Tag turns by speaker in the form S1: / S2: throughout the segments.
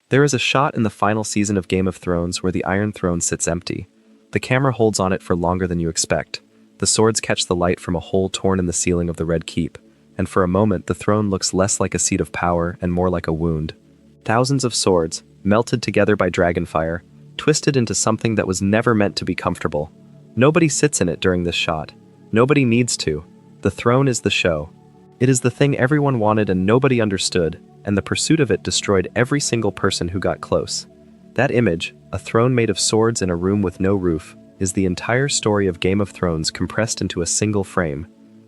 S1: There is a shot in the final season of Game of Thrones where the Iron Throne sits empty. The camera holds on it for longer than you expect. The swords catch the light from a hole torn in the ceiling of the Red Keep, and for a moment the throne looks less like a seat of power and more like a wound. Thousands of swords, melted together by dragonfire, twisted into something that was never meant to be comfortable. Nobody sits in it during this shot. Nobody needs to. The throne is the show. It is the thing everyone wanted and nobody understood, and the pursuit of it destroyed every single person who got close. That image, a throne made of swords in a room with no roof, is the entire story of Game of Thrones compressed into a single frame.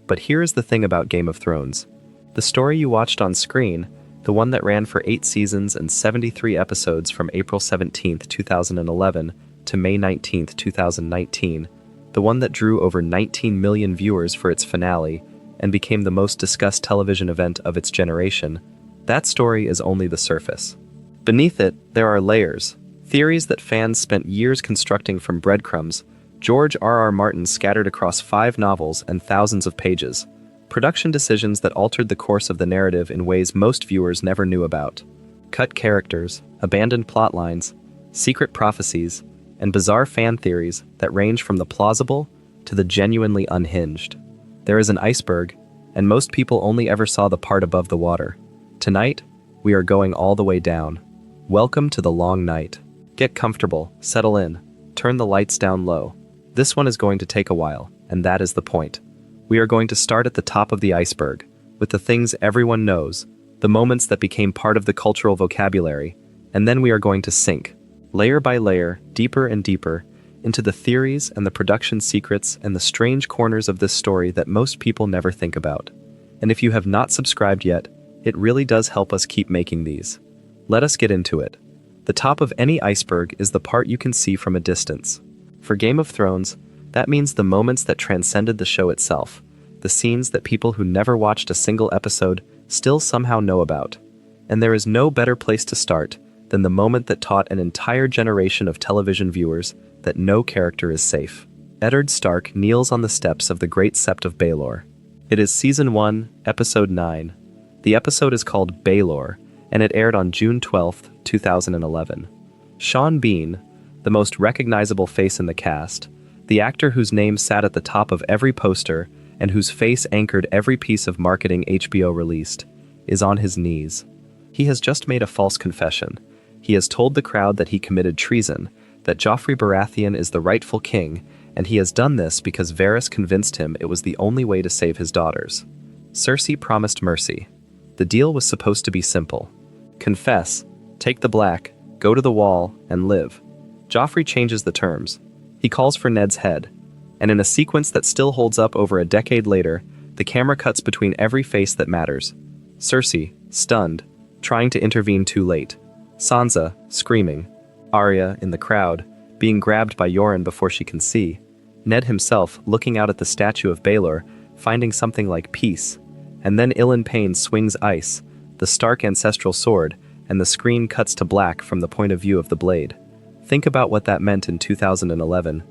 S1: But here is the thing about Game of Thrones. The story you watched on screen, the one that ran for 8 seasons and 73 episodes from April 17, 2011 to May 19, 2019, the one that drew over 19 million viewers for its finale and became the most discussed television event of its generation, that story is only the surface. Beneath it, there are layers, theories that fans spent years constructing from breadcrumbs, George R.R. Martin scattered across 5 novels and thousands of pages, production decisions that altered the course of the narrative in ways most viewers never knew about, cut characters, abandoned plot lines, secret prophecies, and bizarre fan theories that range from the plausible to the genuinely unhinged. There is an iceberg, and most people only ever saw the part above the water. Tonight, we are going all the way down. Welcome to the long night. Get comfortable, settle in, turn the lights down low. This one is going to take a while, and that is the point. We are going to start at the top of the iceberg, with the things everyone knows, the moments that became part of the cultural vocabulary, and then we are going to sink, layer by layer, deeper and deeper, into the theories and the production secrets and the strange corners of this story that most people never think about. And if you have not subscribed yet, it really does help us keep making these. Let us get into it. The top of any iceberg is the part you can see from a distance. For Game of Thrones, that means the moments that transcended the show itself, the scenes that people who never watched a single episode still somehow know about. And there is no better place to start than the moment that taught an entire generation of television viewers that no character is safe. Ned Stark kneels on the steps of the great Sept of Baelor. It is Season 1, Episode 9. The episode is called Baelor, and it aired on June 12, 2011. Sean Bean, the most recognizable face in the cast, the actor whose name sat at the top of every poster and whose face anchored every piece of marketing HBO released, is on his knees. He has just made a false confession. He has told the crowd that he committed treason, that Joffrey Baratheon is the rightful king, and he has done this because Varys convinced him it was the only way to save his daughters. Cersei promised mercy. The deal was supposed to be simple. Confess, take the black, go to the wall, and live. Joffrey changes the terms. He calls for Ned's head, and in a sequence that still holds up over a decade later, the camera cuts between every face that matters. Cersei, stunned, trying to intervene too late. Sansa, screaming. Arya, in the crowd, being grabbed by Yoren before she can see. Ned himself, looking out at the statue of Baelor, finding something like peace. And then Ilyn Payne swings ice, the Stark ancestral sword, and the screen cuts to black from the point of view of the blade. Think about what that meant in 2011.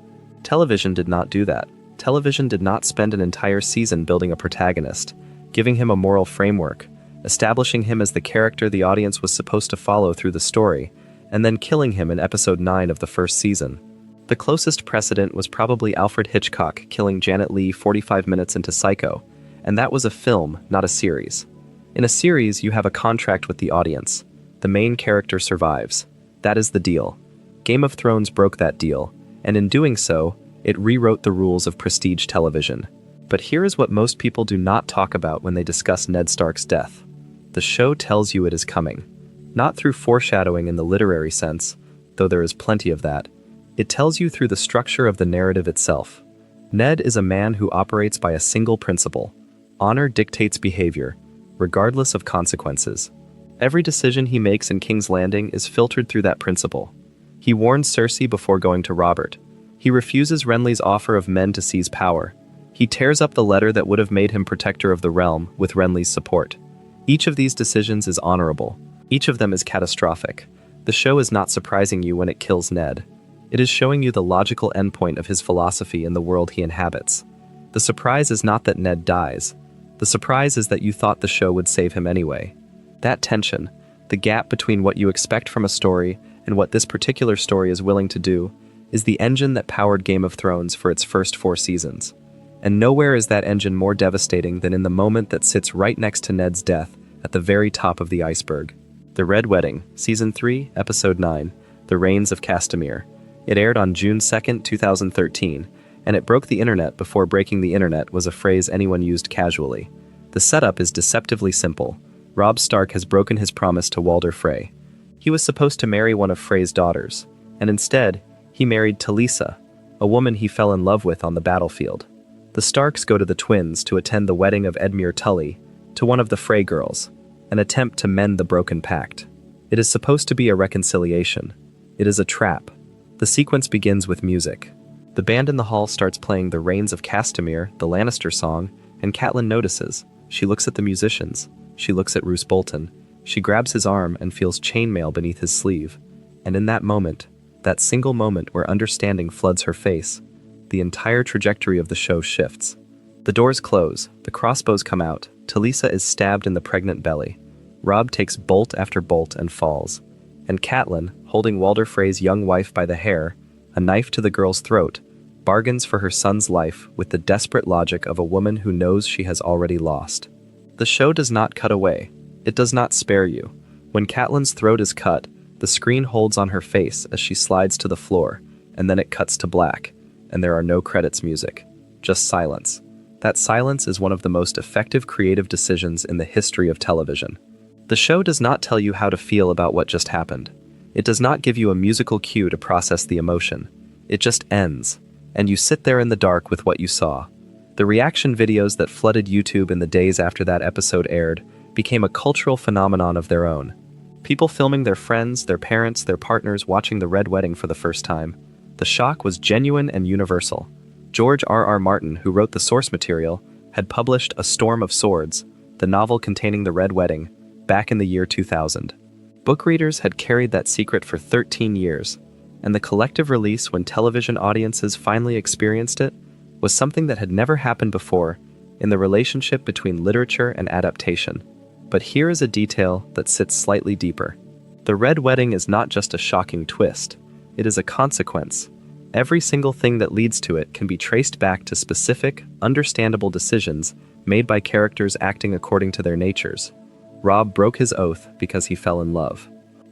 S1: Television did not do that. Television did not spend an entire season building a protagonist, giving him a moral framework, establishing him as the character the audience was supposed to follow through the story, and then killing him in episode 9 of the first season. The closest precedent was probably Alfred Hitchcock killing Janet Leigh 45 minutes into Psycho, and that was a film, not a series. In a series, you have a contract with the audience. The main character survives. That is the deal. Game of Thrones broke that deal, and in doing so, it rewrote the rules of prestige television. But here is what most people do not talk about when they discuss Ned Stark's death. The show tells you it is coming. Not through foreshadowing in the literary sense, though there is plenty of that. It tells you through the structure of the narrative itself. Ned is a man who operates by a single principle. Honor dictates behavior, regardless of consequences. Every decision he makes in King's Landing is filtered through that principle. He warns Cersei before going to Robert. He refuses Renly's offer of men to seize power. He tears up the letter that would have made him protector of the realm with Renly's support. Each of these decisions is honorable. Each of them is catastrophic. The show is not surprising you when it kills Ned. It is showing you the logical endpoint of his philosophy in the world he inhabits. The surprise is not that Ned dies. The surprise is that you thought the show would save him anyway. That tension, The gap between what you expect from a story and what this particular story is willing to do is the engine that powered Game of Thrones for its first 4 seasons. And nowhere is that engine more devastating than in the moment that sits right next to Ned's death at the very top of the iceberg. The Red Wedding, Season 3, Episode 9, The Reigns of Castamere. It aired on June 2, 2013, and it broke the internet before breaking the internet was a phrase anyone used casually. The setup is deceptively simple. Robb Stark has broken his promise to Walder Frey. He was supposed to marry one of Frey's daughters, and instead, he married Talisa, a woman he fell in love with on the battlefield. The Starks go to the twins to attend the wedding of Edmure Tully to one of the Frey girls, an attempt to mend the broken pact. It is supposed to be a reconciliation. It is a trap. The sequence begins with music. The band in the hall starts playing The Reigns of Castamere, the Lannister song, and Catelyn notices. She looks at the musicians. She looks at Roose Bolton. She grabs his arm and feels chainmail beneath his sleeve. And in that moment, that single moment where understanding floods her face, the entire trajectory of the show shifts. The doors close, the crossbows come out, Talisa is stabbed in the pregnant belly. Robb takes bolt after bolt and falls. And Catelyn, holding Walder Frey's young wife by the hair, a knife to the girl's throat, bargains for her son's life with the desperate logic of a woman who knows she has already lost. The show does not cut away. It does not spare you. When Catelyn's throat is cut, the screen holds on her face as she slides to the floor, and then it cuts to black, and there are no credits music, just silence. That silence is one of the most effective creative decisions in the history of television. The show does not tell you how to feel about what just happened. It does not give you a musical cue to process the emotion. It just ends, and you sit there in the dark with what you saw. The reaction videos that flooded YouTube in the days after that episode aired became a cultural phenomenon of their own. People filming their friends, their parents, their partners watching the Red Wedding for the first time. The shock was genuine and universal. George R.R. Martin, who wrote the source material, had published A Storm of Swords, the novel containing the Red Wedding, back in the year 2000. Book readers had carried that secret for 13 years, and the collective release when television audiences finally experienced it was something that had never happened before in the relationship between literature and adaptation. But here is a detail that sits slightly deeper. The Red Wedding is not just a shocking twist, it is a consequence. Every single thing that leads to it can be traced back to specific, understandable decisions made by characters acting according to their natures. Robb broke his oath because he fell in love.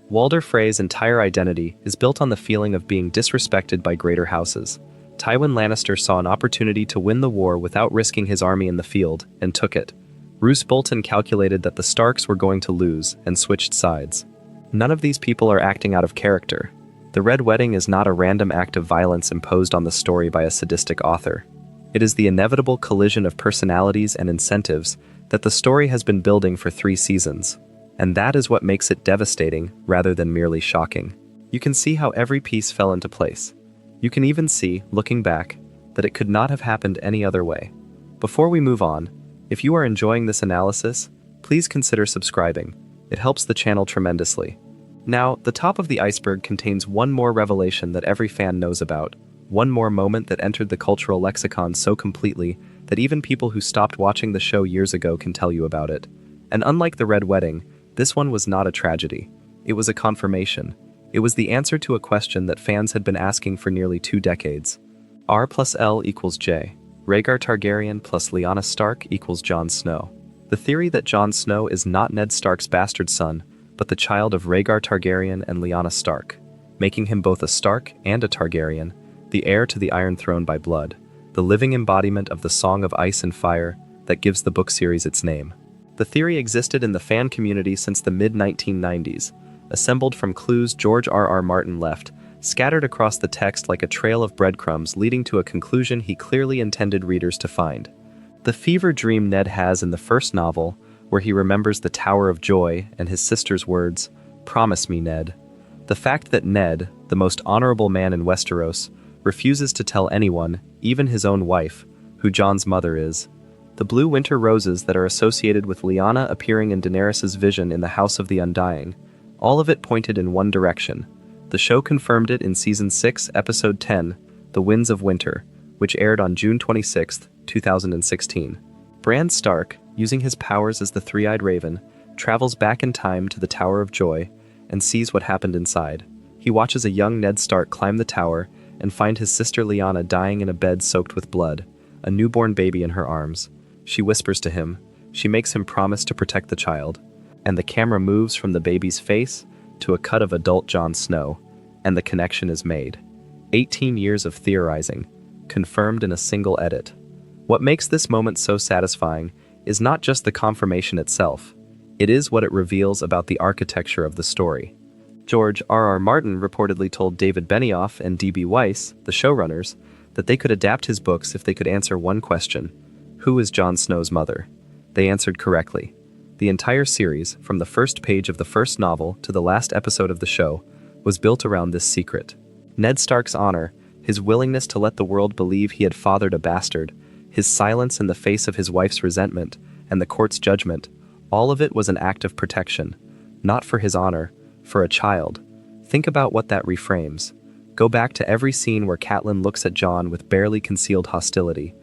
S1: Walder Frey's entire identity is built on the feeling of being disrespected by greater houses. Tywin Lannister saw an opportunity to win the war without risking his army in the field, and took it. Roose Bolton calculated that the Starks were going to lose and switched sides. None of these people are acting out of character. The Red Wedding is not a random act of violence imposed on the story by a sadistic author. It is the inevitable collision of personalities and incentives that the story has been building for 3 seasons. And that is what makes it devastating rather than merely shocking. You can see how every piece fell into place. You can even see, looking back, that it could not have happened any other way. Before we move on, if you are enjoying this analysis, please consider subscribing. It helps the channel tremendously. Now, the top of the iceberg contains one more revelation that every fan knows about, one more moment that entered the cultural lexicon so completely that even people who stopped watching the show years ago can tell you about it. And unlike the Red Wedding, this one was not a tragedy. It was a confirmation. It was the answer to a question that fans had been asking for nearly 2 decades. R+L J. Rhaegar Targaryen plus Lyanna Stark equals Jon Snow. The theory that Jon Snow is not Ned Stark's bastard son, but the child of Rhaegar Targaryen and Lyanna Stark, making him both a Stark and a Targaryen, the heir to the Iron Throne by blood, the living embodiment of the Song of Ice and Fire that gives the book series its name. The theory existed in the fan community since the mid-1990s, assembled from clues George R.R. Martin left, scattered across the text like a trail of breadcrumbs leading to a conclusion he clearly intended readers to find. The fever dream Ned has in the first novel, where he remembers the Tower of Joy and his sister's words, "Promise me, Ned." The fact that Ned, the most honorable man in Westeros, refuses to tell anyone, even his own wife, who Jon's mother is. The blue winter roses that are associated with Lyanna appearing in Daenerys' vision in the House of the Undying, all of it pointed in one direction. The show confirmed it in Season 6, Episode 10, The Winds of Winter, which aired on June 26, 2016. Bran Stark, using his powers as the Three-Eyed Raven, travels back in time to the Tower of Joy, and sees what happened inside. He watches a young Ned Stark climb the tower and find his sister Lyanna dying in a bed soaked with blood, a newborn baby in her arms. She whispers to him, she makes him promise to protect the child, and the camera moves from the baby's face to a cut of adult Jon Snow, and the connection is made. 18 years of theorizing, confirmed in a single edit. What makes this moment so satisfying is not just the confirmation itself, it is what it reveals about the architecture of the story. George R.R. Martin reportedly told David Benioff and D.B. Weiss, the showrunners, that they could adapt his books if they could answer one question: who is Jon Snow's mother? They answered correctly. The entire series, from the first page of the first novel to the last episode of the show, was built around this secret. Ned Stark's honor, his willingness to let the world believe he had fathered a bastard, his silence in the face of his wife's resentment, and the court's judgment, all of it was an act of protection. Not for his honor, for a child. Think about what that reframes. Go back to every scene where Catelyn looks at Jon with barely concealed hostility.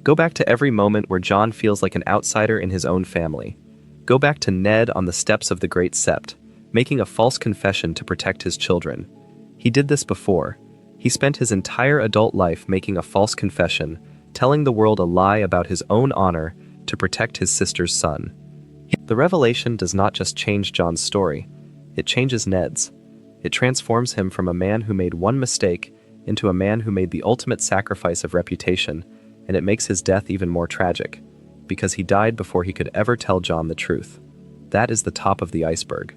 S1: Go back to every moment where Jon feels like an outsider in his own family. Go back to Ned on the steps of the Great Sept, making a false confession to protect his children. He did this before. He spent his entire adult life making a false confession, telling the world a lie about his own honor to protect his sister's son. The revelation does not just change Jon's story, it changes Ned's. It transforms him from a man who made one mistake into a man who made the ultimate sacrifice of reputation, and it makes his death even more tragic, because he died before he could ever tell Jon the truth. That is the top of the iceberg.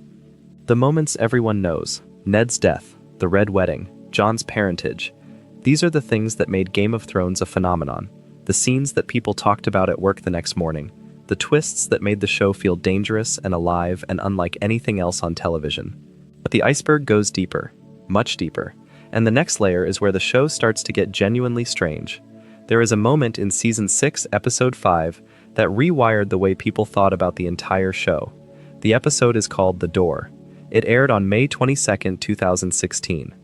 S1: The moments everyone knows: Ned's death, the Red Wedding, Jon's parentage. These are the things that made Game of Thrones a phenomenon. The scenes that people talked about at work the next morning. The twists that made the show feel dangerous and alive and unlike anything else on television. But the iceberg goes deeper, much deeper, and the next layer is where the show starts to get genuinely strange. There is a moment in Season 6, Episode 5, that rewired the way people thought about the entire show. The episode is called The Door. It aired on May 22, 2016.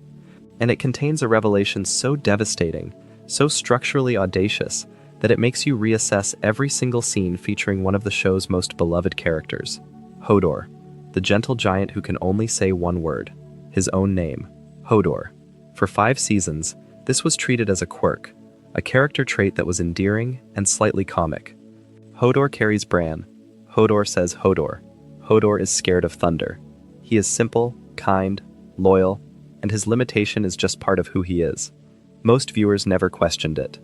S1: And it contains a revelation so devastating, so structurally audacious, that it makes you reassess every single scene featuring one of the show's most beloved characters. Hodor, the gentle giant who can only say one word, his own name, Hodor. For 5 seasons, this was treated as a quirk, a character trait that was endearing and slightly comic. Hodor carries Bran. Hodor says Hodor. Hodor is scared of thunder. He is simple, kind, loyal, and his limitation is just part of who he is. Most viewers never questioned it.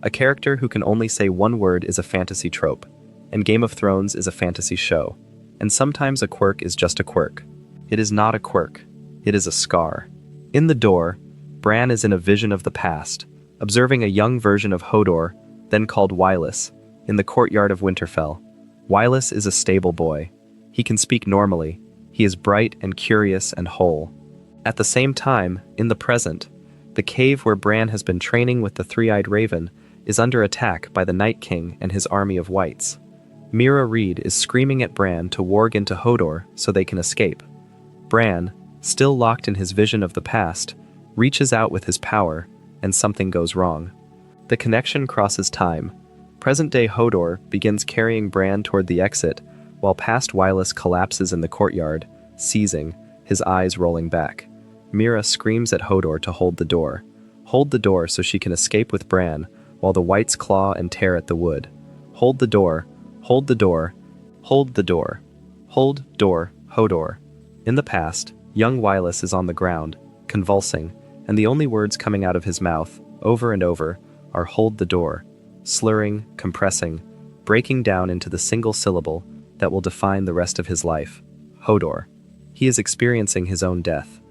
S1: A character who can only say one word is a fantasy trope, and Game of Thrones is a fantasy show. And sometimes a quirk is just a quirk. It is not a quirk. It is a scar. In The Door, Bran is in a vision of the past, observing a young version of Hodor, then called Wylis, in the courtyard of Winterfell. Wylis is a stable boy. He can speak normally. He is bright and curious and whole. At the same time, in the present, the cave where Bran has been training with the three-eyed raven is under attack by the Night King and his army of wights. Mira Reed is screaming at Bran to warg into Hodor so they can escape. Bran, still locked in his vision of the past, reaches out with his power, and something goes wrong. The connection crosses time. Present-day Hodor begins carrying Bran toward the exit, while past Wylis collapses in the courtyard, seizing, his eyes rolling back. Mira screams at Hodor to hold the door. Hold the door so she can escape with Bran, while the wights claw and tear at the wood. Hold the door, hold the door, hold the door, hold door, Hodor. In the past, young Wylis is on the ground, convulsing, and the only words coming out of his mouth, over and over, are hold the door, slurring, compressing, breaking down into the single syllable that will define the rest of his life. Hodor. He is experiencing his own death.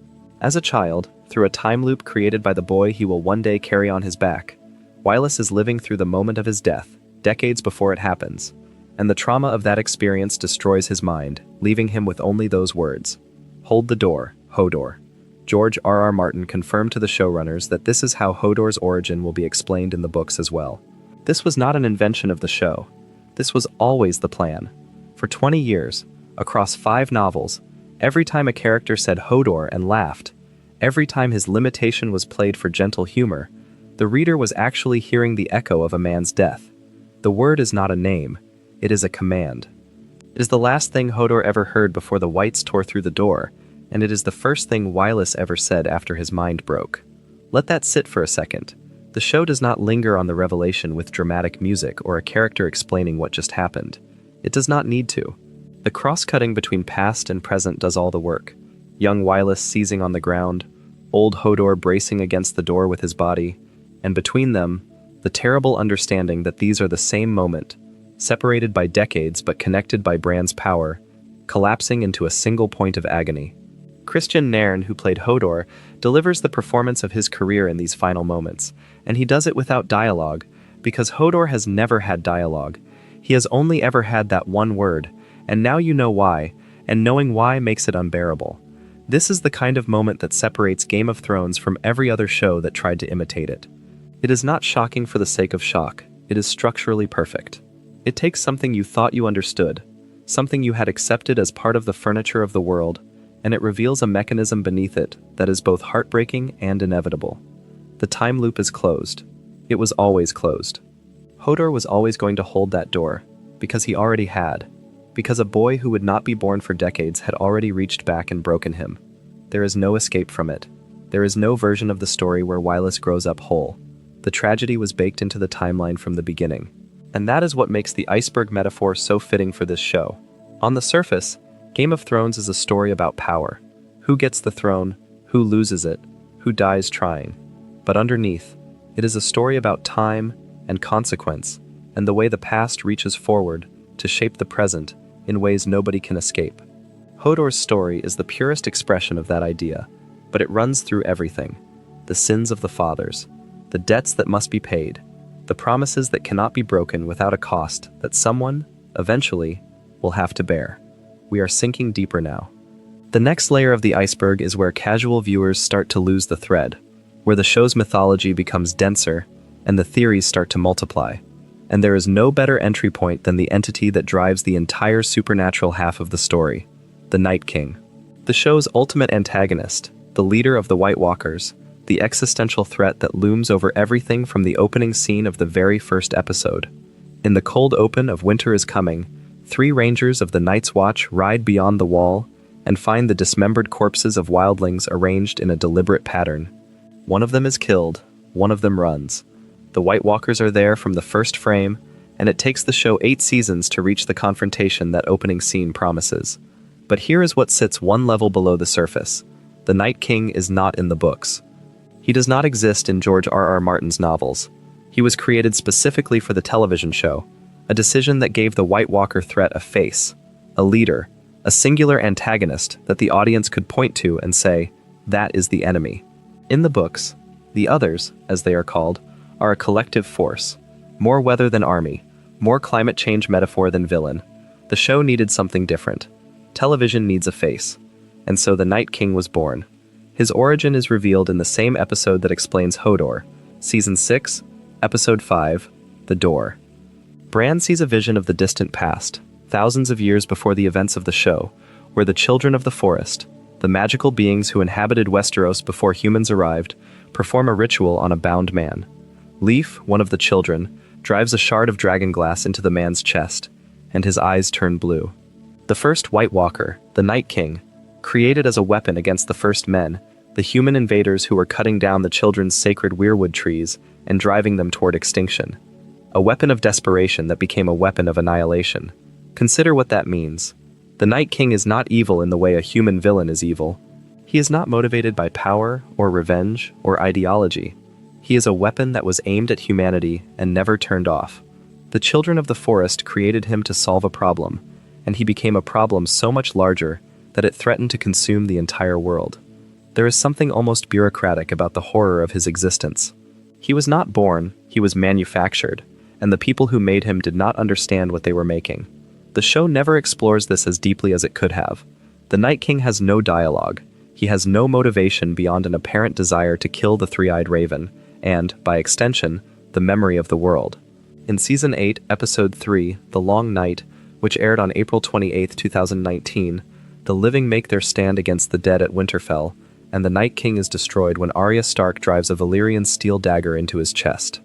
S1: As a child, through a time loop created by the boy he will one day carry on his back, Wylis is living through the moment of his death, decades before it happens, and the trauma of that experience destroys his mind, leaving him with only those words. Hold the door, Hodor. George R.R. Martin confirmed to the showrunners that this is how Hodor's origin will be explained in the books as well. This was not an invention of the show. This was always the plan. For 20 years, across 5 novels, every time a character said Hodor and laughed, every time his limitation was played for gentle humor, the reader was actually hearing the echo of a man's death. The word is not a name, it is a command. It is the last thing Hodor ever heard before the Whites tore through the door, and it is the first thing Wylis ever said after his mind broke. Let that sit for a second. The show does not linger on the revelation with dramatic music or a character explaining what just happened. It does not need to. The cross-cutting between past and present does all the work. Young Wylis seizing on the ground, old Hodor bracing against the door with his body, and between them, the terrible understanding that these are the same moment, separated by decades but connected by Bran's power, collapsing into a single point of agony. Christian Nairn, who played Hodor, delivers the performance of his career in these final moments, and he does it without dialogue, because Hodor has never had dialogue. He has only ever had that one word, and now you know why, and knowing why makes it unbearable. This is the kind of moment that separates Game of Thrones from every other show that tried to imitate it. It is not shocking for the sake of shock, it is structurally perfect. It takes something you thought you understood, something you had accepted as part of the furniture of the world, and it reveals a mechanism beneath it that is both heartbreaking and inevitable. The time loop is closed. It was always closed. Hodor was always going to hold that door, because he already had, because a boy who would not be born for decades had already reached back and broken him. There is no escape from it. There is no version of the story where Wylis grows up whole. The tragedy was baked into the timeline from the beginning. And that is what makes the iceberg metaphor so fitting for this show. On the surface, Game of Thrones is a story about power. Who gets the throne, who loses it, who dies trying. But underneath, it is a story about time and consequence, and the way the past reaches forward to shape the present in ways nobody can escape. Hodor's story is the purest expression of that idea, but it runs through everything. The sins of the fathers, the debts that must be paid, the promises that cannot be broken without a cost that someone, eventually, will have to bear. We are sinking deeper now. The next layer of the iceberg is where casual viewers start to lose the thread, where the show's mythology becomes denser and the theories start to multiply. And there is no better entry point than the entity that drives the entire supernatural half of the story, the Night King. The show's ultimate antagonist, the leader of the White Walkers, the existential threat that looms over everything from the opening scene of the very first episode. In the cold open of Winter is Coming, 3 rangers of the Night's Watch ride beyond the wall and find the dismembered corpses of wildlings arranged in a deliberate pattern. One of them is killed, one of them runs. The White Walkers are there from the first frame, and it takes the show 8 seasons to reach the confrontation that opening scene promises. But here is what sits one level below the surface. The Night King is not in the books. He does not exist in George R.R. Martin's novels. He was created specifically for the television show, a decision that gave the White Walker threat a face, a leader, a singular antagonist that the audience could point to and say, that is the enemy. In the books, the others, as they are called, are a collective force, more weather than army, more climate change metaphor than villain. The show needed something different. Television needs a face. And so the Night King was born. His origin is revealed in the same episode that explains Hodor, Season 6, Episode 5, The Door. Bran sees a vision of the distant past, thousands of years before the events of the show, where the children of the forest, the magical beings who inhabited Westeros before humans arrived, perform a ritual on a bound man. Leaf, one of the children, drives a shard of dragon glass into the man's chest, and his eyes turn blue. The first White Walker, the Night King, created as a weapon against the first men, the human invaders who were cutting down the children's sacred weirwood trees and driving them toward extinction. A weapon of desperation that became a weapon of annihilation. Consider what that means. The Night King is not evil in the way a human villain is evil. He is not motivated by power or revenge or ideology. He is a weapon that was aimed at humanity and never turned off. The children of the forest created him to solve a problem, and he became a problem so much larger that it threatened to consume the entire world. There is something almost bureaucratic about the horror of his existence. He was not born, he was manufactured, and the people who made him did not understand what they were making. The show never explores this as deeply as it could have. The Night King has no dialogue. He has no motivation beyond an apparent desire to kill the three-eyed raven, and, by extension, the memory of the world. In Season 8, Episode 3, The Long Night, which aired on April 28, 2019, the living make their stand against the dead at Winterfell, and the Night King is destroyed when Arya Stark drives a Valyrian steel dagger into his chest.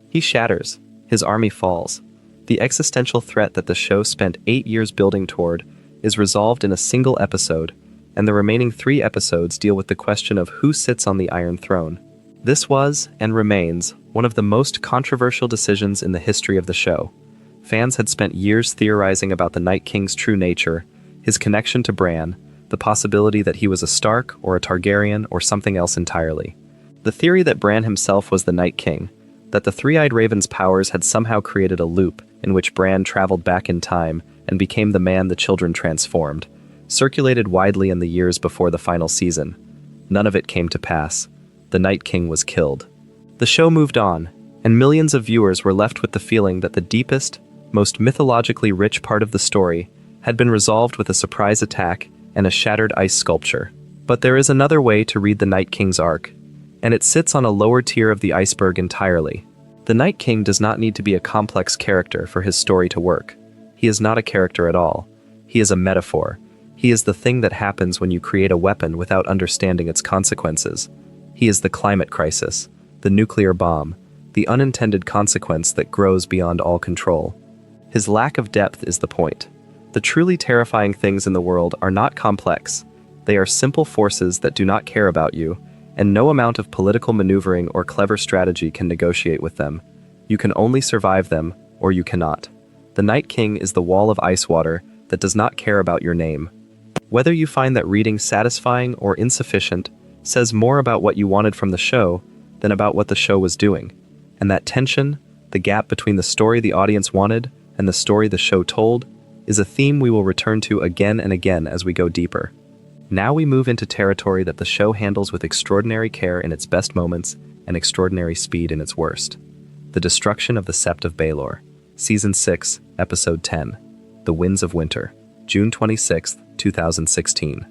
S1: He shatters. His army falls. The existential threat that the show spent 8 years building toward is resolved in a single episode, and the remaining 3 episodes deal with the question of who sits on the Iron Throne. This was, and remains, one of the most controversial decisions in the history of the show. Fans had spent years theorizing about the Night King's true nature, his connection to Bran, the possibility that he was a Stark or a Targaryen or something else entirely. The theory that Bran himself was the Night King, that the Three-Eyed Raven's powers had somehow created a loop in which Bran traveled back in time and became the man the children transformed, circulated widely in the years before the final season. None of it came to pass. The Night King was killed. The show moved on, and millions of viewers were left with the feeling that the deepest, most mythologically rich part of the story had been resolved with a surprise attack and a shattered ice sculpture. But there is another way to read the Night King's arc, and it sits on a lower tier of the iceberg entirely. The Night King does not need to be a complex character for his story to work. He is not a character at all. He is a metaphor. He is the thing that happens when you create a weapon without understanding its consequences. He is the climate crisis, the nuclear bomb, the unintended consequence that grows beyond all control. His lack of depth is the point. The truly terrifying things in the world are not complex. They are simple forces that do not care about you, and no amount of political maneuvering or clever strategy can negotiate with them. You can only survive them, or you cannot. The Night King is the wall of ice water that does not care about your name. Whether you find that reading satisfying or insufficient says more about what you wanted from the show than about what the show was doing. And that tension, the gap between the story the audience wanted and the story the show told, is a theme we will return to again and again as we go deeper. Now we move into territory that the show handles with extraordinary care in its best moments and extraordinary speed in its worst. The destruction of the Sept of Baelor. Season 6, Episode 10. The Winds of Winter. June 26, 2016.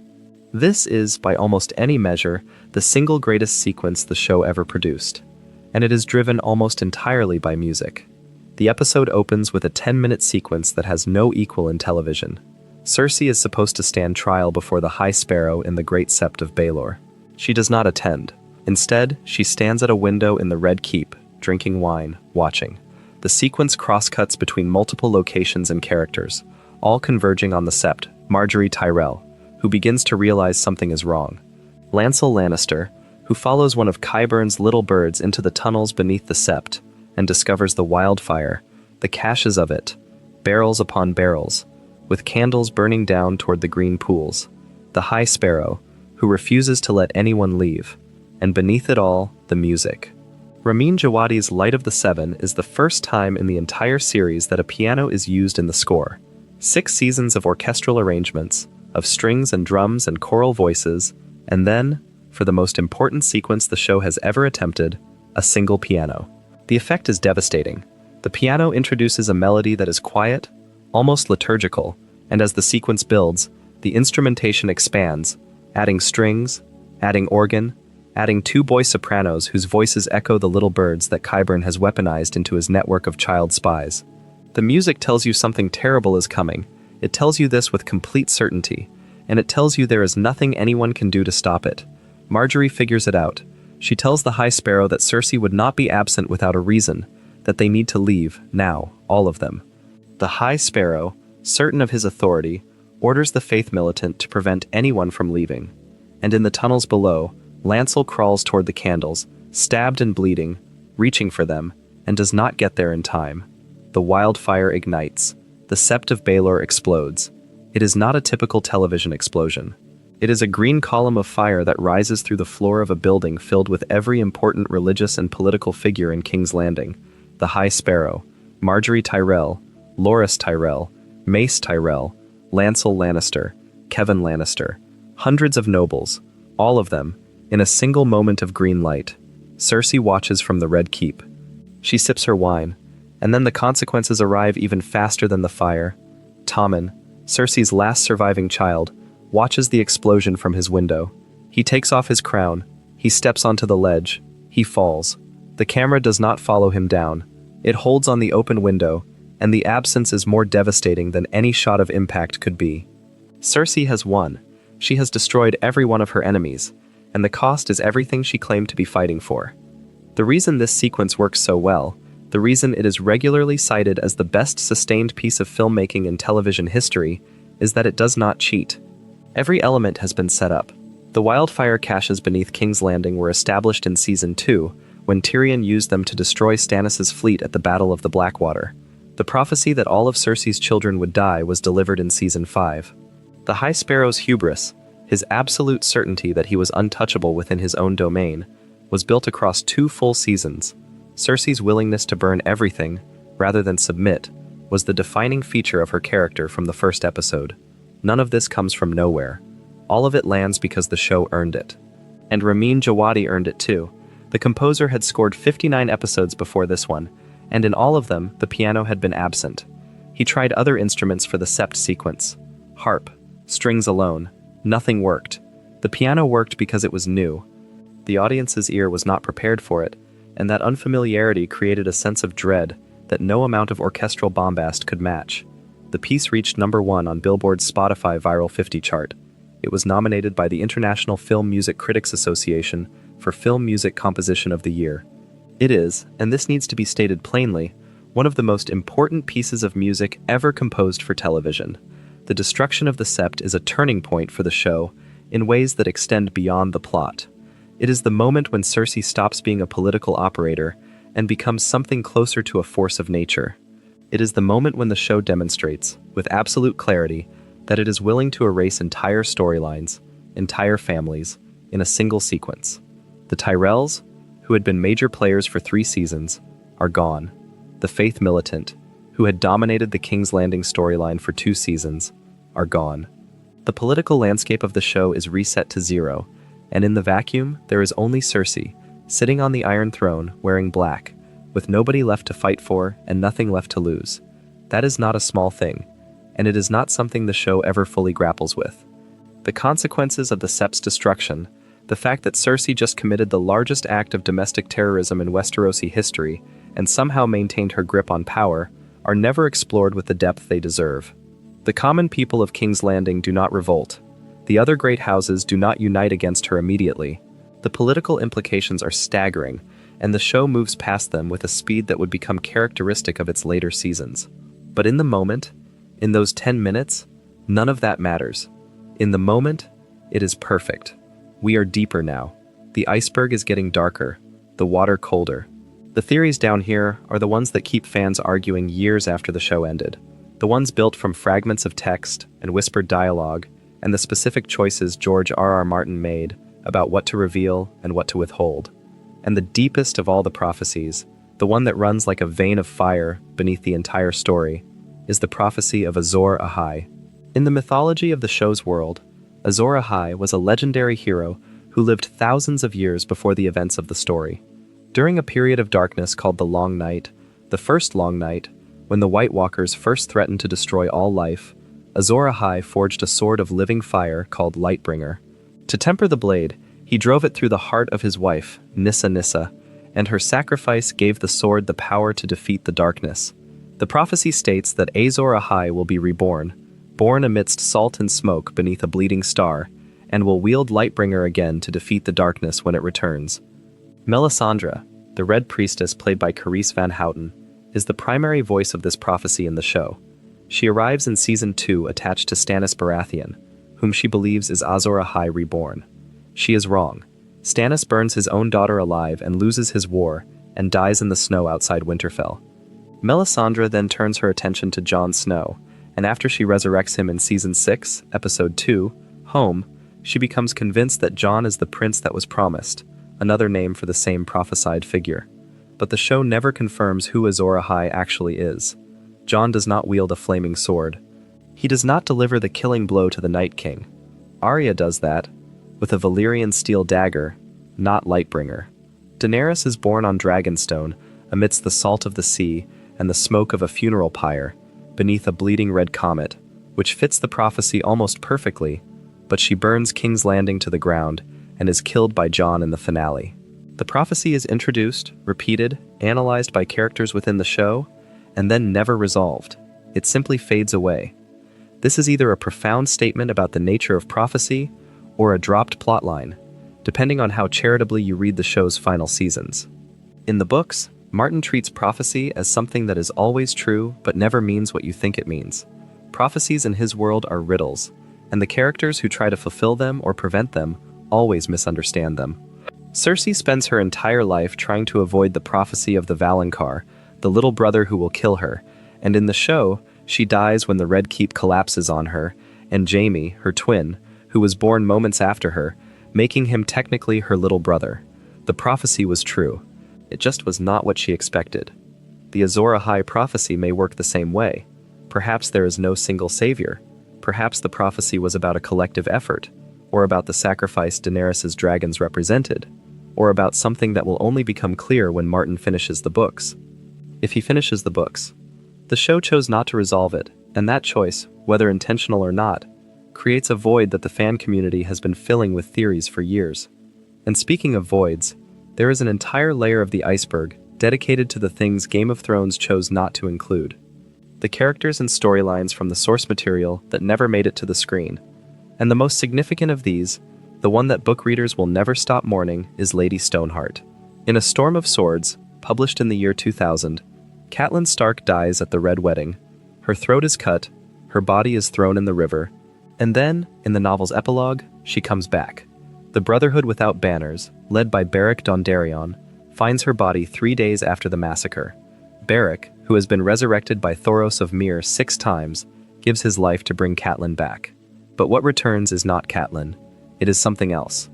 S1: This is, by almost any measure, the single greatest sequence the show ever produced, and it is driven almost entirely by music. The episode opens with a 10-minute sequence that has no equal in television. Cersei is supposed to stand trial before the High Sparrow in the Great Sept of Baelor. She does not attend. Instead, she stands at a window in the Red Keep, drinking wine, watching. The sequence crosscuts between multiple locations and characters, all converging on the Sept, Margaery Tyrell, who begins to realize something is wrong. Lancel Lannister, who follows one of Qyburn's little birds into the tunnels beneath the Sept and discovers the wildfire, the caches of it, barrels upon barrels, with candles burning down toward the green pools. The High Sparrow, who refuses to let anyone leave, and beneath it all, the music. Ramin Djawadi's Light of the Seven is the first time in the entire series that a piano is used in the score. 6 seasons of orchestral arrangements, of strings and drums and choral voices, and then, for the most important sequence the show has ever attempted, a single piano. The effect is devastating. The piano introduces a melody that is quiet, almost liturgical, and as the sequence builds, the instrumentation expands, adding strings, adding organ, adding 2 boy sopranos whose voices echo the little birds that Qyburn has weaponized into his network of child spies. The music tells you something terrible is coming. It tells you this with complete certainty, and it tells you there is nothing anyone can do to stop it. Margaery figures it out. She tells the High Sparrow that Cersei would not be absent without a reason, that they need to leave, now, all of them. The High Sparrow, certain of his authority, orders the Faith Militant to prevent anyone from leaving. And in the tunnels below, Lancel crawls toward the candles, stabbed and bleeding, reaching for them, and does not get there in time. The wildfire ignites. The Sept of Baelor explodes. It is not a typical television explosion. It is a green column of fire that rises through the floor of a building filled with every important religious and political figure in King's Landing. The High Sparrow, Margaery Tyrell, Loras Tyrell, Mace Tyrell, Lancel Lannister, Kevan Lannister, hundreds of nobles, all of them, in a single moment of green light. Cersei watches from the Red Keep. She sips her wine, and then the consequences arrive even faster than the fire. Tommen, Cersei's last surviving child, watches the explosion from his window. He takes off his crown. He steps onto the ledge. He falls. The camera does not follow him down. It holds on the open window, and the absence is more devastating than any shot of impact could be. Cersei has won. She has destroyed every one of her enemies, and the cost is everything she claimed to be fighting for. The reason this sequence works so well, The reason it is regularly cited as the best sustained piece of filmmaking in television history is that it does not cheat. Every element has been set up. The wildfire caches beneath King's Landing were established in Season 2, when Tyrion used them to destroy Stannis' fleet at the Battle of the Blackwater. The prophecy that all of Cersei's children would die was delivered in Season 5. The High Sparrow's hubris, his absolute certainty that he was untouchable within his own domain, was built across 2 full seasons. Cersei's willingness to burn everything, rather than submit, was the defining feature of her character from the first episode. None of this comes from nowhere. All of it lands because the show earned it. And Ramin Djawadi earned it too. The composer had scored 59 episodes before this one, and in all of them, the piano had been absent. He tried other instruments for the Sept sequence. Harp, strings alone. Nothing worked. The piano worked because it was new. The audience's ear was not prepared for it, and that unfamiliarity created a sense of dread that no amount of orchestral bombast could match. The piece reached #1 on Billboard's Spotify Viral 50 chart. It was nominated by the International Film Music Critics Association for Film Music Composition of the Year. It is, and this needs to be stated plainly, one of the most important pieces of music ever composed for television. The destruction of the Sept is a turning point for the show in ways that extend beyond the plot. It is the moment when Cersei stops being a political operator and becomes something closer to a force of nature. It is the moment when the show demonstrates, with absolute clarity, that it is willing to erase entire storylines, entire families, in a single sequence. The Tyrells, who had been major players for 3 seasons, are gone. The Faith Militant, who had dominated the King's Landing storyline for 2 seasons, are gone. The political landscape of the show is reset to 0, and in the vacuum, there is only Cersei, sitting on the Iron Throne, wearing black, with nobody left to fight for and nothing left to lose. That is not a small thing, and it is not something the show ever fully grapples with. The consequences of the Sept's destruction, the fact that Cersei just committed the largest act of domestic terrorism in Westerosi history and somehow maintained her grip on power, are never explored with the depth they deserve. The common people of King's Landing do not revolt. The other great houses do not unite against her immediately. The political implications are staggering, and the show moves past them with a speed that would become characteristic of its later seasons. But in the moment, in those 10 minutes, none of that matters. In the moment, it is perfect. We are deeper now. The iceberg is getting darker, the water colder. The theories down here are the ones that keep fans arguing years after the show ended. The ones built from fragments of text and whispered dialogue, and the specific choices George R.R. Martin made about what to reveal and what to withhold. And the deepest of all the prophecies, the one that runs like a vein of fire beneath the entire story, is the prophecy of Azor Ahai. In the mythology of the show's world, Azor Ahai was a legendary hero who lived thousands of years before the events of the story. During a period of darkness called the Long Night, the first Long Night, when the White Walkers first threatened to destroy all life, Azor Ahai forged a sword of living fire called Lightbringer. To temper the blade, he drove it through the heart of his wife, Nissa, and her sacrifice gave the sword the power to defeat the darkness. The prophecy states that Azor Ahai will be reborn, born amidst salt and smoke beneath a bleeding star, and will wield Lightbringer again to defeat the darkness when it returns. Melisandre, the Red Priestess played by Carice Van Houten, is the primary voice of this prophecy in the show. She arrives in Season 2 attached to Stannis Baratheon, whom she believes is Azor Ahai reborn. She is wrong. Stannis burns his own daughter alive and loses his war, and dies in the snow outside Winterfell. Melisandre then turns her attention to Jon Snow, and after she resurrects him in Season 6, Episode 2, Home, she becomes convinced that Jon is the prince that was promised, another name for the same prophesied figure. But the show never confirms who Azor Ahai actually is. Jon does not wield a flaming sword. He does not deliver the killing blow to the Night King. Arya does that, with a Valyrian steel dagger, not Lightbringer. Daenerys is born on Dragonstone, amidst the salt of the sea and the smoke of a funeral pyre, beneath a bleeding red comet, which fits the prophecy almost perfectly, but she burns King's Landing to the ground and is killed by Jon in the finale. The prophecy is introduced, repeated, analyzed by characters within the show, and then never resolved. It simply fades away. This is either a profound statement about the nature of prophecy or a dropped plotline, depending on how charitably you read the show's final seasons. In the books, Martin treats prophecy as something that is always true but never means what you think it means. Prophecies in his world are riddles, and the characters who try to fulfill them or prevent them always misunderstand them. Cersei spends her entire life trying to avoid the prophecy of the Valonqar, the little brother who will kill her, and in the show, she dies when the Red Keep collapses on her, and Jaime, her twin, who was born moments after her, making him technically her little brother. The prophecy was true. It just was not what she expected. The Azor Ahai prophecy may work the same way. Perhaps there is no single savior. Perhaps the prophecy was about a collective effort, or about the sacrifice Daenerys' dragons represented, or about something that will only become clear when Martin finishes the books. If he finishes the books. The show chose not to resolve it, and that choice, whether intentional or not, creates a void that the fan community has been filling with theories for years. And speaking of voids, there is an entire layer of the iceberg dedicated to the things Game of Thrones chose not to include. The characters and storylines from the source material that never made it to the screen. And the most significant of these, the one that book readers will never stop mourning, is Lady Stoneheart. In A Storm of Swords, published in the year 2000, Catelyn Stark dies at the Red Wedding. Her throat is cut, her body is thrown in the river, and then, in the novel's epilogue, she comes back. The Brotherhood Without Banners, led by Beric Dondarrion, finds her body 3 days after the massacre. Beric, who has been resurrected by Thoros of Myr 6 times, gives his life to bring Catelyn back. But what returns is not Catelyn. It is something else.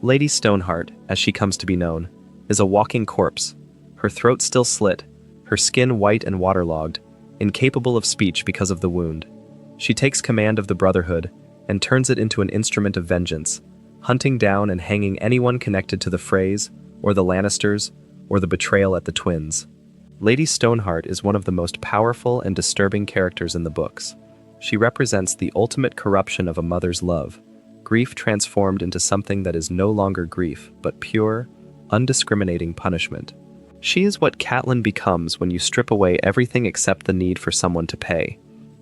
S1: Lady Stoneheart, as she comes to be known, is a walking corpse, her throat still slit, her skin white and waterlogged, incapable of speech because of the wound. She takes command of the Brotherhood and turns it into an instrument of vengeance, hunting down and hanging anyone connected to the Freys, or the Lannisters, or the betrayal at the Twins. Lady Stoneheart is one of the most powerful and disturbing characters in the books. She represents the ultimate corruption of a mother's love, grief transformed into something that is no longer grief, but pure, undiscriminating punishment. She is what Catelyn becomes when you strip away everything except the need for someone to pay,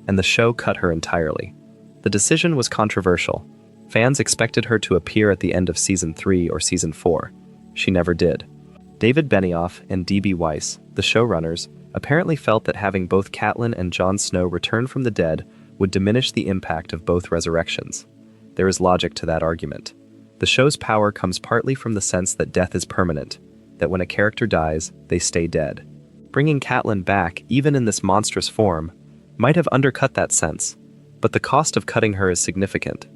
S1: and the show cut her entirely. The decision was controversial. Fans expected her to appear at the end of Season 3 or Season 4. She never did. David Benioff and D.B. Weiss, the showrunners, apparently felt that having both Catelyn and Jon Snow return from the dead would diminish the impact of both resurrections. There is logic to that argument. The show's power comes partly from the sense that death is permanent, that when a character dies, they stay dead. Bringing Catelyn back, even in this monstrous form, might have undercut that sense, but the cost of cutting her is significant.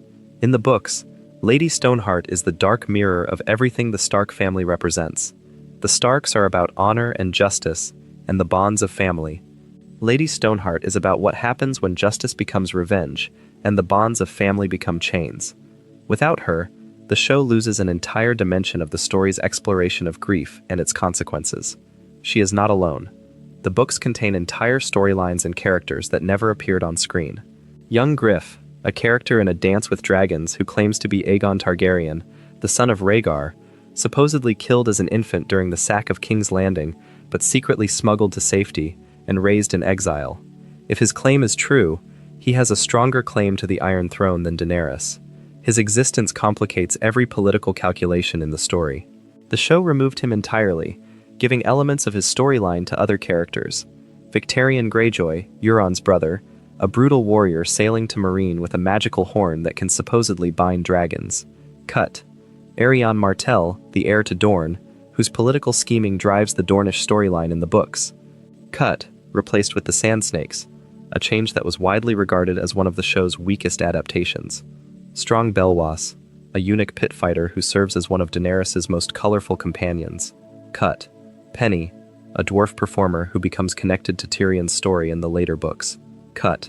S1: In the books, Lady Stoneheart is the dark mirror of everything the Stark family represents. The Starks are about honor and justice, and the bonds of family. Lady Stoneheart is about what happens when justice becomes revenge, and the bonds of family become chains. Without her, the show loses an entire dimension of the story's exploration of grief and its consequences. She is not alone. The books contain entire storylines and characters that never appeared on screen. Young Griff, a character in A Dance with Dragons who claims to be Aegon Targaryen, the son of Rhaegar, supposedly killed as an infant during the sack of King's Landing, but secretly smuggled to safety and raised in exile. If his claim is true, he has a stronger claim to the Iron Throne than Daenerys. His existence complicates every political calculation in the story. The show removed him entirely, giving elements of his storyline to other characters. Victarion Greyjoy, Euron's brother, a brutal warrior sailing to Meereen with a magical horn that can supposedly bind dragons. Cut. Arianne Martell, the heir to Dorne, whose political scheming drives the Dornish storyline in the books. Cut, replaced with the Sand Snakes, a change that was widely regarded as one of the show's weakest adaptations. Strong Belwas, a eunuch pit fighter who serves as one of Daenerys' most colorful companions. Cut. Penny, a dwarf performer who becomes connected to Tyrion's story in the later books. Cut.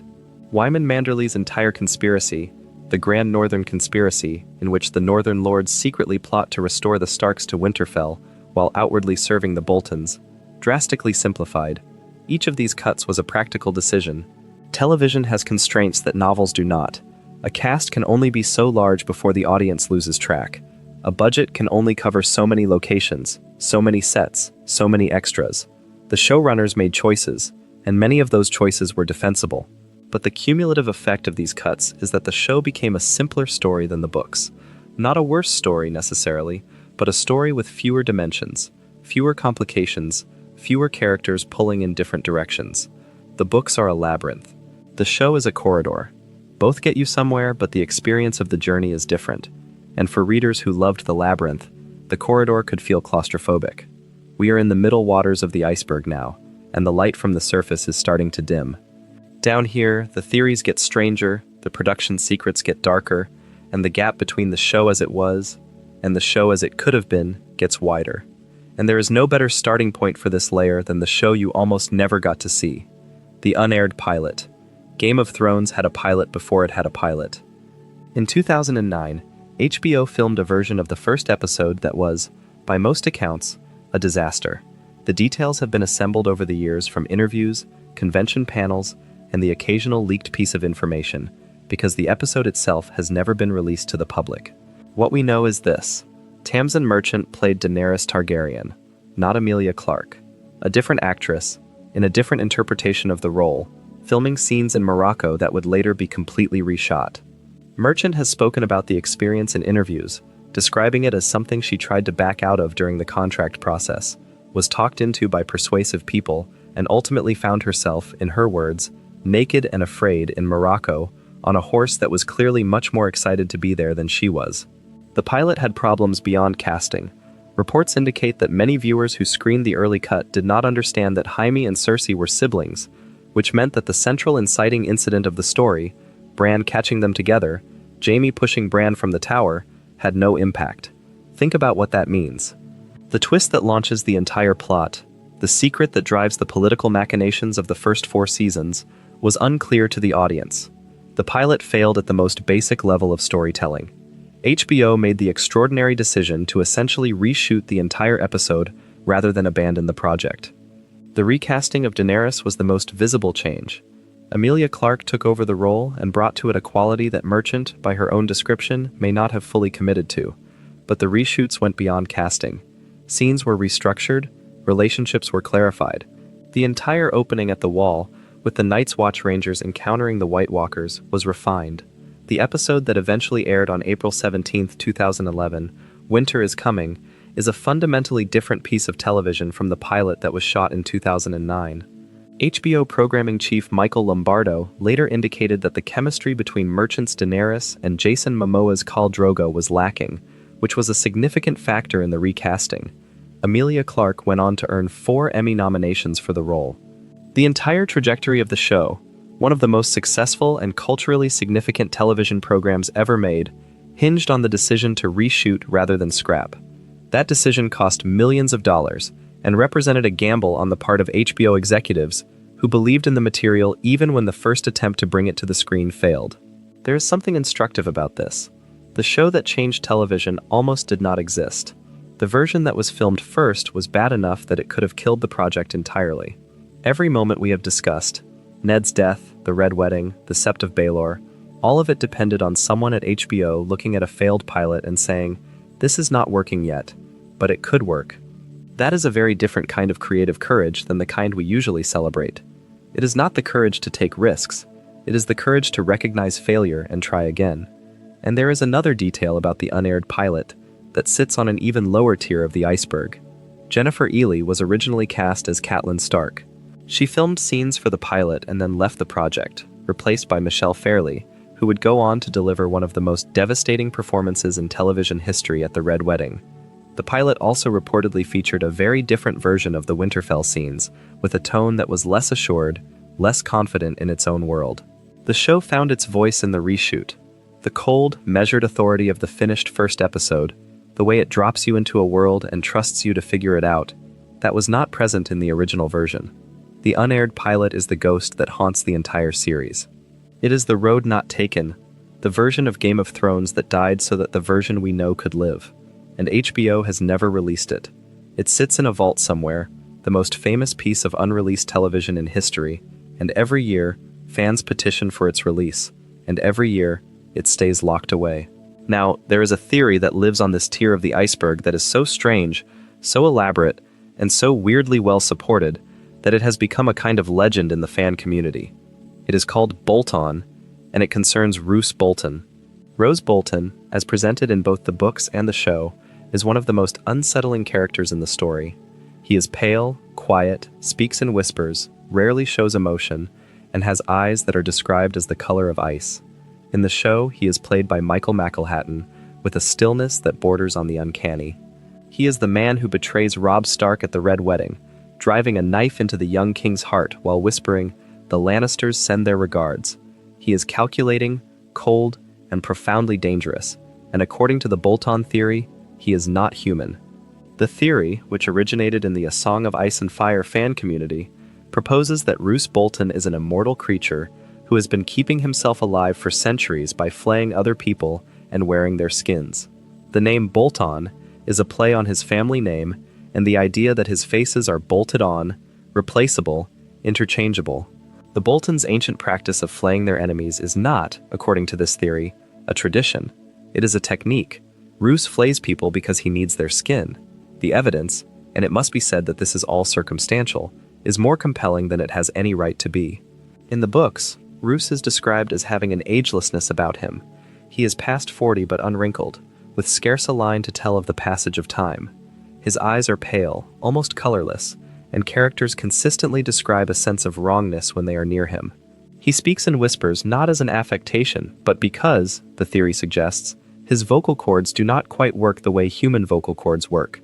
S1: Wyman Manderly's entire conspiracy, the Grand Northern Conspiracy, in which the Northern Lords secretly plot to restore the Starks to Winterfell while outwardly serving the Boltons, drastically simplified. Each of these cuts was a practical decision. Television has constraints that novels do not. A cast can only be so large before the audience loses track. A budget can only cover so many locations, so many sets, so many extras. The showrunners made choices, and many of those choices were defensible. But the cumulative effect of these cuts is that the show became a simpler story than the books. Not a worse story necessarily, but a story with fewer dimensions, fewer complications, fewer characters pulling in different directions. The books are a labyrinth. The show is a corridor. Both get you somewhere, but the experience of the journey is different. And for readers who loved the labyrinth, the corridor could feel claustrophobic. We are in the middle waters of the iceberg now, and the light from the surface is starting to dim. Down here, the theories get stranger, the production secrets get darker, and the gap between the show as it was and the show as it could have been gets wider. And there is no better starting point for this layer than the show you almost never got to see. The unaired pilot. Game of Thrones had a pilot before it had a pilot. In 2009, HBO filmed a version of the first episode that was, by most accounts, a disaster. The details have been assembled over the years from interviews, convention panels, and the occasional leaked piece of information, because the episode itself has never been released to the public. What we know is this: Tamsin Merchant played Daenerys Targaryen, not Emilia Clarke, a different actress, in a different interpretation of the role, filming scenes in Morocco that would later be completely reshot. Merchant has spoken about the experience in interviews, describing it as something she tried to back out of during the contract process, was talked into by persuasive people, and ultimately found herself, in her words, naked and afraid in Morocco, on a horse that was clearly much more excited to be there than she was. The pilot had problems beyond casting. Reports indicate that many viewers who screened the early cut did not understand that Jaime and Cersei were siblings, which meant that the central inciting incident of the story, Bran catching them together, Jaime pushing Bran from the tower, had no impact. Think about what that means. The twist that launches the entire plot, the secret that drives the political machinations of the first 4 seasons, was unclear to the audience. The pilot failed at the most basic level of storytelling. HBO made the extraordinary decision to essentially reshoot the entire episode rather than abandon the project. The recasting of Daenerys was the most visible change. Emilia Clarke took over the role and brought to it a quality that Merchant, by her own description, may not have fully committed to. But the reshoots went beyond casting. Scenes were restructured, relationships were clarified. The entire opening at the Wall, with the Night's Watch Rangers encountering the White Walkers, was refined. The episode that eventually aired on April 17, 2011, Winter is Coming, is a fundamentally different piece of television from the pilot that was shot in 2009. HBO programming chief Michael Lombardo later indicated that the chemistry between Merchant's Daenerys and Jason Momoa's Khal Drogo was lacking, which was a significant factor in the recasting. Emilia Clarke went on to earn 4 Emmy nominations for the role. The entire trajectory of the show, one of the most successful and culturally significant television programs ever made, hinged on the decision to reshoot rather than scrap. That decision cost millions of dollars and represented a gamble on the part of HBO executives who believed in the material even when the first attempt to bring it to the screen failed. There is something instructive about this. The show that changed television almost did not exist. The version that was filmed first was bad enough that it could have killed the project entirely. Every moment we have discussed, Ned's death, the Red Wedding, the Sept of Baelor, all of it depended on someone at HBO looking at a failed pilot and saying, "This is not working yet, but it could work." That is a very different kind of creative courage than the kind we usually celebrate. It is not the courage to take risks, it is the courage to recognize failure and try again. And there is another detail about the unaired pilot that sits on an even lower tier of the iceberg. Jennifer Ehle was originally cast as Catelyn Stark. She filmed scenes for the pilot and then left the project, replaced by Michelle Fairley, who would go on to deliver one of the most devastating performances in television history at the Red Wedding. The pilot also reportedly featured a very different version of the Winterfell scenes, with a tone that was less assured, less confident in its own world. The show found its voice in the reshoot. The cold, measured authority of the finished first episode, the way it drops you into a world and trusts you to figure it out, that was not present in the original version. The unaired pilot is the ghost that haunts the entire series. It is the road not taken, the version of Game of Thrones that died so that the version we know could live. And HBO has never released it. It sits in a vault somewhere, the most famous piece of unreleased television in history, and every year, fans petition for its release, and every year, it stays locked away. Now, there is a theory that lives on this tier of the iceberg that is so strange, so elaborate, and so weirdly well supported, that it has become a kind of legend in the fan community. It is called Bolt-On, and it concerns Roose Bolton. Roose Bolton, as presented in both the books and the show, is one of the most unsettling characters in the story. He is pale, quiet, speaks in whispers, rarely shows emotion, and has eyes that are described as the color of ice. In the show, he is played by Michael McElhatton, with a stillness that borders on the uncanny. He is the man who betrays Robb Stark at the Red Wedding, driving a knife into the young king's heart while whispering, "The Lannisters send their regards." He is calculating, cold, and profoundly dangerous, and according to the Bolton theory, he is not human. The theory, which originated in the A Song of Ice and Fire fan community, proposes that Roose Bolton is an immortal creature who has been keeping himself alive for centuries by flaying other people and wearing their skins. The name Bolton is a play on his family name and the idea that his faces are bolted on, replaceable, interchangeable. The Boltons' ancient practice of flaying their enemies is not, according to this theory, a tradition. It is a technique. Roose flays people because he needs their skin. The evidence, and it must be said that this is all circumstantial, is more compelling than it has any right to be. In the books, Roose is described as having an agelessness about him. He is past 40 but unwrinkled, with scarce a line to tell of the passage of time. His eyes are pale, almost colorless, and characters consistently describe a sense of wrongness when they are near him. He speaks in whispers not as an affectation, but because, the theory suggests, his vocal cords do not quite work the way human vocal cords work.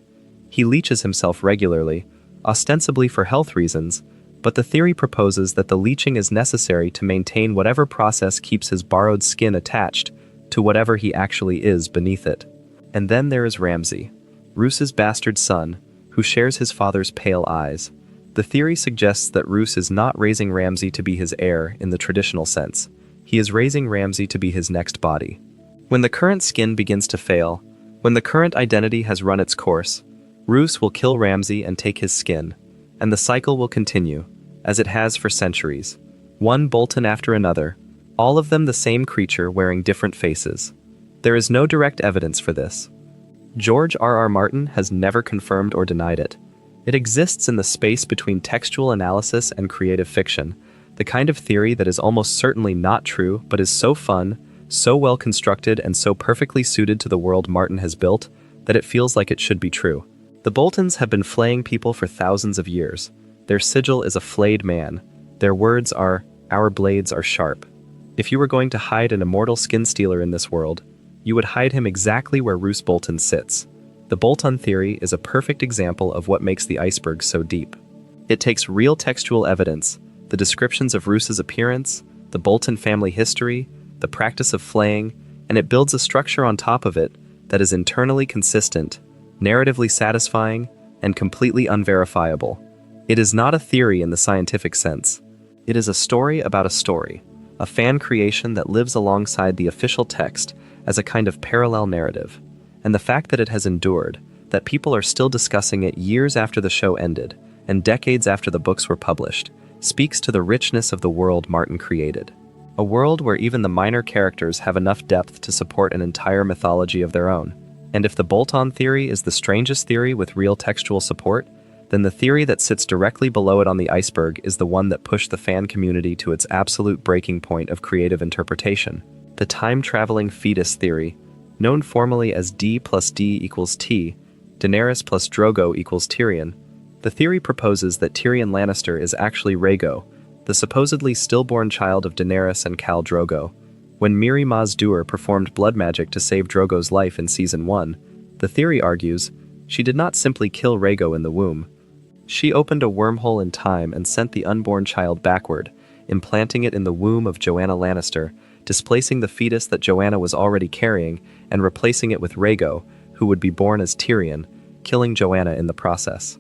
S1: He leeches himself regularly, ostensibly for health reasons, but the theory proposes that the leeching is necessary to maintain whatever process keeps his borrowed skin attached to whatever he actually is beneath it. And then there is Ramsay, Roose's bastard son, who shares his father's pale eyes. The theory suggests that Roose is not raising Ramsay to be his heir in the traditional sense. He is raising Ramsay to be his next body. When the current skin begins to fail, when the current identity has run its course, Roose will kill Ramsay and take his skin, and the cycle will continue, as it has for centuries. One Bolton after another, all of them the same creature wearing different faces. There is no direct evidence for this. George R.R. Martin has never confirmed or denied it. It exists in the space between textual analysis and creative fiction, the kind of theory that is almost certainly not true but is so fun, so well constructed, and so perfectly suited to the world Martin has built that it feels like it should be true. The Boltons have been flaying people for thousands of years. Their sigil is a flayed man. Their words are, "Our blades are sharp." If you were going to hide an immortal skin stealer in this world, you would hide him exactly where Roose Bolton sits. The Bolton theory is a perfect example of what makes the Iceberg so deep. It takes real textual evidence, the descriptions of Roose's appearance, the Bolton family history, the practice of flaying, and it builds a structure on top of it that is internally consistent, narratively satisfying, and completely unverifiable. It is not a theory in the scientific sense. It is a story about a story, a fan creation that lives alongside the official text as a kind of parallel narrative. And the fact that it has endured, that people are still discussing it years after the show ended, and decades after the books were published, speaks to the richness of the world Martin created. A world where even the minor characters have enough depth to support an entire mythology of their own. And if the Bolton theory is the strangest theory with real textual support, then the theory that sits directly below it on the iceberg is the one that pushed the fan community to its absolute breaking point of creative interpretation. The time-traveling fetus theory, known formally as D plus D equals T, Daenerys plus Drogo equals Tyrion. The theory proposes that Tyrion Lannister is actually Rhaego, the supposedly stillborn child of Daenerys and Khal Drogo. When Mirri Maz Duur performed blood magic to save Drogo's life in Season 1, the theory argues she did not simply kill Rhaego in the womb. She opened a wormhole in time and sent the unborn child backward, implanting it in the womb of Joanna Lannister, displacing the fetus that Joanna was already carrying and replacing it with Rhaego, who would be born as Tyrion, killing Joanna in the process.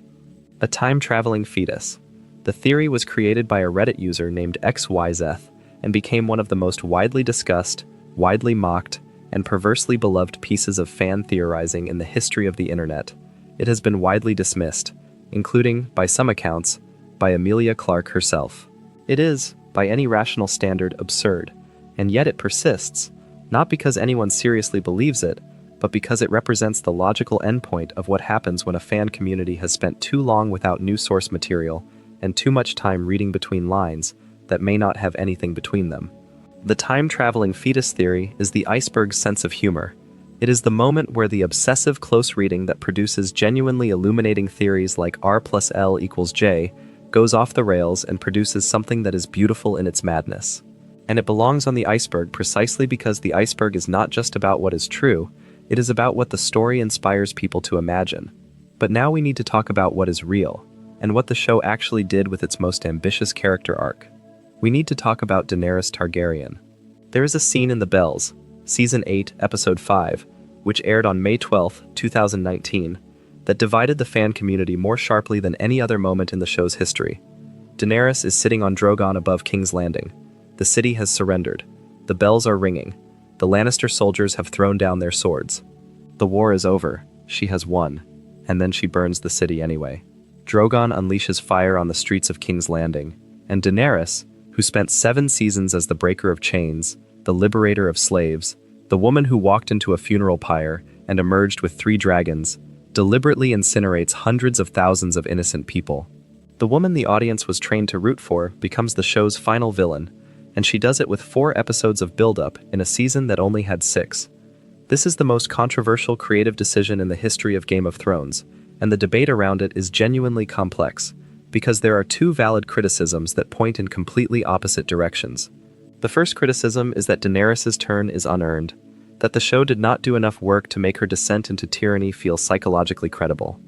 S1: A time-traveling fetus. The theory was created by a Reddit user named XYZeth and became one of the most widely discussed, widely mocked, and perversely beloved pieces of fan theorizing in the history of the internet. It has been widely dismissed, including, by some accounts, by Emilia Clarke herself. It is, by any rational standard, absurd, and yet it persists, not because anyone seriously believes it, but because it represents the logical endpoint of what happens when a fan community has spent too long without new source material and too much time reading between lines that may not have anything between them. The time-traveling fetus theory is the Iceberg's sense of humor. It is the moment where the obsessive close reading that produces genuinely illuminating theories like R+L=J goes off the rails and produces something that is beautiful in its madness. And it belongs on the iceberg precisely because the iceberg is not just about what is true, it is about what the story inspires people to imagine. But now we need to talk about what is real, and what the show actually did with its most ambitious character arc. We need to talk about Daenerys Targaryen. There is a scene in The Bells, Season 8, Episode 5, which aired on May 12, 2019, that divided the fan community more sharply than any other moment in the show's history. Daenerys is sitting on Drogon above King's Landing. The city has surrendered. The bells are ringing. The Lannister soldiers have thrown down their swords. The war is over. She has won. And then she burns the city anyway. Drogon unleashes fire on the streets of King's Landing, and Daenerys, who spent 7 seasons as the breaker of chains, the liberator of slaves, the woman who walked into a funeral pyre and emerged with 3 dragons, deliberately incinerates hundreds of thousands of innocent people. The woman the audience was trained to root for becomes the show's final villain, and she does it with 4 episodes of build-up in a season that only had 6. This is the most controversial creative decision in the history of Game of Thrones, and the debate around it is genuinely complex, because there are 2 valid criticisms that point in completely opposite directions. The first criticism is that Daenerys' turn is unearned, that the show did not do enough work to make her descent into tyranny feel psychologically credible.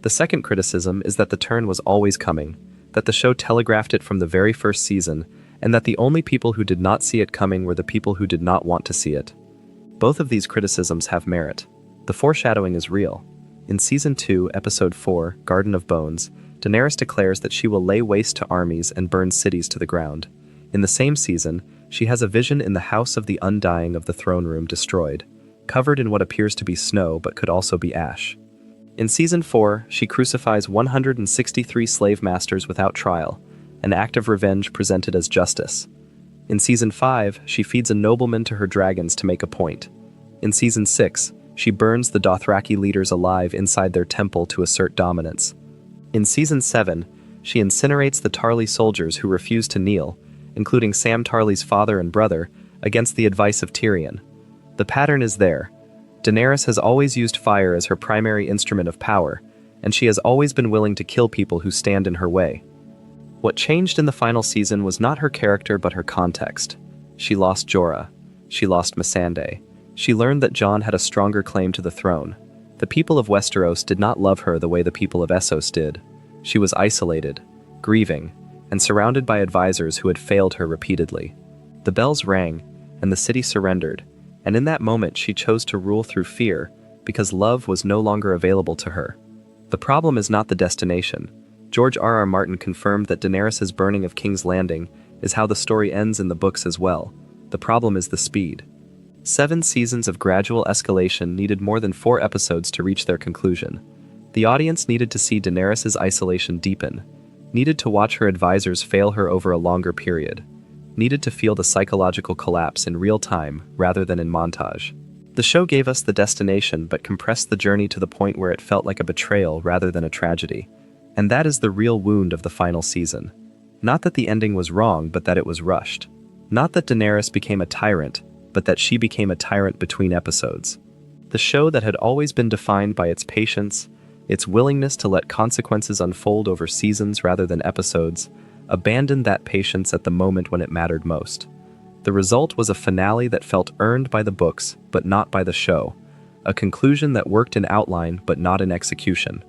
S1: The second criticism is that the turn was always coming, that the show telegraphed it from the very first season, and that the only people who did not see it coming were the people who did not want to see it. Both of these criticisms have merit. The foreshadowing is real. In Season 2, Episode 4, Garden of Bones, Daenerys declares that she will lay waste to armies and burn cities to the ground. In the same season, she has a vision in the House of the Undying of the throne room destroyed, covered in what appears to be snow but could also be ash. In Season 4, she crucifies 163 slave masters without trial, an act of revenge presented as justice. In Season 5, she feeds a nobleman to her dragons to make a point. In Season 6, she burns the Dothraki leaders alive inside their temple to assert dominance. In Season 7, she incinerates the Tarly soldiers who refuse to kneel, including Sam Tarly's father and brother, against the advice of Tyrion. The pattern is there. Daenerys has always used fire as her primary instrument of power, and she has always been willing to kill people who stand in her way. What changed in the final season was not her character but her context. She lost Jorah. She lost Missandei. She learned that Jon had a stronger claim to the throne. The people of Westeros did not love her the way the people of Essos did. She was isolated, grieving, and surrounded by advisors who had failed her repeatedly. The bells rang, and the city surrendered, and in that moment she chose to rule through fear, because love was no longer available to her. The problem is not the destination. George R.R. Martin confirmed that Daenerys' burning of King's Landing is how the story ends in the books as well. The problem is the speed. 7 seasons of gradual escalation needed more than 4 episodes to reach their conclusion. The audience needed to see Daenerys' isolation deepen, needed to watch her advisors fail her over a longer period, needed to feel the psychological collapse in real time rather than in montage. The show gave us the destination but compressed the journey to the point where it felt like a betrayal rather than a tragedy. And that is the real wound of the final season. Not that the ending was wrong, but that it was rushed. Not that Daenerys became a tyrant, but that she became a tyrant between episodes. The show that had always been defined by its patience, its willingness to let consequences unfold over seasons rather than episodes, abandoned that patience at the moment when it mattered most. The result was a finale that felt earned by the books, but not by the show, a conclusion that worked in outline but not in execution.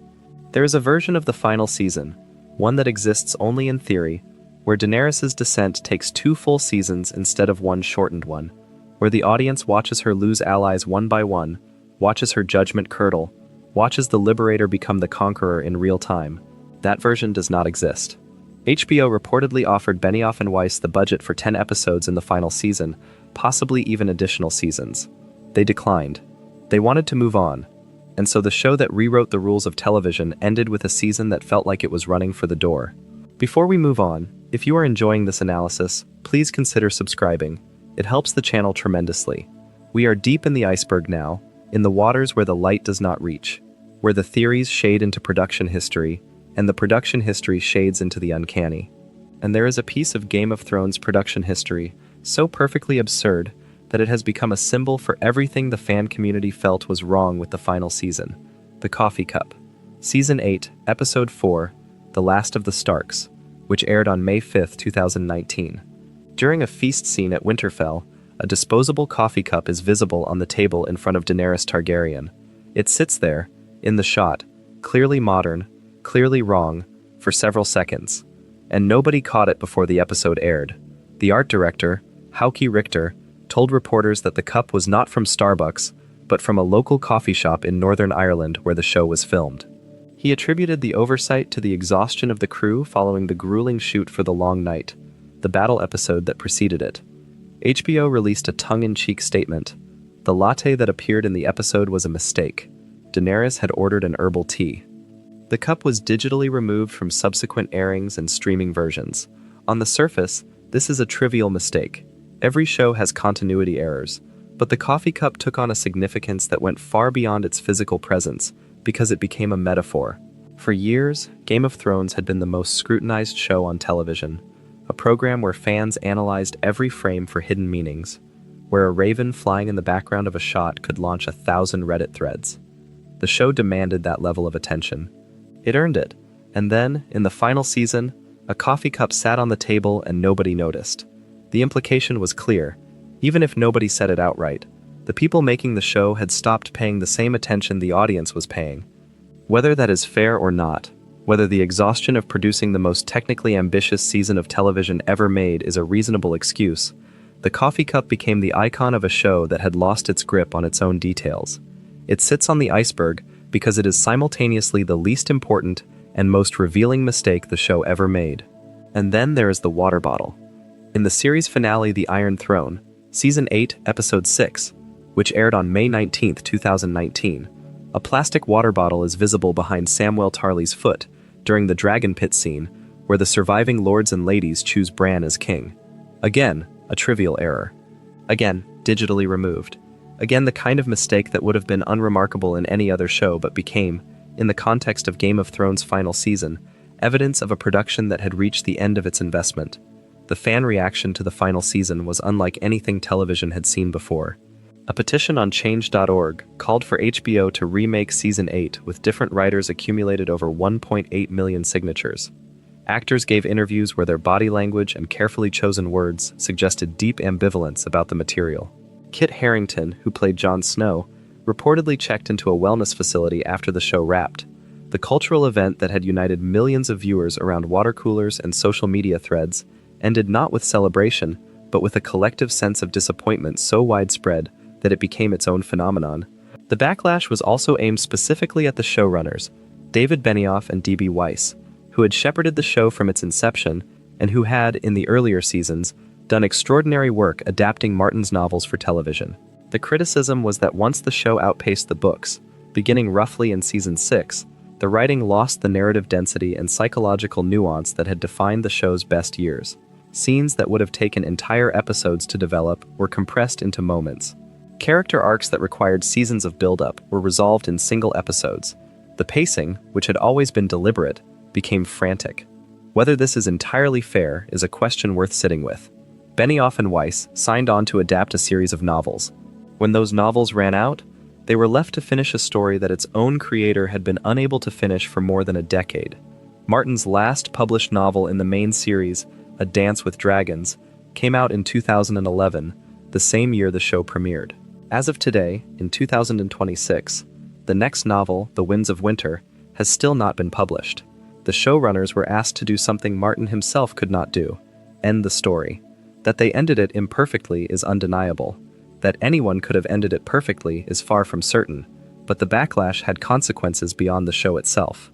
S1: There is a version of the final season, one that exists only in theory, where Daenerys' descent takes 2 full seasons instead of 1 shortened one, where the audience watches her lose allies one by one, watches her judgment curdle, watches the liberator become the conqueror in real time. That version does not exist. HBO reportedly offered Benioff and Weiss the budget for 10 episodes in the final season, possibly even additional seasons. They declined. They wanted to move on. And so the show that rewrote the rules of television ended with a season that felt like it was running for the door. Before we move on, if you are enjoying this analysis, please consider subscribing. It helps the channel tremendously. We are deep in the iceberg now, in the waters where the light does not reach, where the theories shade into production history, and the production history shades into the uncanny. And there is a piece of Game of Thrones production history so perfectly absurd that it has become a symbol for everything the fan community felt was wrong with the final season. The Coffee Cup. Season 8, Episode 4, The Last of the Starks, which aired on May 5, 2019. During a feast scene at Winterfell, a disposable coffee cup is visible on the table in front of Daenerys Targaryen. It sits there, in the shot, clearly modern, clearly wrong, for several seconds. And nobody caught it before the episode aired. The art director, Hauke Richter, told reporters that the cup was not from Starbucks, but from a local coffee shop in Northern Ireland where the show was filmed. He attributed the oversight to the exhaustion of the crew following the grueling shoot for The Long Night, the battle episode that preceded it. HBO released a tongue-in-cheek statement. The latte that appeared in the episode was a mistake. Daenerys had ordered an herbal tea. The cup was digitally removed from subsequent airings and streaming versions. On the surface, this is a trivial mistake. Every show has continuity errors, but the coffee cup took on a significance that went far beyond its physical presence because it became a metaphor. For years, Game of Thrones had been the most scrutinized show on television, a program where fans analyzed every frame for hidden meanings, where a raven flying in the background of a shot could launch 1,000 Reddit threads. The show demanded that level of attention. It earned it, and then, in the final season, a coffee cup sat on the table and nobody noticed. The implication was clear. Even if nobody said it outright, the people making the show had stopped paying the same attention the audience was paying. Whether that is fair or not, whether the exhaustion of producing the most technically ambitious season of television ever made is a reasonable excuse, the coffee cup became the icon of a show that had lost its grip on its own details. It sits on the iceberg because it is simultaneously the least important and most revealing mistake the show ever made. And then there is the water bottle. In the series finale The Iron Throne, Season 8, Episode 6, which aired on May 19, 2019, a plastic water bottle is visible behind Samwell Tarly's foot during the dragon pit scene where the surviving lords and ladies choose Bran as king. Again, a trivial error. Again, digitally removed. Again, the kind of mistake that would have been unremarkable in any other show but became, in the context of Game of Thrones' final season, evidence of a production that had reached the end of its investment. The fan reaction to the final season was unlike anything television had seen before. A petition on change.org called for HBO to remake Season 8 with different writers accumulated over 1.8 million signatures. Actors gave interviews where their body language and carefully chosen words suggested deep ambivalence about the material. Kit Harington, who played Jon Snow, reportedly checked into a wellness facility after the show wrapped. The cultural event that had united millions of viewers around water coolers and social media threads ended not with celebration, but with a collective sense of disappointment so widespread that it became its own phenomenon. The backlash was also aimed specifically at the showrunners, David Benioff and D.B. Weiss, who had shepherded the show from its inception and who had, in the earlier seasons, done extraordinary work adapting Martin's novels for television. The criticism was that once the show outpaced the books, beginning roughly in Season 6, the writing lost the narrative density and psychological nuance that had defined the show's best years. Scenes that would have taken entire episodes to develop were compressed into moments. Character arcs that required seasons of build-up were resolved in single episodes. The pacing, which had always been deliberate, became frantic. Whether this is entirely fair is a question worth sitting with. Benioff and Weiss signed on to adapt a series of novels. When those novels ran out, they were left to finish a story that its own creator had been unable to finish for more than a decade. Martin's last published novel in the main series, A Dance with Dragons, came out in 2011, the same year the show premiered. As of today, in 2026, the next novel, The Winds of Winter, has still not been published. The showrunners were asked to do something Martin himself could not do: end the story. That they ended it imperfectly is undeniable. That anyone could have ended it perfectly is far from certain, but the backlash had consequences beyond the show itself.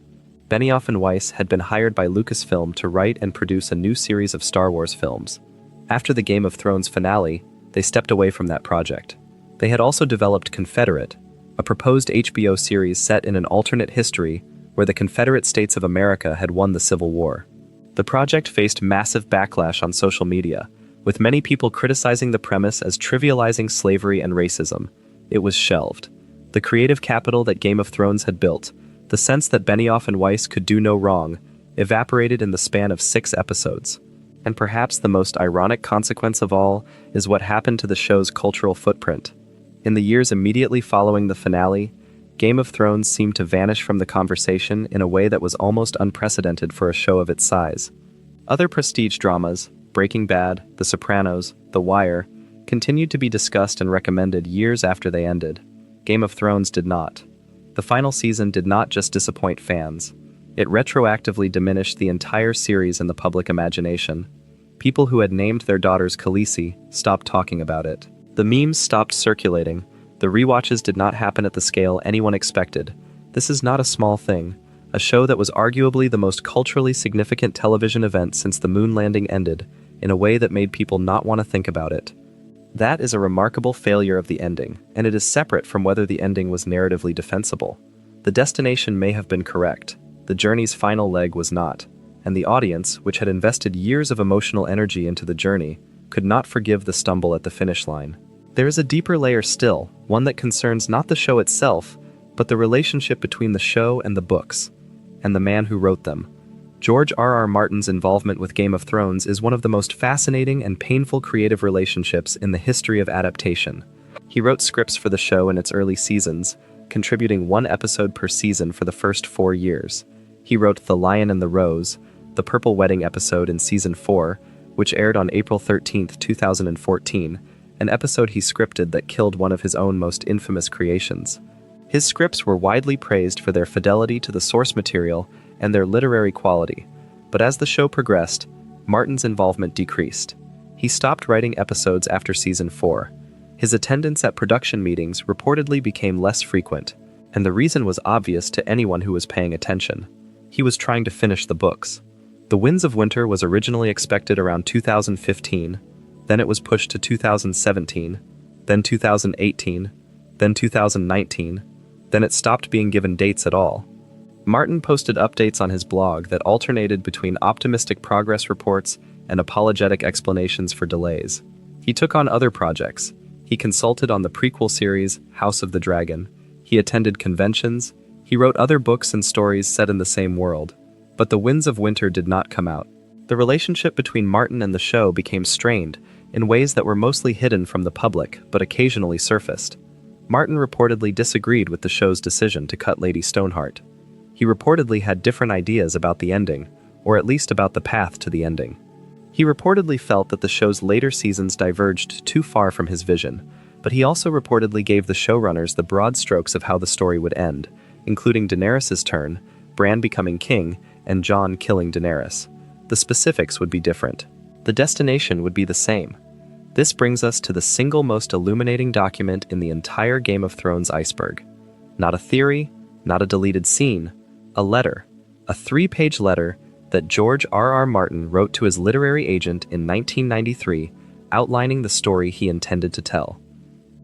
S1: Benioff and Weiss had been hired by Lucasfilm to write and produce a new series of Star Wars films. After the Game of Thrones finale, they stepped away from that project. They had also developed Confederate, a proposed HBO series set in an alternate history where the Confederate States of America had won the Civil War. The project faced massive backlash on social media, with many people criticizing the premise as trivializing slavery and racism. It was shelved. The creative capital that Game of Thrones had built, the sense that Benioff and Weiss could do no wrong, evaporated in the span of 6 episodes. And perhaps the most ironic consequence of all is what happened to the show's cultural footprint. In the years immediately following the finale, Game of Thrones seemed to vanish from the conversation in a way that was almost unprecedented for a show of its size. Other prestige dramas, Breaking Bad, The Sopranos, The Wire, continued to be discussed and recommended years after they ended. Game of Thrones did not. The final season did not just disappoint fans. It retroactively diminished the entire series in the public imagination. People who had named their daughters Khaleesi stopped talking about it. The memes stopped circulating. The rewatches did not happen at the scale anyone expected. This is not a small thing. A show that was arguably the most culturally significant television event since the moon landing ended, in a way that made people not want to think about it. That is a remarkable failure of the ending, and it is separate from whether the ending was narratively defensible. The destination may have been correct. The journey's final leg was not, and the audience, which had invested years of emotional energy into the journey, could not forgive the stumble at the finish line. There is a deeper layer still, one that concerns not the show itself, but the relationship between the show and the books, and the man who wrote them. George R.R. Martin's involvement with Game of Thrones is one of the most fascinating and painful creative relationships in the history of adaptation. He wrote scripts for the show in its early seasons, contributing one episode per season for the first 4 years. He wrote The Lion and the Rose, the Purple Wedding episode in Season 4, which aired on April 13, 2014, an episode he scripted that killed one of his own most infamous creations. His scripts were widely praised for their fidelity to the source material and their literary quality, but as the show progressed, Martin's involvement decreased. He stopped writing episodes after Season 4. His attendance at production meetings reportedly became less frequent, and the reason was obvious to anyone who was paying attention. He was trying to finish the books. The Winds of Winter was originally expected around 2015, then it was pushed to 2017, then 2018, then 2019, then it stopped being given dates at all. Martin posted updates on his blog that alternated between optimistic progress reports and apologetic explanations for delays. He took on other projects. He consulted on the prequel series, House of the Dragon. He attended conventions. He wrote other books and stories set in the same world. But The Winds of Winter did not come out. The relationship between Martin and the show became strained in ways that were mostly hidden from the public, but occasionally surfaced. Martin reportedly disagreed with the show's decision to cut Lady Stoneheart. He reportedly had different ideas about the ending, or at least about the path to the ending. He reportedly felt that the show's later seasons diverged too far from his vision, but he also reportedly gave the showrunners the broad strokes of how the story would end, including Daenerys' turn, Bran becoming king, and Jon killing Daenerys. The specifics would be different. The destination would be the same. This brings us to the single most illuminating document in the entire Game of Thrones iceberg. Not a theory, not a deleted scene, a letter. A 3-page letter that George R.R. Martin wrote to his literary agent in 1993, outlining the story he intended to tell.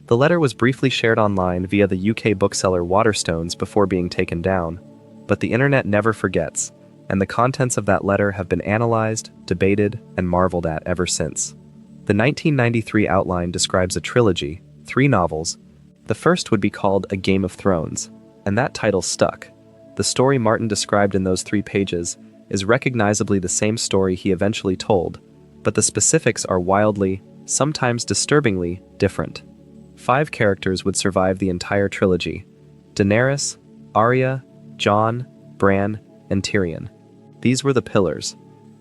S1: The letter was briefly shared online via the UK bookseller Waterstones before being taken down, but the internet never forgets, and the contents of that letter have been analyzed, debated, and marveled at ever since. The 1993 outline describes a trilogy, 3 novels. The first would be called A Game of Thrones, and that title stuck. The story Martin described in those 3 pages is recognizably the same story he eventually told, but the specifics are wildly, sometimes disturbingly, different. 5 characters would survive the entire trilogy: Daenerys, Arya, Jon, Bran, and Tyrion. These were the pillars.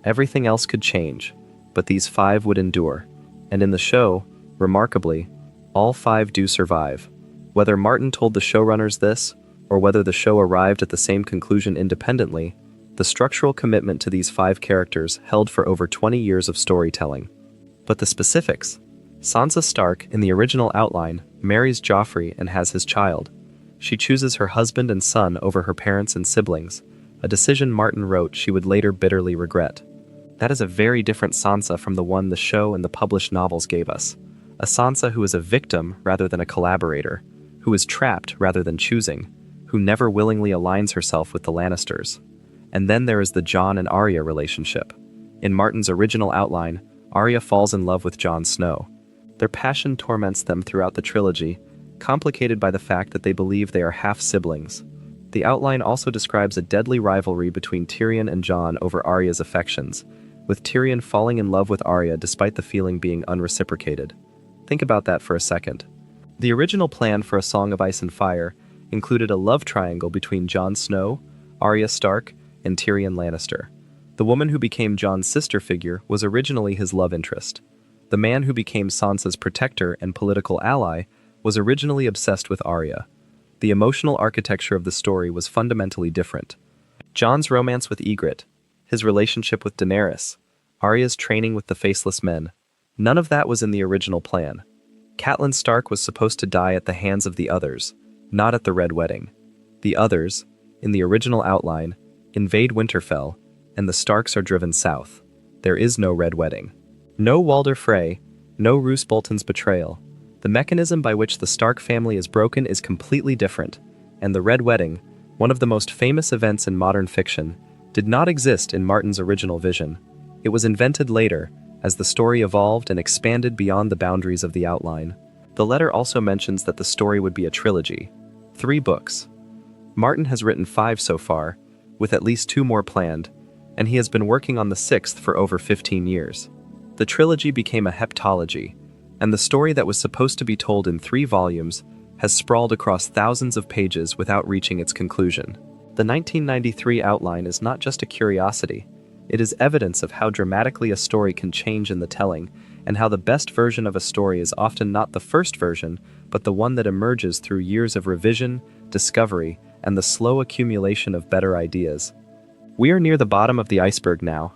S1: Everything else could change, but these 5 would endure. And in the show, remarkably, all 5 do survive. Whether Martin told the showrunners this, or whether the show arrived at the same conclusion independently, the structural commitment to these 5 characters held for over 20 years of storytelling. But the specifics. Sansa Stark, in the original outline, marries Joffrey and has his child. She chooses her husband and son over her parents and siblings, a decision Martin wrote she would later bitterly regret. That is a very different Sansa from the one the show and the published novels gave us. A Sansa who is a victim rather than a collaborator, who is trapped rather than choosing, who never willingly aligns herself with the Lannisters. And then there is the Jon and Arya relationship. In Martin's original outline, Arya falls in love with Jon Snow. Their passion torments them throughout the trilogy, complicated by the fact that they believe they are half-siblings. The outline also describes a deadly rivalry between Tyrion and Jon over Arya's affections, with Tyrion falling in love with Arya despite the feeling being unreciprocated. Think about that for a second. The original plan for A Song of Ice and Fire included a love triangle between Jon Snow, Arya Stark, and Tyrion Lannister. The woman who became Jon's sister figure was originally his love interest. The man who became Sansa's protector and political ally was originally obsessed with Arya. The emotional architecture of the story was fundamentally different. Jon's romance with Ygritte, his relationship with Daenerys, Arya's training with the Faceless Men, none of that was in the original plan. Catelyn Stark was supposed to die at the hands of the others, not at the Red Wedding. The others, in the original outline, invade Winterfell, and the Starks are driven south. There is no Red Wedding. No Walder Frey, no Roose Bolton's betrayal. The mechanism by which the Stark family is broken is completely different, and the Red Wedding, one of the most famous events in modern fiction, did not exist in Martin's original vision. It was invented later, as the story evolved and expanded beyond the boundaries of the outline. The letter also mentions that the story would be a trilogy. 3 books. Martin has written 5 so far, with at least 2 more planned, and he has been working on the 6th for over 15 years. The trilogy became a heptology, and the story that was supposed to be told in 3 volumes has sprawled across thousands of pages without reaching its conclusion. The 1993 outline is not just a curiosity, it is evidence of how dramatically a story can change in the telling, and how the best version of a story is often not the first version, but the one that emerges through years of revision, discovery, and the slow accumulation of better ideas. We are near the bottom of the iceberg now.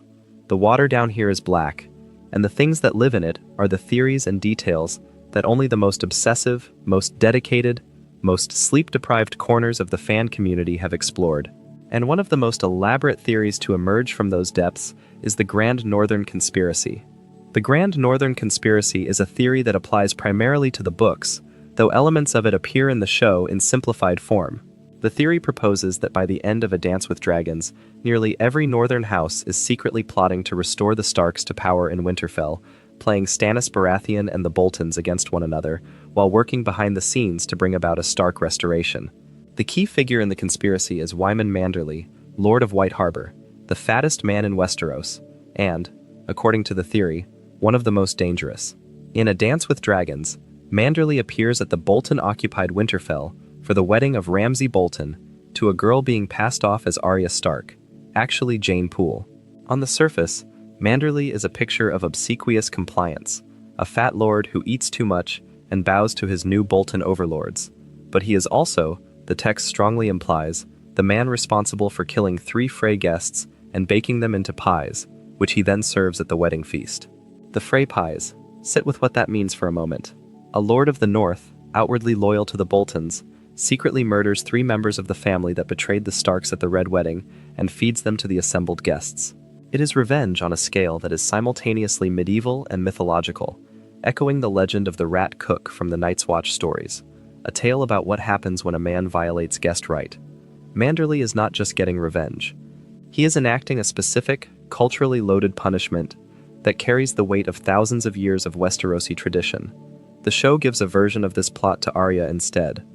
S1: The water down here is black, and the things that live in it are the theories and details that only the most obsessive, most dedicated, most sleep-deprived corners of the fan community have explored. And one of the most elaborate theories to emerge from those depths is the Grand Northern Conspiracy. The Grand Northern Conspiracy is a theory that applies primarily to the books, though elements of it appear in the show in simplified form. The theory proposes that by the end of A Dance with Dragons, nearly every northern house is secretly plotting to restore the Starks to power in Winterfell, playing Stannis Baratheon and the Boltons against one another, while working behind the scenes to bring about a Stark restoration. The key figure in the conspiracy is Wyman Manderly, Lord of White Harbor, the fattest man in Westeros, and, according to the theory, one of the most dangerous. In A Dance with Dragons, Manderly appears at the Bolton-occupied Winterfell for the wedding of Ramsay Bolton to a girl being passed off as Arya Stark, actually Jane Poole. On the surface, Manderly is a picture of obsequious compliance, a fat lord who eats too much and bows to his new Bolton overlords. But he is also, the text strongly implies, the man responsible for killing 3 Frey guests and baking them into pies, which he then serves at the wedding feast. The Frey pies, sit with what that means for a moment. A lord of the north, outwardly loyal to the Boltons, secretly murders 3 members of the family that betrayed the Starks at the Red Wedding and feeds them to the assembled guests. It is revenge on a scale that is simultaneously medieval and mythological, echoing the legend of the Rat Cook from the Night's Watch stories, a tale about what happens when a man violates guest right. Manderly is not just getting revenge. He is enacting a specific, culturally loaded punishment that carries the weight of thousands of years of Westerosi tradition. The show gives a version of this plot to Arya instead.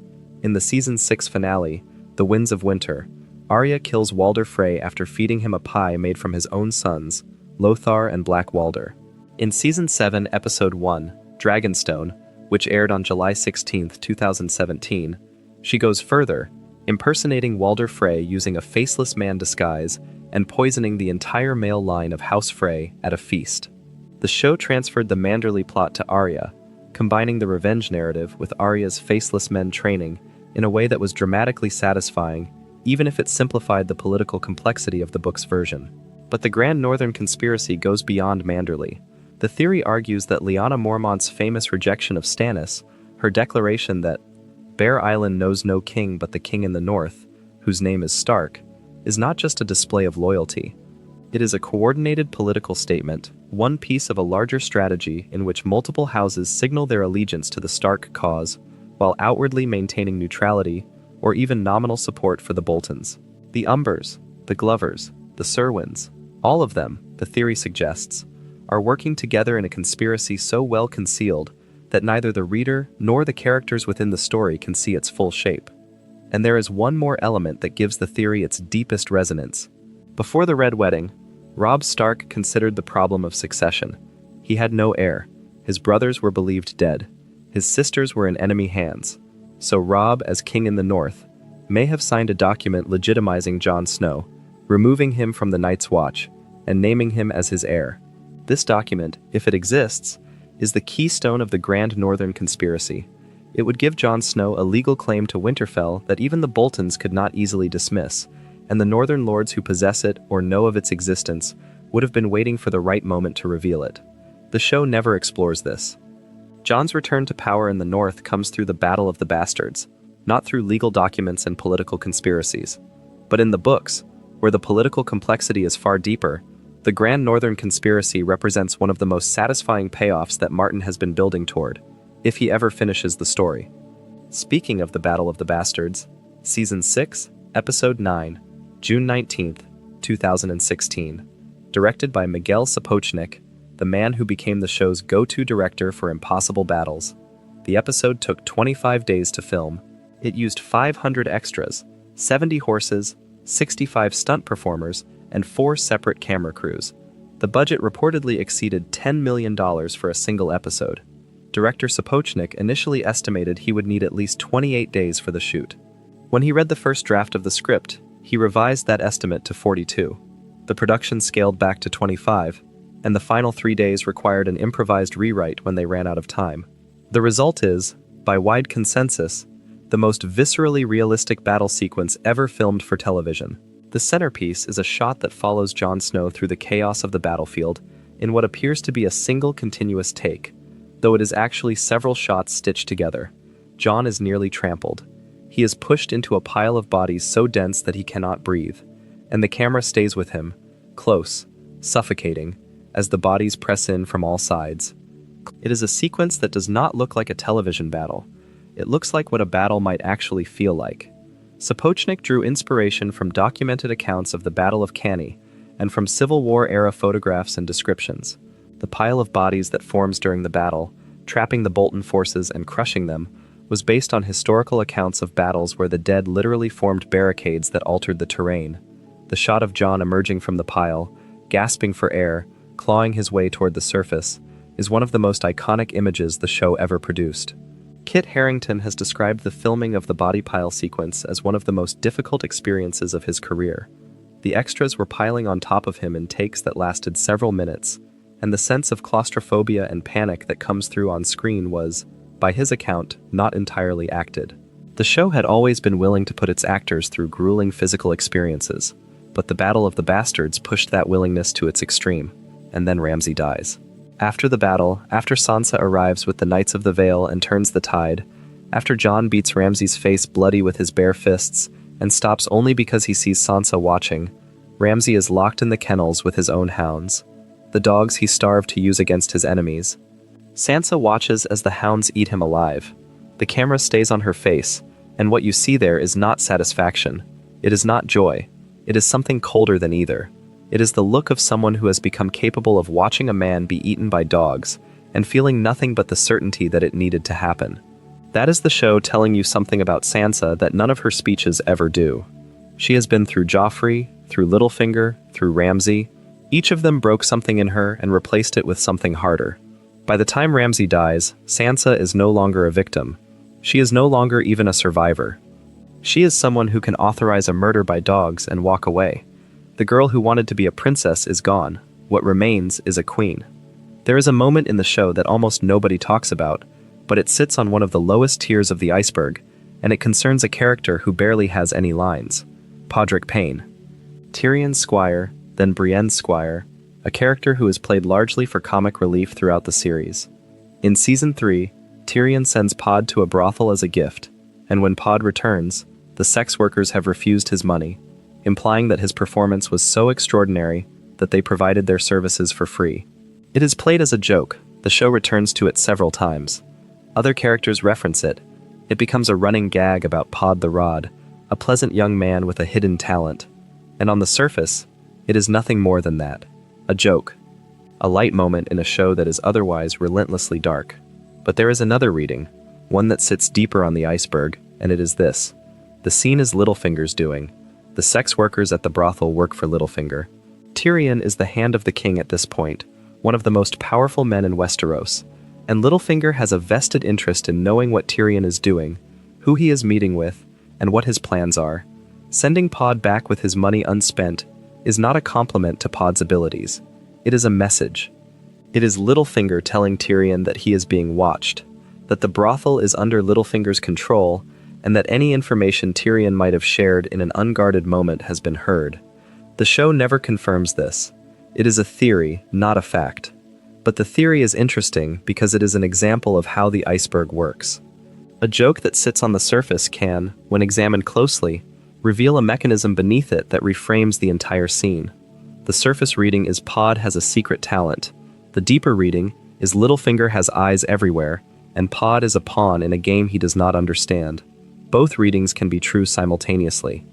S1: In the season 6 finale, The Winds of Winter, Arya kills Walder Frey after feeding him a pie made from his own sons, Lothar and Black Walder. In season 7, episode 1, Dragonstone, which aired on July 16, 2017, she goes further, impersonating Walder Frey using a faceless man disguise and poisoning the entire male line of House Frey at a feast. The show transferred the Manderly plot to Arya, combining the revenge narrative with Arya's faceless men training in a way that was dramatically satisfying, even if it simplified the political complexity of the book's version. But the Grand Northern Conspiracy goes beyond Manderly. The theory argues that Lyanna Mormont's famous rejection of Stannis, her declaration that Bear Island knows no king but the king in the north, whose name is Stark, is not just a display of loyalty. It is a coordinated political statement, one piece of a larger strategy in which multiple houses signal their allegiance to the Stark cause, while outwardly maintaining neutrality or even nominal support for the Boltons. The Umbers, the Glovers, the Serwins, all of them, the theory suggests, are working together in a conspiracy so well concealed that neither the reader nor the characters within the story can see its full shape. And there is one more element that gives the theory its deepest resonance. Before the Red Wedding, Robb Stark considered the problem of succession. He had no heir. His brothers were believed dead. His sisters were in enemy hands. So Robb, as king in the north, may have signed a document legitimizing Jon Snow, removing him from the Night's Watch, and naming him as his heir. This document, if it exists, is the keystone of the Grand Northern Conspiracy. It would give Jon Snow a legal claim to Winterfell that even the Boltons could not easily dismiss, and the Northern Lords who possess it or know of its existence would have been waiting for the right moment to reveal it. The show never explores this. Jon's return to power in the North comes through the Battle of the Bastards, not through legal documents and political conspiracies. But in the books, where the political complexity is far deeper, the Grand Northern Conspiracy represents one of the most satisfying payoffs that Martin has been building toward, if he ever finishes the story. Speaking of the Battle of the Bastards, Season 6, Episode 9, June 19th, 2016. Directed by Miguel Sapochnik, the man who became the show's go-to director for impossible battles. The episode took 25 days to film. It used 500 extras, 70 horses, 65 stunt performers, and 4 separate camera crews. The budget reportedly exceeded $10 million for a single episode. Director Sapochnik initially estimated he would need at least 28 days for the shoot. When he read the first draft of the script, he revised that estimate to 42. The production scaled back to 25, and the final 3 days required an improvised rewrite when they ran out of time. The result is, by wide consensus, the most viscerally realistic battle sequence ever filmed for television. The centerpiece is a shot that follows Jon Snow through the chaos of the battlefield in what appears to be a single continuous take, though it is actually several shots stitched together. Jon is nearly trampled. He is pushed into a pile of bodies so dense that he cannot breathe, and the camera stays with him, close, suffocating, as the bodies press in from all sides. It is a sequence that does not look like a television battle. It looks like what a battle might actually feel like. Sapochnik drew inspiration from documented accounts of the Battle of Cannae and from Civil War-era photographs and descriptions. The pile of bodies that forms during the battle, trapping the Bolton forces and crushing them, was based on historical accounts of battles where the dead literally formed barricades that altered the terrain. The shot of Jon emerging from the pile, gasping for air, clawing his way toward the surface, is one of the most iconic images the show ever produced. Kit Harington has described the filming of the body pile sequence as one of the most difficult experiences of his career. The extras were piling on top of him in takes that lasted several minutes, and the sense of claustrophobia and panic that comes through on screen was, by his account, not entirely acted. The show had always been willing to put its actors through grueling physical experiences, but the Battle of the Bastards pushed that willingness to its extreme, and then Ramsay dies. After the battle, after Sansa arrives with the Knights of the Vale and turns the tide, after Jon beats Ramsay's face bloody with his bare fists and stops only because he sees Sansa watching, Ramsay is locked in the kennels with his own hounds, the dogs he starved to use against his enemies. Sansa watches as the hounds eat him alive. The camera stays on her face, and what you see there is not satisfaction. It is not joy. It is something colder than either. It is the look of someone who has become capable of watching a man be eaten by dogs and feeling nothing but the certainty that it needed to happen. That is the show telling you something about Sansa that none of her speeches ever do. She has been through Joffrey, through Littlefinger, through Ramsay. Each of them broke something in her and replaced it with something harder. By the time Ramsay dies, Sansa is no longer a victim. She is no longer even a survivor. She is someone who can authorize a murder by dogs and walk away. The girl who wanted to be a princess is gone. What remains is a queen. There is a moment in the show that almost nobody talks about, but it sits on one of the lowest tiers of the iceberg, and it concerns a character who barely has any lines. Podrick Payne. Tyrion's squire, then Brienne's squire, a character who is played largely for comic relief throughout the series. In Season 3, Tyrion sends Pod to a brothel as a gift, and when Pod returns, the sex workers have refused his money, implying that his performance was so extraordinary that they provided their services for free. It is played as a joke. The show returns to it several times. Other characters reference it. It becomes a running gag about Pod the Rod, a pleasant young man with a hidden talent. And on the surface, it is nothing more than that. A joke. A light moment in a show that is otherwise relentlessly dark. But there is another reading, one that sits deeper on the iceberg, and it is this. The scene is Littlefinger's doing. The sex workers at the brothel work for Littlefinger. Tyrion is the hand of the king at this point, one of the most powerful men in Westeros, and Littlefinger has a vested interest in knowing what Tyrion is doing, who he is meeting with, and what his plans are. Sending Pod back with his money unspent is not a compliment to Pod's abilities. It is a message. It is Littlefinger telling Tyrion that he is being watched, that the brothel is under Littlefinger's control, and that any information Tyrion might have shared in an unguarded moment has been heard. The show never confirms this. It is a theory, not a fact. But the theory is interesting because it is an example of how the iceberg works. A joke that sits on the surface can, when examined closely, reveal a mechanism beneath it that reframes the entire scene. The surface reading is Pod has a secret talent. The deeper reading is Littlefinger has eyes everywhere, and Pod is a pawn in a game he does not understand. Both readings can be true simultaneously.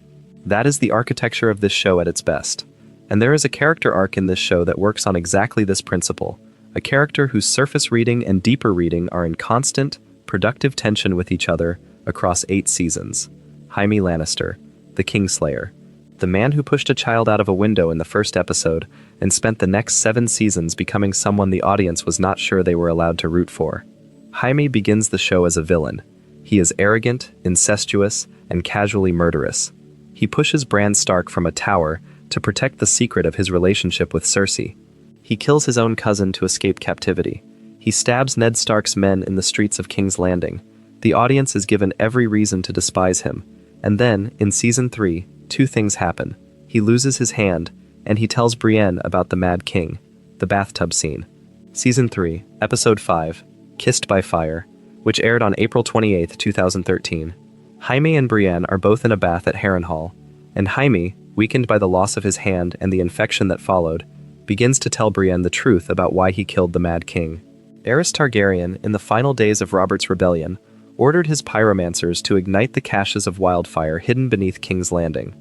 S1: That is the architecture of this show at its best. And there is a character arc in this show that works on exactly this principle, a character whose surface reading and deeper reading are in constant, productive tension with each other across 8 seasons. Jaime Lannister, the Kingslayer, the man who pushed a child out of a window in the first episode and spent the next 7 seasons becoming someone the audience was not sure they were allowed to root for. Jaime begins the show as a villain. He is arrogant, incestuous, and casually murderous. He pushes Bran Stark from a tower to protect the secret of his relationship with Cersei. He kills his own cousin to escape captivity. He stabs Ned Stark's men in the streets of King's Landing. The audience is given every reason to despise him. And then, in Season 3, 2 things happen. He loses his hand, and he tells Brienne about the Mad King, the bathtub scene. Season 3, Episode 5, Kissed by Fire, which aired on April 28, 2013. Jaime and Brienne are both in a bath at Harrenhal, and Jaime, weakened by the loss of his hand and the infection that followed, begins to tell Brienne the truth about why he killed the Mad King. Aerys Targaryen, in the final days of Robert's rebellion, ordered his pyromancers to ignite the caches of wildfire hidden beneath King's Landing.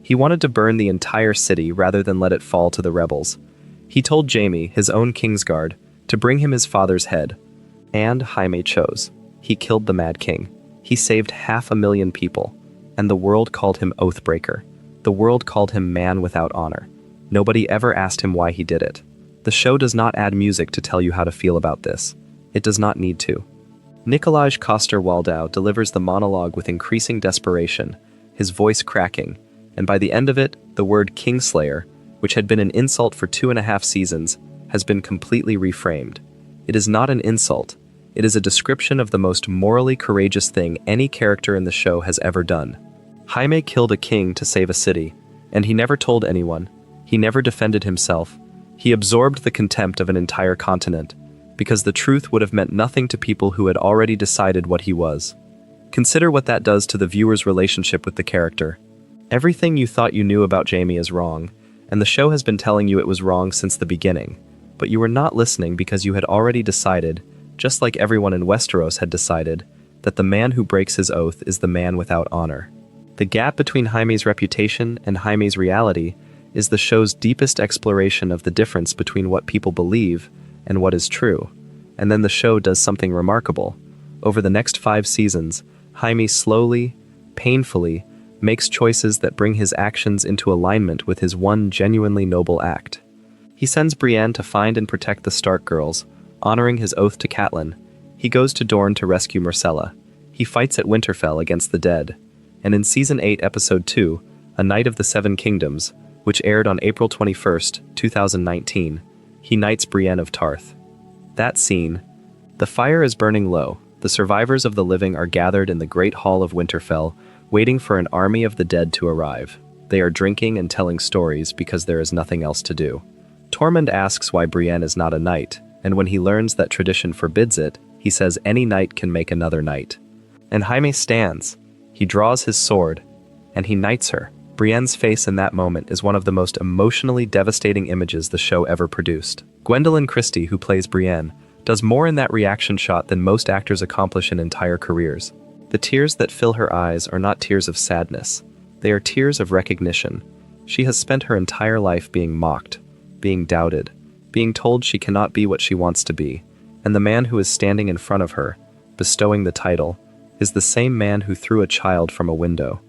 S1: He wanted to burn the entire city rather than let it fall to the rebels. He told Jaime, his own Kingsguard, to bring him his father's head. And Jaime chose. He killed the Mad King. He saved 500,000 people. And the world called him Oathbreaker. The world called him man without honor. Nobody ever asked him why he did it. The show does not add music to tell you how to feel about this. It does not need to. Nikolaj Coster-Waldau delivers the monologue with increasing desperation, his voice cracking, and by the end of it, the word Kingslayer, which had been an insult for 2.5 seasons, has been completely reframed. It is not an insult. It is a description of the most morally courageous thing any character in the show has ever done. Jaime killed a king to save a city, and he never told anyone. He never defended himself. He absorbed the contempt of an entire continent, because the truth would have meant nothing to people who had already decided what he was. Consider what that does to the viewer's relationship with the character. Everything you thought you knew about Jaime is wrong, and the show has been telling you it was wrong since the beginning, but you were not listening because you had already decided, just like everyone in Westeros had decided, that the man who breaks his oath is the man without honor. The gap between Jaime's reputation and Jaime's reality is the show's deepest exploration of the difference between what people believe and what is true. And then the show does something remarkable. Over the next 5 seasons, Jaime slowly, painfully, makes choices that bring his actions into alignment with his one genuinely noble act. He sends Brienne to find and protect the Stark girls, honoring his oath to Catelyn. He goes to Dorne to rescue Myrcella. He fights at Winterfell against the dead. And in Season 8, Episode 2, A Night of the Seven Kingdoms, which aired on April 21st, 2019, he knights Brienne of Tarth. That scene, the fire is burning low. The survivors of the living are gathered in the Great Hall of Winterfell, waiting for an army of the dead to arrive. They are drinking and telling stories because there is nothing else to do. Tormund asks why Brienne is not a knight, and when he learns that tradition forbids it, he says any knight can make another knight. And Jaime stands. He draws his sword, and he knights her. Brienne's face in that moment is one of the most emotionally devastating images the show ever produced. Gwendolyn Christie, who plays Brienne, does more in that reaction shot than most actors accomplish in entire careers. The tears that fill her eyes are not tears of sadness. They are tears of recognition. She has spent her entire life being mocked, being doubted, being told she cannot be what she wants to be, and the man who is standing in front of her, bestowing the title, is the same man who threw a child from a window.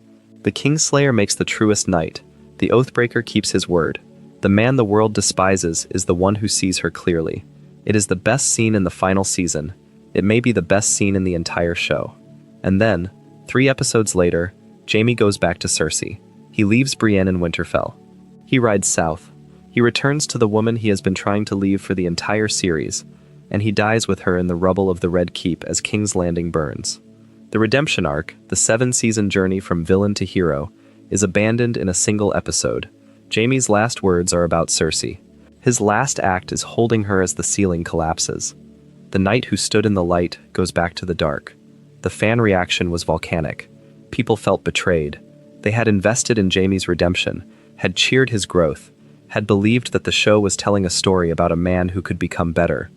S1: The Kingslayer makes the truest knight. The Oathbreaker keeps his word. The man the world despises is the one who sees her clearly. It is the best scene in the final season. It may be the best scene in the entire show. And then, 3 episodes later, Jaime goes back to Cersei. He leaves Brienne in Winterfell. He rides south. He returns to the woman he has been trying to leave for the entire series, and he dies with her in the rubble of the Red Keep as King's Landing burns. The redemption arc, the 7-season journey from villain to hero, is abandoned in a single episode. Jaime's last words are about Cersei. His last act is holding her as the ceiling collapses. The knight who stood in the light goes back to the dark. The fan reaction was volcanic. People felt betrayed. They had invested in Jaime's redemption, had cheered his growth, had believed that the show was telling a story about a man who could become better.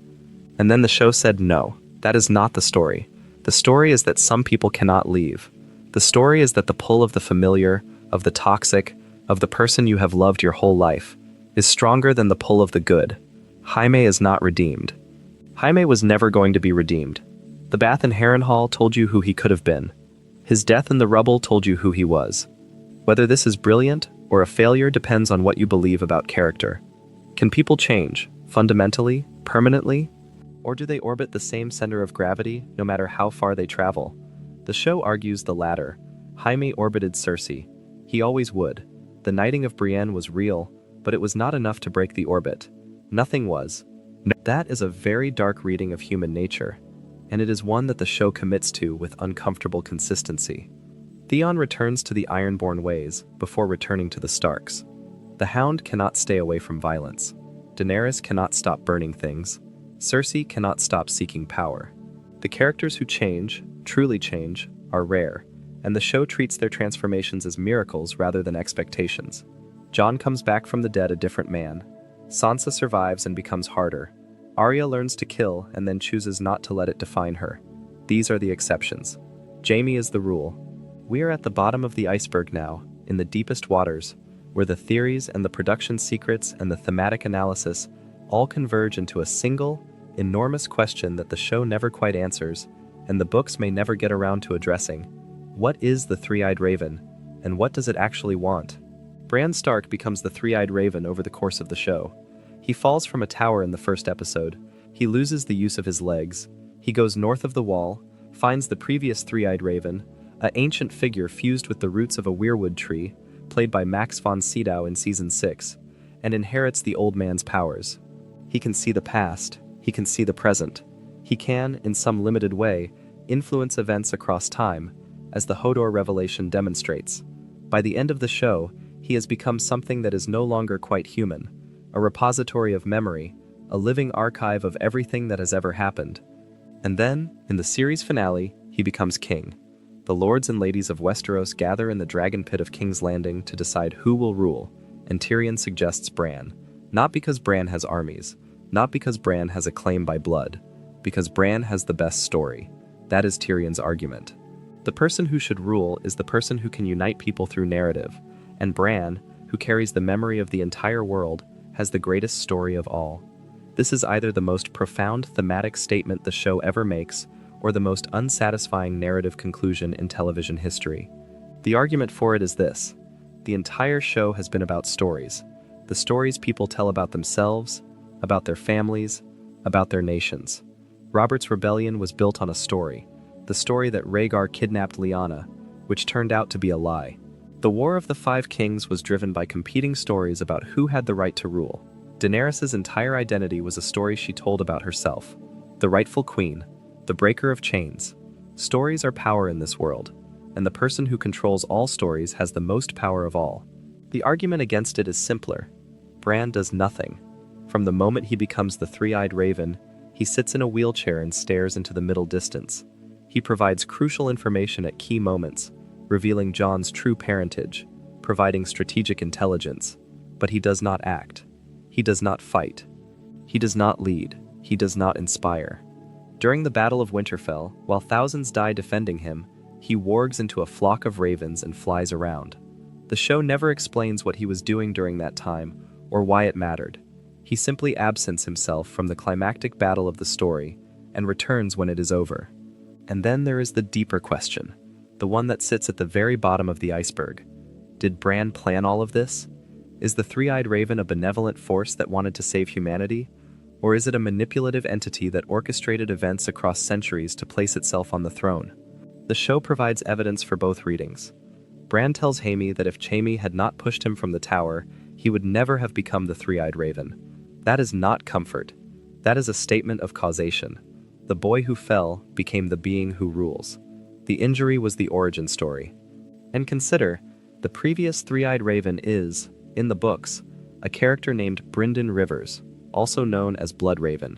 S1: And then the show said no, that is not the story. The story is that some people cannot leave. The story is that the pull of the familiar, of the toxic, of the person you have loved your whole life, is stronger than the pull of the good. Jaime is not redeemed. Jaime was never going to be redeemed. The bath in Harrenhal told you who he could have been. His death in the rubble told you who he was. Whether this is brilliant or a failure depends on what you believe about character. Can people change, fundamentally, permanently? Or do they orbit the same center of gravity no matter how far they travel? The show argues the latter. Jaime orbited Cersei. He always would. The knighting of Brienne was real, but it was not enough to break the orbit. Nothing was. That is a very dark reading of human nature, and it is one that the show commits to with uncomfortable consistency. Theon returns to the Ironborn ways before returning to the Starks. The Hound cannot stay away from violence. Daenerys cannot stop burning things. Cersei cannot stop seeking power. The characters who change, truly change, are rare, and the show treats their transformations as miracles rather than expectations. Jon comes back from the dead a different man. Sansa survives and becomes harder. Arya learns to kill and then chooses not to let it define her. These are the exceptions. Jaime is the rule. We are at the bottom of the iceberg now, in the deepest waters, where the theories and the production secrets and the thematic analysis all converge into a single, enormous question that the show never quite answers, and the books may never get around to addressing. What is the Three-Eyed Raven, and what does it actually want? Bran Stark becomes the Three-Eyed Raven over the course of the show. He falls from a tower in the first episode. He loses the use of his legs. He goes north of the wall, finds the previous Three-Eyed Raven, an ancient figure fused with the roots of a weirwood tree, played by Max von Sydow in Season 6, and inherits the old man's powers. He can see the past. He can see the present. He can, in some limited way, influence events across time, as the Hodor revelation demonstrates. By the end of the show, he has become something that is no longer quite human, a repository of memory, a living archive of everything that has ever happened. And then, in the series finale, he becomes king. The lords and ladies of Westeros gather in the dragon pit of King's Landing to decide who will rule, and Tyrion suggests Bran, not because Bran has armies, not because Bran has a claim by blood, because Bran has the best story. That is Tyrion's argument. The person who should rule is the person who can unite people through narrative, and Bran, who carries the memory of the entire world, has the greatest story of all. This is either the most profound thematic statement the show ever makes, or the most unsatisfying narrative conclusion in television history. The argument for it is this: the entire show has been about stories. The stories people tell about themselves, about their families, about their nations. Robert's Rebellion was built on a story, the story that Rhaegar kidnapped Lyanna, which turned out to be a lie. The War of the Five Kings was driven by competing stories about who had the right to rule. Daenerys' entire identity was a story she told about herself. The rightful queen, the breaker of chains. Stories are power in this world, and the person who controls all stories has the most power of all. The argument against it is simpler. Bran does nothing. From the moment he becomes the Three-Eyed Raven, he sits in a wheelchair and stares into the middle distance. He provides crucial information at key moments, revealing Jon's true parentage, providing strategic intelligence, but he does not act. He does not fight. He does not lead. He does not inspire. During the Battle of Winterfell, while thousands die defending him, he wargs into a flock of ravens and flies around. The show never explains what he was doing during that time or why it mattered. He simply absents himself from the climactic battle of the story and returns when it is over. And then there is the deeper question, the one that sits at the very bottom of the iceberg. Did Bran plan all of this? Is the three-eyed raven a benevolent force that wanted to save humanity? Or is it a manipulative entity that orchestrated events across centuries to place itself on the throne? The show provides evidence for both readings. Bran tells Jaime that if Jaime had not pushed him from the tower, he would never have become the three-eyed raven. That is not comfort. That is a statement of causation. The boy who fell became the being who rules. The injury was the origin story. And consider, the previous three-eyed raven is, in the books, a character named Brynden Rivers, also known as Bloodraven.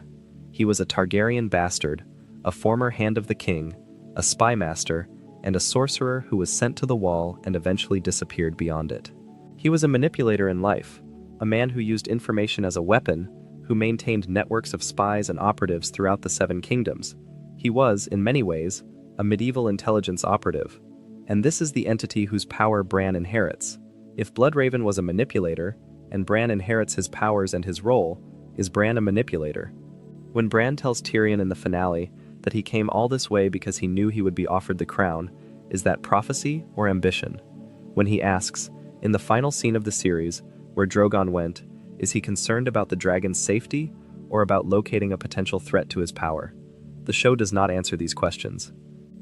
S1: He was a Targaryen bastard, a former Hand of the King, a spy master, and a sorcerer who was sent to the Wall and eventually disappeared beyond it. He was a manipulator in life, a man who used information as a weapon, who maintained networks of spies and operatives throughout the Seven Kingdoms. He was, in many ways, a medieval intelligence operative. And this is the entity whose power Bran inherits. If Bloodraven was a manipulator, and Bran inherits his powers and his role, is Bran a manipulator? When Bran tells Tyrion in the finale that he came all this way because he knew he would be offered the crown, is that prophecy or ambition? When he asks, in the final scene of the series, where Drogon went, is he concerned about the dragon's safety or about locating a potential threat to his power? The show does not answer these questions.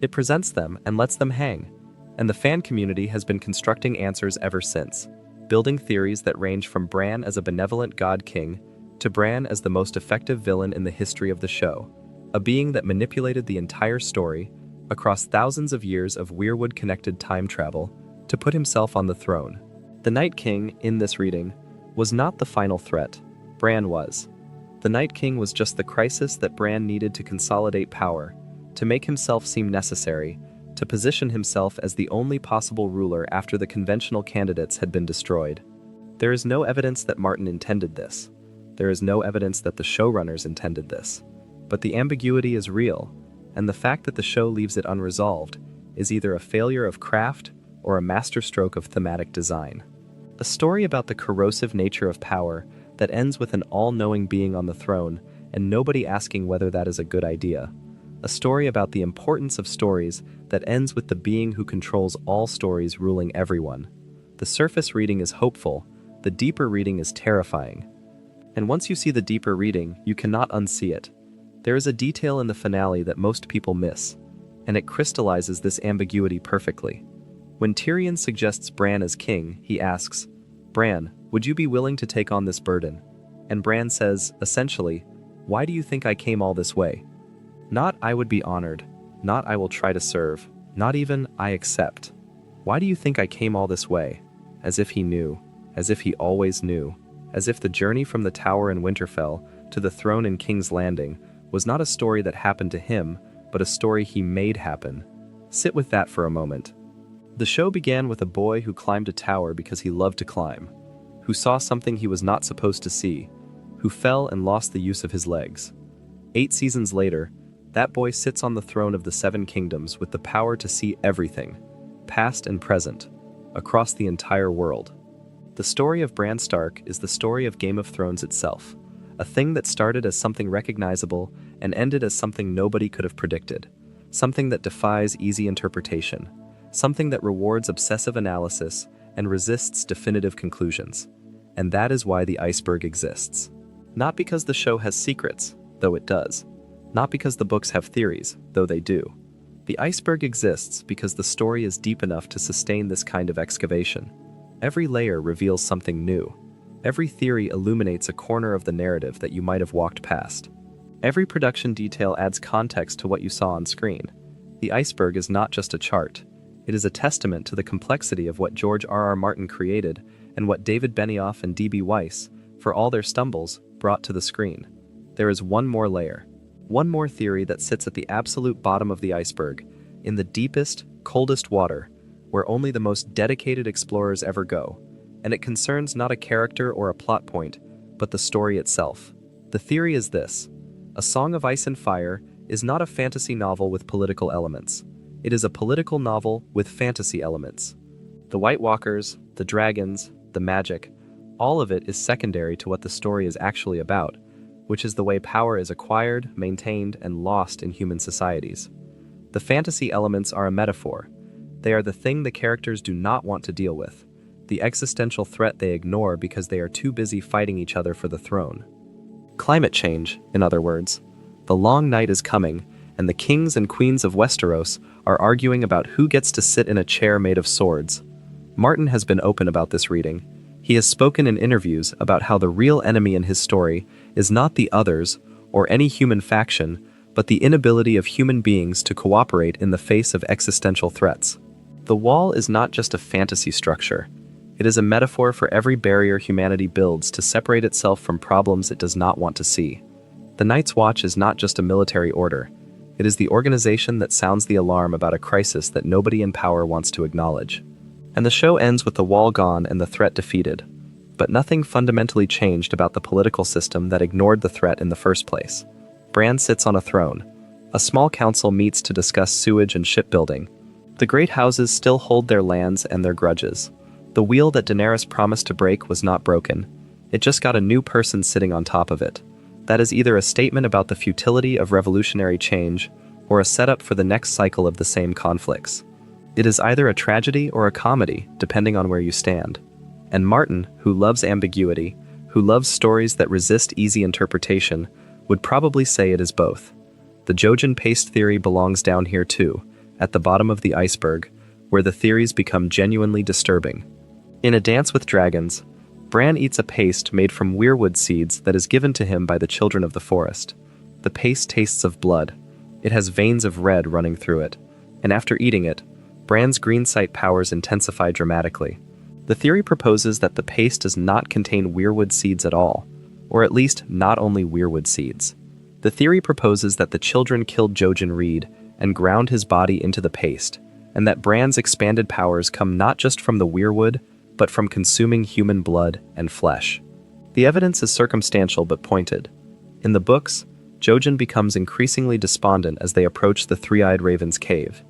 S1: It presents them and lets them hang, and the fan community has been constructing answers ever since, building theories that range from Bran as a benevolent god king to Bran as the most effective villain in the history of the show, a being that manipulated the entire story across thousands of years of weirwood-connected time travel to put himself on the throne. The Night King, in this reading, was not the final threat. Bran was. The Night King was just the crisis that Bran needed to consolidate power, to make himself seem necessary, to position himself as the only possible ruler after the conventional candidates had been destroyed. There is no evidence that Martin intended this. There is no evidence that the showrunners intended this. But the ambiguity is real, and the fact that the show leaves it unresolved is either a failure of craft or a masterstroke of thematic design. A story about the corrosive nature of power that ends with an all-knowing being on the throne and nobody asking whether that is a good idea. A story about the importance of stories that ends with the being who controls all stories ruling everyone. The surface reading is hopeful, the deeper reading is terrifying. And once you see the deeper reading, you cannot unsee it. There is a detail in the finale that most people miss, and it crystallizes this ambiguity perfectly. When Tyrion suggests Bran as king, he asks, "Bran, would you be willing to take on this burden?" And Bran says, essentially, "Why do you think I came all this way?" Not "I would be honored," not "I will try to serve," not even "I accept." Why do you think I came all this way? As if he knew, as if he always knew, as if the journey from the tower in Winterfell to the throne in King's Landing was not a story that happened to him, but a story he made happen. Sit with that for a moment. The show began with a boy who climbed a tower because he loved to climb, who saw something he was not supposed to see, who fell and lost the use of his legs. 8 seasons later, that boy sits on the throne of the Seven Kingdoms with the power to see everything, past and present, across the entire world. The story of Bran Stark is the story of Game of Thrones itself, a thing that started as something recognizable and ended as something nobody could have predicted, something that defies easy interpretation, something that rewards obsessive analysis and resists definitive conclusions. And that is why the Iceberg exists. Not because the show has secrets, though it does. Not because the books have theories, though they do. The Iceberg exists because the story is deep enough to sustain this kind of excavation. Every layer reveals something new. Every theory illuminates a corner of the narrative that you might have walked past. Every production detail adds context to what you saw on screen. The Iceberg is not just a chart. It is a testament to the complexity of what George R.R. Martin created and what David Benioff and D.B. Weiss, for all their stumbles, brought to the screen. There is one more layer. One more theory that sits at the absolute bottom of the iceberg, in the deepest, coldest water, where only the most dedicated explorers ever go, and it concerns not a character or a plot point, but the story itself. The theory is this: A Song of Ice and Fire is not a fantasy novel with political elements. It is a political novel with fantasy elements. The White Walkers, the dragons, the magic, all of it is secondary to what the story is actually about, which is the way power is acquired, maintained, and lost in human societies. The fantasy elements are a metaphor. They are the thing the characters do not want to deal with. the existential threat they ignore because they are too busy fighting each other for the throne. Climate change, in other words. The long night is coming, and the kings and queens of Westeros are arguing about who gets to sit in a chair made of swords. Martin has been open about this reading. He has spoken in interviews about how the real enemy in his story is not the others or any human faction, but the inability of human beings to cooperate in the face of existential threats. The Wall is not just a fantasy structure. It is a metaphor for every barrier humanity builds to separate itself from problems it does not want to see. The Night's Watch is not just a military order. It is the organization that sounds the alarm about a crisis that nobody in power wants to acknowledge. And the show ends with the Wall gone and the threat defeated. But nothing fundamentally changed about the political system that ignored the threat in the first place. Bran sits on a throne. A small council meets to discuss sewage and shipbuilding. The great houses still hold their lands and their grudges. The wheel that Daenerys promised to break was not broken. It just got a new person sitting on top of it. That is either a statement about the futility of revolutionary change or a setup for the next cycle of the same conflicts. It is either a tragedy or a comedy, depending on where you stand. And Martin, who loves ambiguity, who loves stories that resist easy interpretation, would probably say it is both. The Jojen paste theory belongs down here too, at the bottom of the iceberg, where the theories become genuinely disturbing. In A Dance with Dragons, Bran eats a paste made from weirwood seeds that is given to him by the children of the forest. The paste tastes of blood. It has veins of red running through it, and after eating it, Bran's green sight powers intensify dramatically. The theory proposes that the paste does not contain weirwood seeds at all, or at least not only weirwood seeds. The theory proposes that the children killed Jojen Reed and ground his body into the paste, and that Bran's expanded powers come not just from the weirwood, but from consuming human blood and flesh. The evidence is circumstantial but pointed. In the books, Jojen becomes increasingly despondent as they approach the Three-Eyed Raven's cave.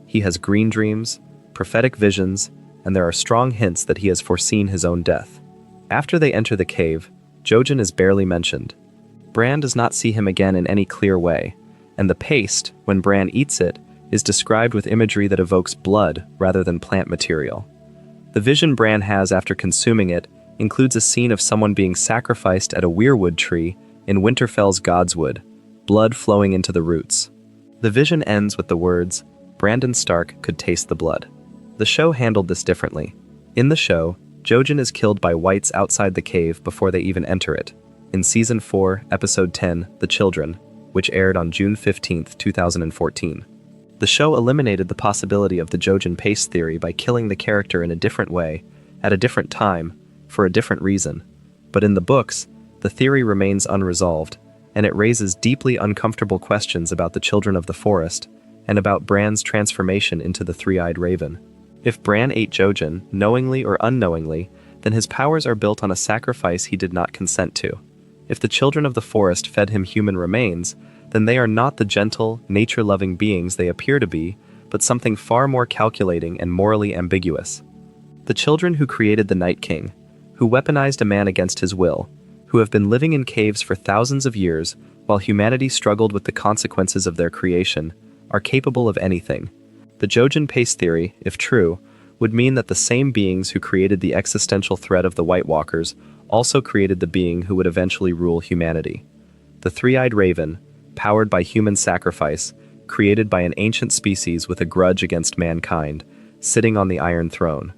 S1: He has green dreams, prophetic visions, and there are strong hints that he has foreseen his own death. After they enter the cave, Jojen is barely mentioned. Bran does not see him again in any clear way, and the paste, when Bran eats it, is described with imagery that evokes blood rather than plant material. The vision Bran has after consuming it includes a scene of someone being sacrificed at a weirwood tree in Winterfell's Godswood, blood flowing into the roots. The vision ends with the words, "Brandon Stark could taste the blood." The show handled this differently. In the show, Jojen is killed by whites outside the cave before they even enter it. In Season 4, Episode 10, The Children, which aired on June 15, 2014. The show eliminated the possibility of the Jojen paste theory by killing the character in a different way, at a different time, for a different reason. But in the books, the theory remains unresolved, and it raises deeply uncomfortable questions about the children of the forest, and about Bran's transformation into the Three-Eyed Raven. If Bran ate Jojen, knowingly or unknowingly, then his powers are built on a sacrifice he did not consent to. If the children of the forest fed him human remains, then they are not the gentle, nature-loving beings they appear to be, but something far more calculating and morally ambiguous. The children who created the Night King, who weaponized a man against his will, who have been living in caves for thousands of years while humanity struggled with the consequences of their creation, are capable of anything. The Jojen paste theory, if true, would mean that the same beings who created the existential threat of the White Walkers also created the being who would eventually rule humanity. The Three-Eyed Raven, powered by human sacrifice, created by an ancient species with a grudge against mankind, sitting on the Iron Throne.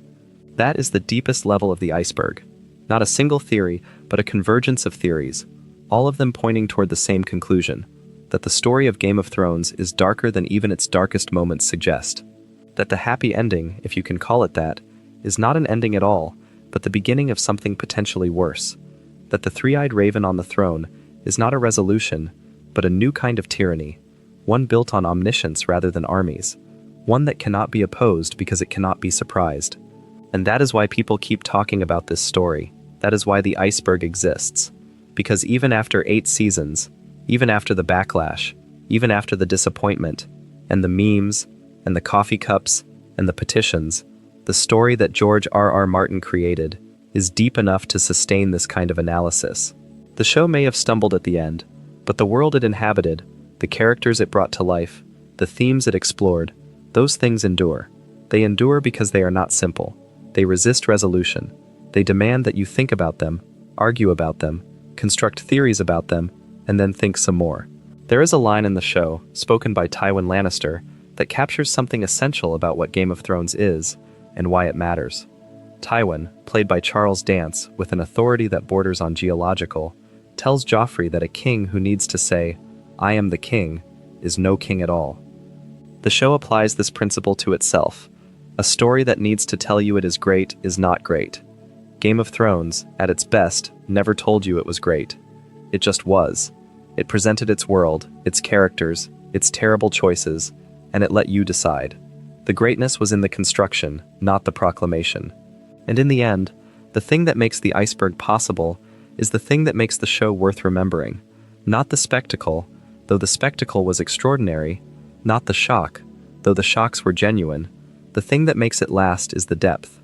S1: That is the deepest level of the iceberg. Not a single theory, but a convergence of theories, all of them pointing toward the same conclusion, that the story of Game of Thrones is darker than even its darkest moments suggest. That the happy ending, if you can call it that, is not an ending at all, but the beginning of something potentially worse. That the Three-Eyed Raven on the throne is not a resolution, but a new kind of tyranny, one built on omniscience rather than armies, one that cannot be opposed because it cannot be surprised. And that is why people keep talking about this story. That is why the iceberg exists. Because even after 8 seasons, even after the backlash, even after the disappointment, and the memes, and the coffee cups, and the petitions, the story that George R.R. Martin created is deep enough to sustain this kind of analysis. The show may have stumbled at the end, but the world it inhabited, the characters it brought to life, the themes it explored, those things endure. They endure because they are not simple. They resist resolution. They demand that you think about them, argue about them, construct theories about them, and then think some more. There is a line in the show, spoken by Tywin Lannister, that captures something essential about what Game of Thrones is, and why it matters. Tywin, played by Charles Dance, with an authority that borders on geological, tells Joffrey that a king who needs to say, "I am the king," is no king at all. The show applies this principle to itself. A story that needs to tell you it is great is not great. Game of Thrones, at its best, never told you it was great. It just was. It presented its world, its characters, its terrible choices, and it let you decide. The greatness was in the construction, not the proclamation. And in the end, the thing that makes the Iceberg possible is the thing that makes the show worth remembering. Not the spectacle, though the spectacle was extraordinary, not the shock, though the shocks were genuine. The thing that makes it last is the depth.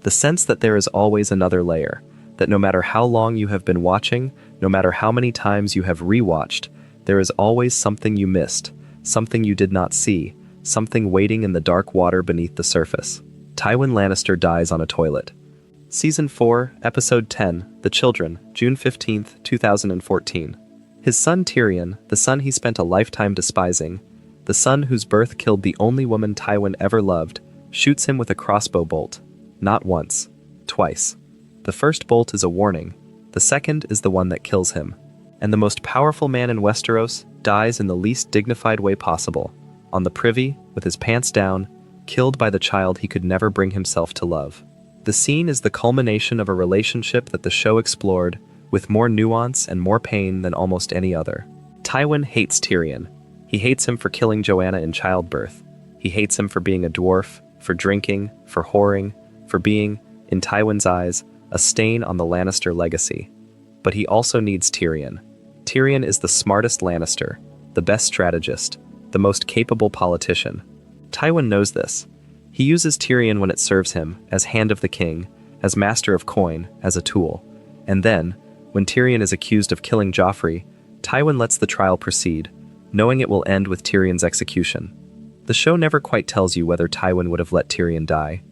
S1: The sense that there is always another layer, that no matter how long you have been watching, no matter how many times you have rewatched, there is always something you missed, something you did not see, something waiting in the dark water beneath the surface. Tywin Lannister dies on a toilet. Season 4, Episode 10, The Children, June 15, 2014. His son Tyrion, the son he spent a lifetime despising, the son whose birth killed the only woman Tywin ever loved, shoots him with a crossbow bolt. Not once. Twice. The first bolt is a warning. The second is the one that kills him. And the most powerful man in Westeros dies in the least dignified way possible, on the privy, with his pants down, killed by the child he could never bring himself to love. The scene is the culmination of a relationship that the show explored, with more nuance and more pain than almost any other. Tywin hates Tyrion. He hates him for killing Joanna in childbirth. He hates him for being a dwarf, for drinking, for whoring, for being, in Tywin's eyes, a stain on the Lannister legacy. But he also needs Tyrion. Tyrion is the smartest Lannister, the best strategist, the most capable politician. Tywin knows this. He uses Tyrion when it serves him, as Hand of the King, as Master of Coin, as a tool. And then, when Tyrion is accused of killing Joffrey, Tywin lets the trial proceed, knowing it will end with Tyrion's execution. The show never quite tells you whether Tywin would have let Tyrion die.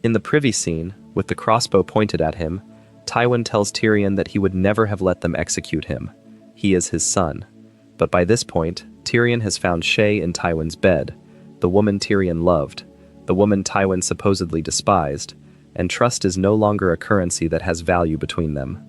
S1: In the privy scene, with the crossbow pointed at him, Tywin tells Tyrion that he would never have let them execute him. He is his son. But by this point, Tyrion has found Shae in Tywin's bed, the woman Tyrion loved, the woman Tywin supposedly despised, and trust is no longer a currency that has value between them.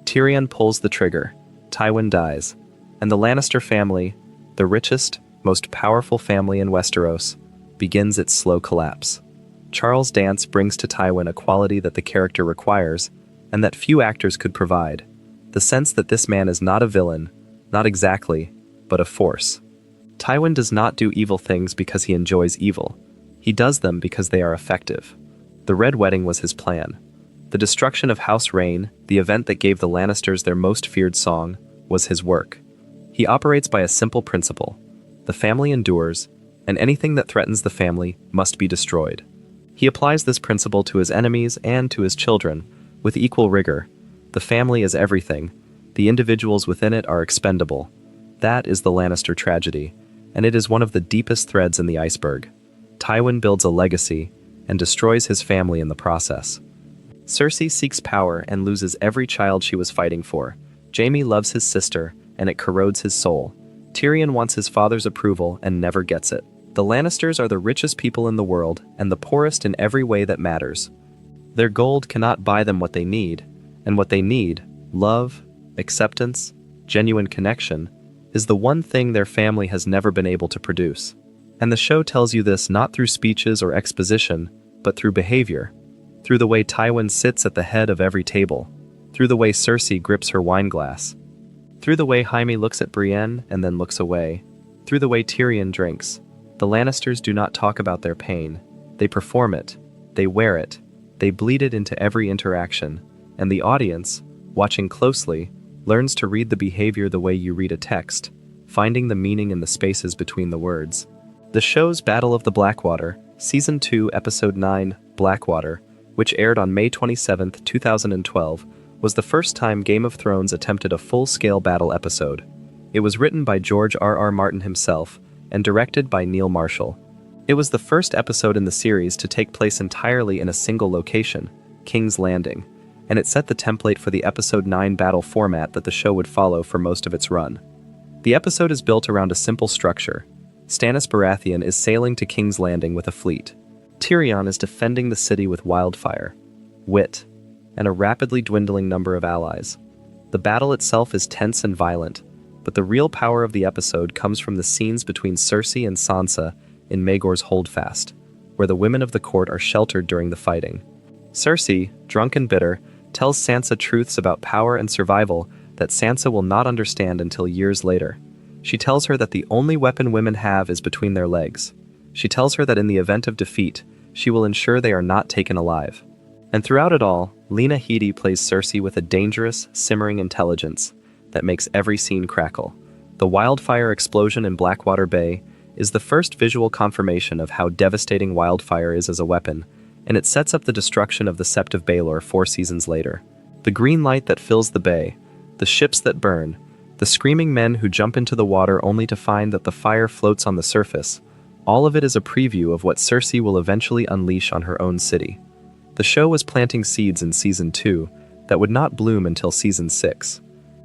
S1: Tyrion pulls the trigger, Tywin dies, and the Lannister family, the richest, most powerful family in Westeros, begins its slow collapse. Charles Dance brings to Tywin a quality that the character requires, and that few actors could provide, the sense that this man is not a villain, not exactly, but a force. Tywin does not do evil things because he enjoys evil. He does them because they are effective. The Red Wedding was his plan. The destruction of House Rain, the event that gave the Lannisters their most feared song, was his work. He operates by a simple principle. The family endures, and anything that threatens the family must be destroyed. He applies this principle to his enemies and to his children, with equal rigor. The family is everything. The individuals within it are expendable. That is the Lannister tragedy, and it is one of the deepest threads in the iceberg. Tywin builds a legacy, and destroys his family in the process. Cersei seeks power and loses every child she was fighting for. Jaime loves his sister, and it corrodes his soul. Tyrion wants his father's approval and never gets it. The Lannisters are the richest people in the world, and the poorest in every way that matters. Their gold cannot buy them what they need, and what they need, love, acceptance, genuine connection, is the one thing their family has never been able to produce. And the show tells you this not through speeches or exposition, but through behavior. Through the way Tywin sits at the head of every table. Through the way Cersei grips her wine glass. Through the way Jaime looks at Brienne and then looks away. Through the way Tyrion drinks. The Lannisters do not talk about their pain. They perform it. They wear it. They bleed it into every interaction. And the audience, watching closely, learns to read the behavior the way you read a text, finding the meaning in the spaces between the words. The show's Battle of the Blackwater, Season 2, Episode 9, Blackwater, which aired on May 27, 2012, was the first time Game of Thrones attempted a full-scale battle episode. It was written by George R.R. Martin himself and directed by Neil Marshall. It was the first episode in the series to take place entirely in a single location, King's Landing, and it set the template for the Episode 9 battle format that the show would follow for most of its run. The episode is built around a simple structure. Stannis Baratheon is sailing to King's Landing with a fleet. Tyrion is defending the city with wildfire, wit, and a rapidly dwindling number of allies. The battle itself is tense and violent, but the real power of the episode comes from the scenes between Cersei and Sansa in Maegor's Holdfast, where the women of the court are sheltered during the fighting. Cersei, drunk and bitter, tells Sansa truths about power and survival that Sansa will not understand until years later. She tells her that the only weapon women have is between their legs. She tells her that in the event of defeat, she will ensure they are not taken alive. And throughout it all, Lena Headey plays Cersei with a dangerous, simmering intelligence that makes every scene crackle. The wildfire explosion in Blackwater Bay is the first visual confirmation of how devastating wildfire is as a weapon, and it sets up the destruction of the Sept of Baelor 4 seasons later. The green light that fills the bay, the ships that burn, the screaming men who jump into the water only to find that the fire floats on the surface, all of it is a preview of what Cersei will eventually unleash on her own city. The show was planting seeds in Season 2 that would not bloom until Season 6.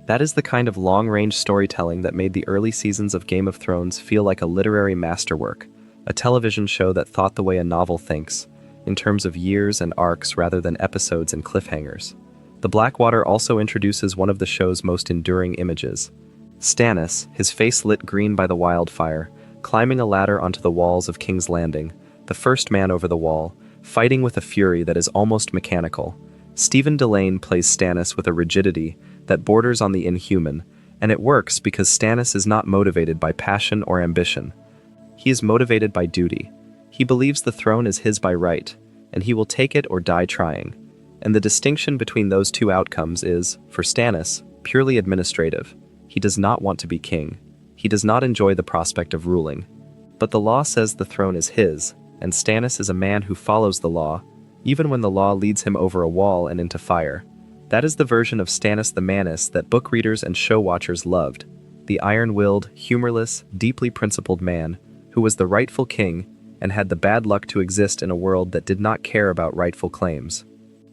S1: That is the kind of long-range storytelling that made the early seasons of Game of Thrones feel like a literary masterwork, a television show that thought the way a novel thinks, in terms of years and arcs rather than episodes and cliffhangers. The Blackwater also introduces one of the show's most enduring images. Stannis, his face lit green by the wildfire, climbing a ladder onto the walls of King's Landing, the first man over the wall, fighting with a fury that is almost mechanical. Stephen Delane plays Stannis with a rigidity that borders on the inhuman, and it works because Stannis is not motivated by passion or ambition. He is motivated by duty. He believes the throne is his by right, and he will take it or die trying. And the distinction between those two outcomes is, for Stannis, purely administrative. He does not want to be king. He does not enjoy the prospect of ruling. But the law says the throne is his, and Stannis is a man who follows the law, even when the law leads him over a wall and into fire. That is the version of Stannis the Manus that book readers and show watchers loved, the iron-willed, humorless, deeply principled man who was the rightful king and had the bad luck to exist in a world that did not care about rightful claims.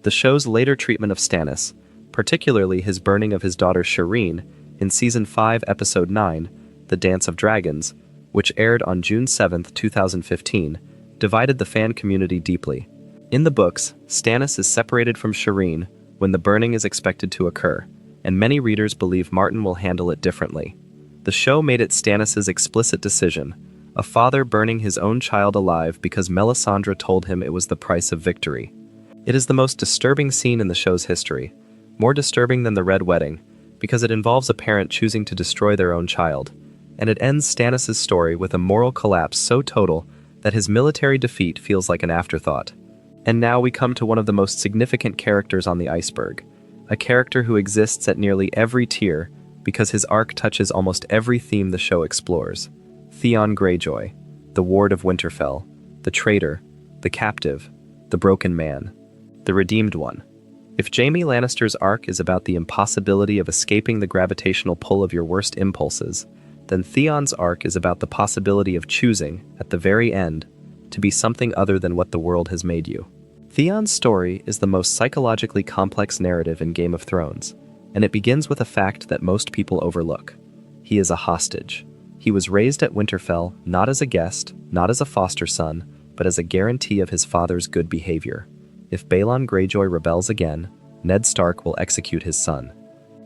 S1: The show's later treatment of Stannis, particularly his burning of his daughter Shireen in Season 5, Episode 9, The Dance of Dragons, which aired on June 7, 2015, divided the fan community deeply. In the books, Stannis is separated from Shireen when the burning is expected to occur, and many readers believe Martin will handle it differently. The show made it Stannis' explicit decision, a father burning his own child alive because Melisandre told him it was the price of victory. It is the most disturbing scene in the show's history, more disturbing than the Red Wedding, because it involves a parent choosing to destroy their own child, and it ends Stannis' story with a moral collapse so total that his military defeat feels like an afterthought. And now we come to one of the most significant characters on the iceberg, a character who exists at nearly every tier because his arc touches almost every theme the show explores. Theon Greyjoy, the Ward of Winterfell, the traitor, the captive, the broken man, the redeemed one. If Jaime Lannister's arc is about the impossibility of escaping the gravitational pull of your worst impulses, then Theon's arc is about the possibility of choosing, at the very end, to be something other than what the world has made you. Theon's story is the most psychologically complex narrative in Game of Thrones, and it begins with a fact that most people overlook. He is a hostage. He was raised at Winterfell not as a guest, not as a foster son, but as a guarantee of his father's good behavior. If Balon Greyjoy rebels again, Ned Stark will execute his son.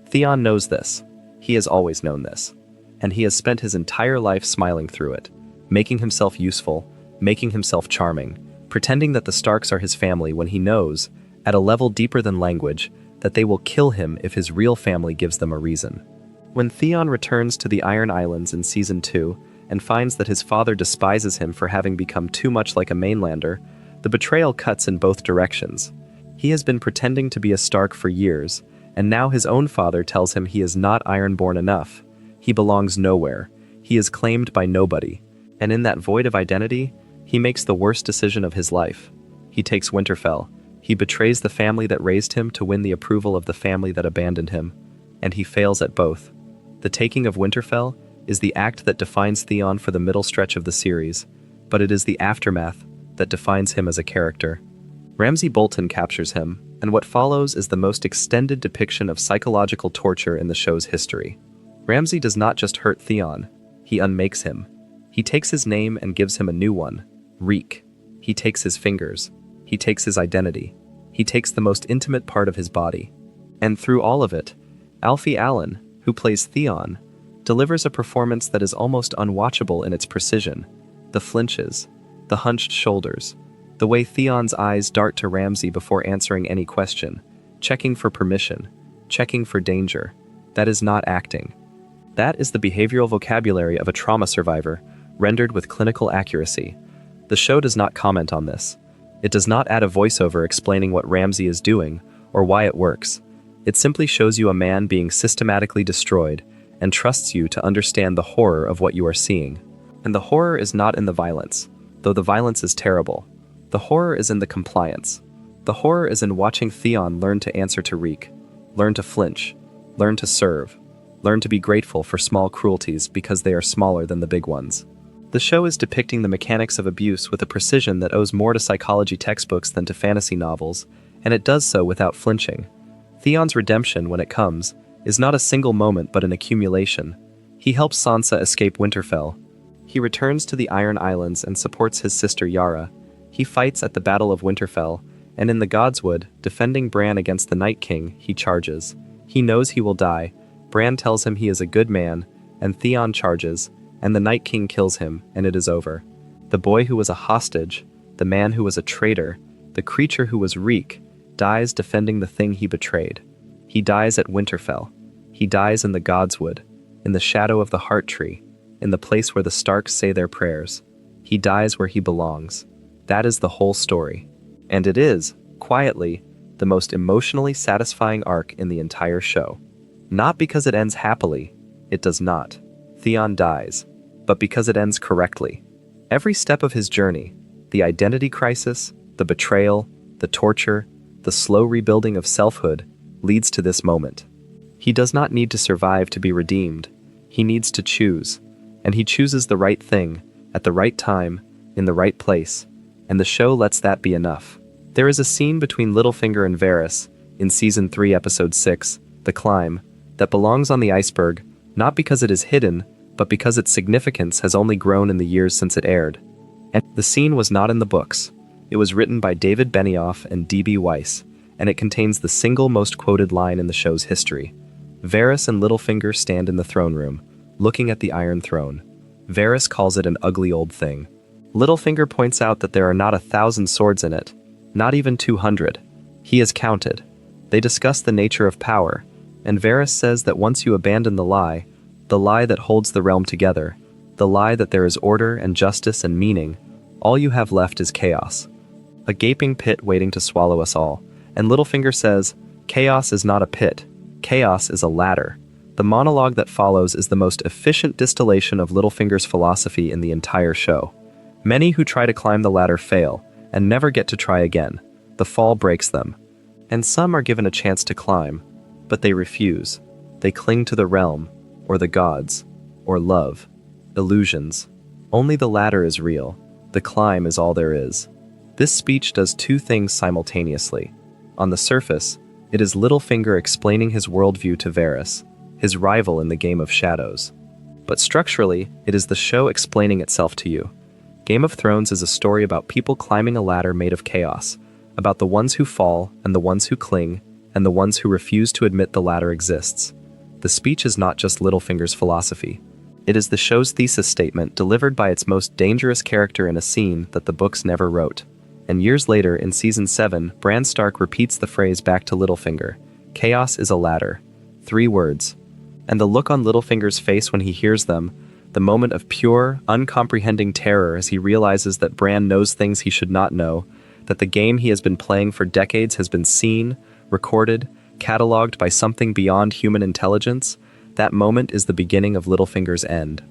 S1: Theon knows this. He has always known this. And he has spent his entire life smiling through it, making himself useful, making himself charming, pretending that the Starks are his family when he knows, at a level deeper than language, that they will kill him if his real family gives them a reason. When Theon returns to the Iron Islands in Season 2 and finds that his father despises him for having become too much like a mainlander, the betrayal cuts in both directions. He has been pretending to be a Stark for years, and now his own father tells him he is not Ironborn enough. He belongs nowhere. He is claimed by nobody. And in that void of identity, he makes the worst decision of his life. He takes Winterfell. He betrays the family that raised him to win the approval of the family that abandoned him. And he fails at both. The taking of Winterfell is the act that defines Theon for the middle stretch of the series, but it is the aftermath that defines him as a character. Ramsay Bolton captures him, and what follows is the most extended depiction of psychological torture in the show's history. Ramsay does not just hurt Theon, he unmakes him. He takes his name and gives him a new one, Reek. He takes his fingers. He takes his identity. He takes the most intimate part of his body. And through all of it, Alfie Allen, who plays Theon, delivers a performance that is almost unwatchable in its precision. The flinches, the hunched shoulders, the way Theon's eyes dart to Ramsay before answering any question, checking for permission, checking for danger. That is not acting. That is the behavioral vocabulary of a trauma survivor, rendered with clinical accuracy. The show does not comment on this. It does not add a voiceover explaining what Ramsay is doing or why it works. It simply shows you a man being systematically destroyed and trusts you to understand the horror of what you are seeing. And the horror is not in the violence, though the violence is terrible. The horror is in the compliance. The horror is in watching Theon learn to answer to Reek, learn to flinch, learn to serve, learn to be grateful for small cruelties because they are smaller than the big ones. The show is depicting the mechanics of abuse with a precision that owes more to psychology textbooks than to fantasy novels, and it does so without flinching. Theon's redemption, when it comes, is not a single moment but an accumulation. He helps Sansa escape Winterfell. He returns to the Iron Islands and supports his sister Yara. He fights at the Battle of Winterfell, and in the Godswood, defending Bran against the Night King, he charges. He knows he will die. Bran tells him he is a good man, and Theon charges, and the Night King kills him, and it is over. The boy who was a hostage, the man who was a traitor, the creature who was Reek, dies defending the thing he betrayed. He dies at Winterfell. He dies in the Godswood, in the shadow of the Heart Tree, in the place where the Starks say their prayers. He dies where he belongs. That is the whole story. And it is, quietly, the most emotionally satisfying arc in the entire show. Not because it ends happily. It does not. Theon dies, but because it ends correctly. Every step of his journey, the identity crisis, the betrayal, the torture, the slow rebuilding of selfhood, leads to this moment. He does not need to survive to be redeemed. He needs to choose, and he chooses the right thing, at the right time, in the right place, and the show lets that be enough. There is a scene between Littlefinger and Varys, in Season 3, Episode 6, The Climb, that belongs on the iceberg, not because it is hidden, but because its significance has only grown in the years since it aired. And the scene was not in the books. It was written by David Benioff and D.B. Weiss, and it contains the single most quoted line in the show's history. Varys and Littlefinger stand in the throne room, looking at the Iron Throne. Varys calls it an ugly old thing. Littlefinger points out that there are not 1,000 swords in it, not even 200. He has counted. They discuss the nature of power, and Varys says that once you abandon the lie that holds the realm together, the lie that there is order and justice and meaning, all you have left is chaos. A gaping pit waiting to swallow us all. And Littlefinger says, chaos is not a pit. Chaos is a ladder. The monologue that follows is the most efficient distillation of Littlefinger's philosophy in the entire show. Many who try to climb the ladder fail, and never get to try again. The fall breaks them. And some are given a chance to climb, but they refuse. They cling to the realm, or the gods, or love. Illusions. Only the ladder is real. The climb is all there is. This speech does two things simultaneously. On the surface, it is Littlefinger explaining his worldview to Varys, his rival in the Game of Shadows. But structurally, it is the show explaining itself to you. Game of Thrones is a story about people climbing a ladder made of chaos, about the ones who fall and the ones who cling, and the ones who refuse to admit the ladder exists. The speech is not just Littlefinger's philosophy. It is the show's thesis statement delivered by its most dangerous character in a scene that the books never wrote. And years later, in Season 7, Bran Stark repeats the phrase back to Littlefinger. Chaos is a ladder. 3 words. And the look on Littlefinger's face when he hears them, the moment of pure, uncomprehending terror as he realizes that Bran knows things he should not know, that the game he has been playing for decades has been seen, recorded, cataloged by something beyond human intelligence, that moment is the beginning of Littlefinger's end.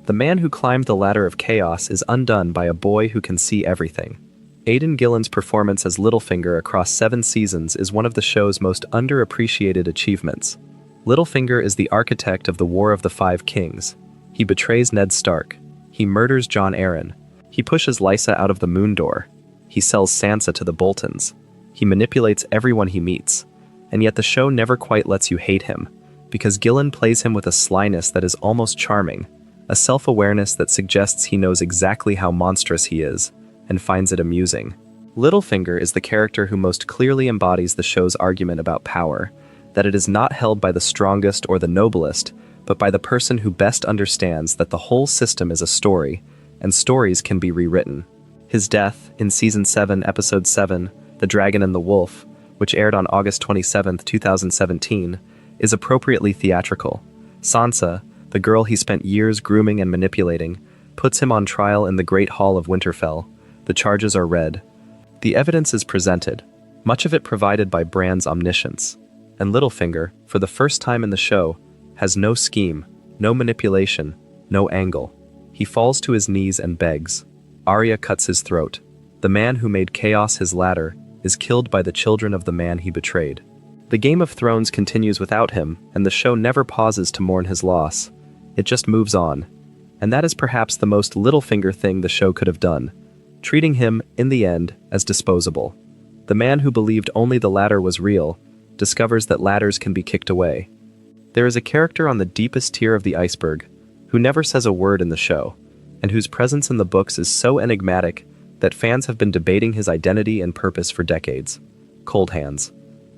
S1: The man who climbed the ladder of chaos is undone by a boy who can see everything. Aidan Gillen's performance as Littlefinger across 7 seasons is one of the show's most underappreciated achievements. Littlefinger is the architect of the War of the Five Kings. He betrays Ned Stark. He murders Jon Arryn. He He pushes Lysa out of the moon door. He sells Sansa to the Boltons. He manipulates everyone he meets. And yet the show never quite lets you hate him, because Gillen plays him with a slyness that is almost charming, a self-awareness that suggests he knows exactly how monstrous he is, and finds it amusing. Littlefinger is the character who most clearly embodies the show's argument about power, that it is not held by the strongest or the noblest, but by the person who best understands that the whole system is a story, and stories can be rewritten. His death, in Season 7, Episode 7, The Dragon and the Wolf, which aired on August 27, 2017, is appropriately theatrical. Sansa, the girl he spent years grooming and manipulating, puts him on trial in the Great Hall of Winterfell. The charges are read. The evidence is presented, much of it provided by Bran's omniscience. And Littlefinger, for the first time in the show, has no scheme, no manipulation, no angle. He falls to his knees and begs. Arya cuts his throat. The man who made chaos his ladder is killed by the children of the man he betrayed. The Game of Thrones continues without him, and the show never pauses to mourn his loss. It just moves on. And that is perhaps the most Littlefinger thing the show could have done, treating him, in the end, as disposable. The man who believed only the ladder was real discovers that ladders can be kicked away. There is a character on the deepest tier of the iceberg who never says a word in the show, and whose presence in the books is so enigmatic that fans have been debating his identity and purpose for decades. Cold Hands.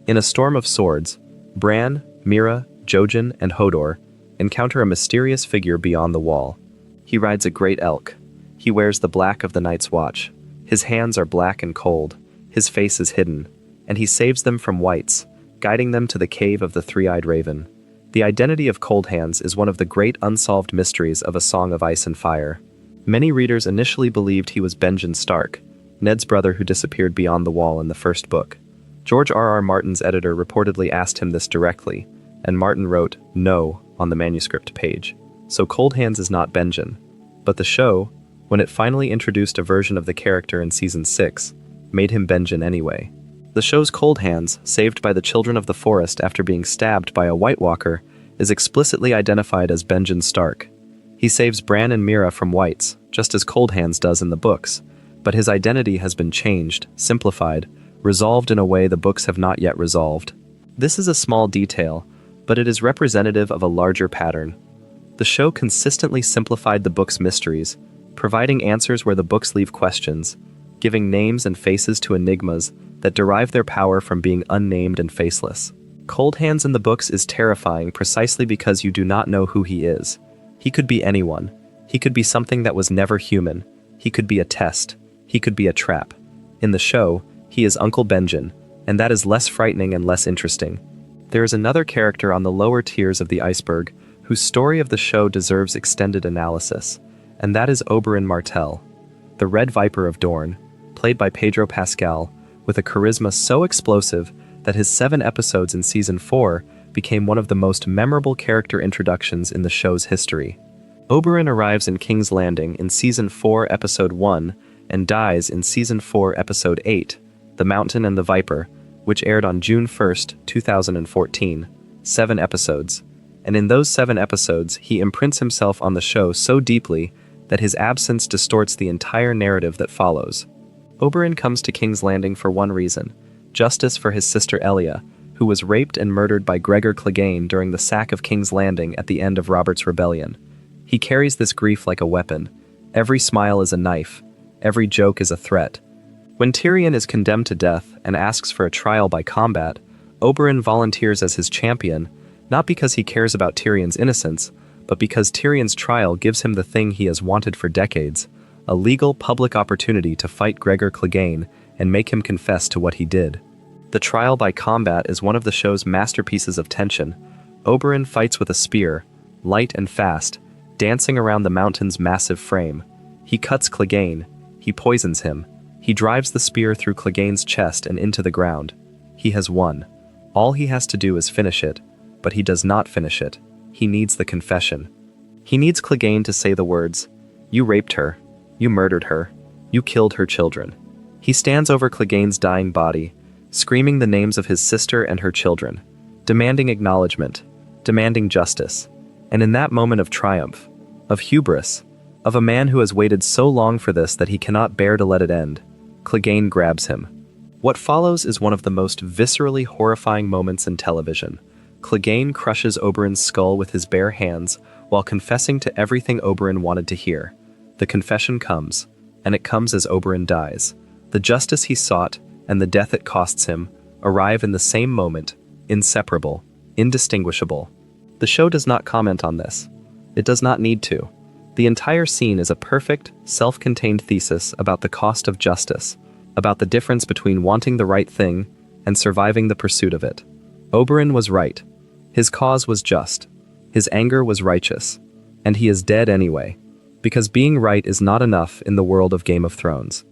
S1: In a storm of swords, Bran, Mira, Jojen, and Hodor encounter a mysterious figure beyond the wall. He rides a great elk. He wears the black of the Night's Watch. His hands are black and cold. His face is hidden, and he saves them from wights, guiding them to the cave of the three-eyed raven. The identity of Cold Hands is one of the great unsolved mysteries of A Song of Ice and Fire. Many readers initially believed he was Benjen Stark, Ned's brother who disappeared beyond the wall in the first book. George R.R. Martin's editor reportedly asked him this directly, and Martin wrote "No" on the manuscript page. So Cold Hands is not Benjen. But the show, when it finally introduced a version of the character in Season 6, made him Benjen anyway. The show's Cold Hands, saved by the Children of the Forest after being stabbed by a White Walker, is explicitly identified as Benjen Stark. He saves Bran and Mira from wights, just as Cold Hands does in the books, but his identity has been changed, simplified, resolved in a way the books have not yet resolved. This is a small detail, but it is representative of a larger pattern. The show consistently simplified the book's mysteries, providing answers where the books leave questions, giving names and faces to enigmas that derive their power from being unnamed and faceless. Cold Hands in the books is terrifying precisely because you do not know who he is. He could be anyone. He could be something that was never human. He could be a test. He could be a trap. In the show, he is Uncle Benjen, and that is less frightening and less interesting. There is another character on the lower tiers of the iceberg whose story of the show deserves extended analysis, and that is Oberyn Martell, the Red Viper of Dorne, played by Pedro Pascal, with a charisma so explosive that his 7 episodes in Season 4 became one of the most memorable character introductions in the show's history. Oberyn arrives in King's Landing in Season 4, Episode 1, and dies in Season 4, Episode 8, The Mountain and the Viper, which aired on June 1, 2014, 7 episodes. And in those 7 episodes, he imprints himself on the show so deeply that his absence distorts the entire narrative that follows. Oberyn comes to King's Landing for one reason: justice for his sister Elia, who was raped and murdered by Gregor Clegane during the sack of King's Landing at the end of Robert's Rebellion. He carries this grief like a weapon. Every smile is a knife. Every joke is a threat. When Tyrion is condemned to death and asks for a trial by combat, Oberyn volunteers as his champion, not because he cares about Tyrion's innocence, but because Tyrion's trial gives him the thing he has wanted for decades: a legal public opportunity to fight Gregor Clegane and make him confess to what he did. The trial by combat is one of the show's masterpieces of tension. Oberyn fights with a spear, light and fast, dancing around the mountain's massive frame. He cuts Clegane. He poisons him. He drives the spear through Clegane's chest and into the ground. He has won. All he has to do is finish it, but he does not finish it. He needs the confession. He needs Clegane to say the words, "You raped her. You murdered her. You killed her children." He stands over Clegane's dying body, screaming the names of his sister and her children, demanding acknowledgement, demanding justice. And in that moment of triumph, of hubris, Of a man who has waited so long for this that he cannot bear to let it end. Clegane grabs him. What follows is one of the most viscerally horrifying moments in television. Clegane crushes Oberyn's skull with his bare hands while confessing to everything Oberyn wanted to hear. The confession comes, and it comes as Oberyn dies. The justice he sought and the death it costs him arrive in the same moment, inseparable, indistinguishable. The show does not comment on this. It does not need to. The entire scene is a perfect, self-contained thesis about the cost of justice, about the difference between wanting the right thing and surviving the pursuit of it. Oberyn was right. His cause was just. His anger was righteous. And he is dead anyway, because being right is not enough in the world of Game of Thrones.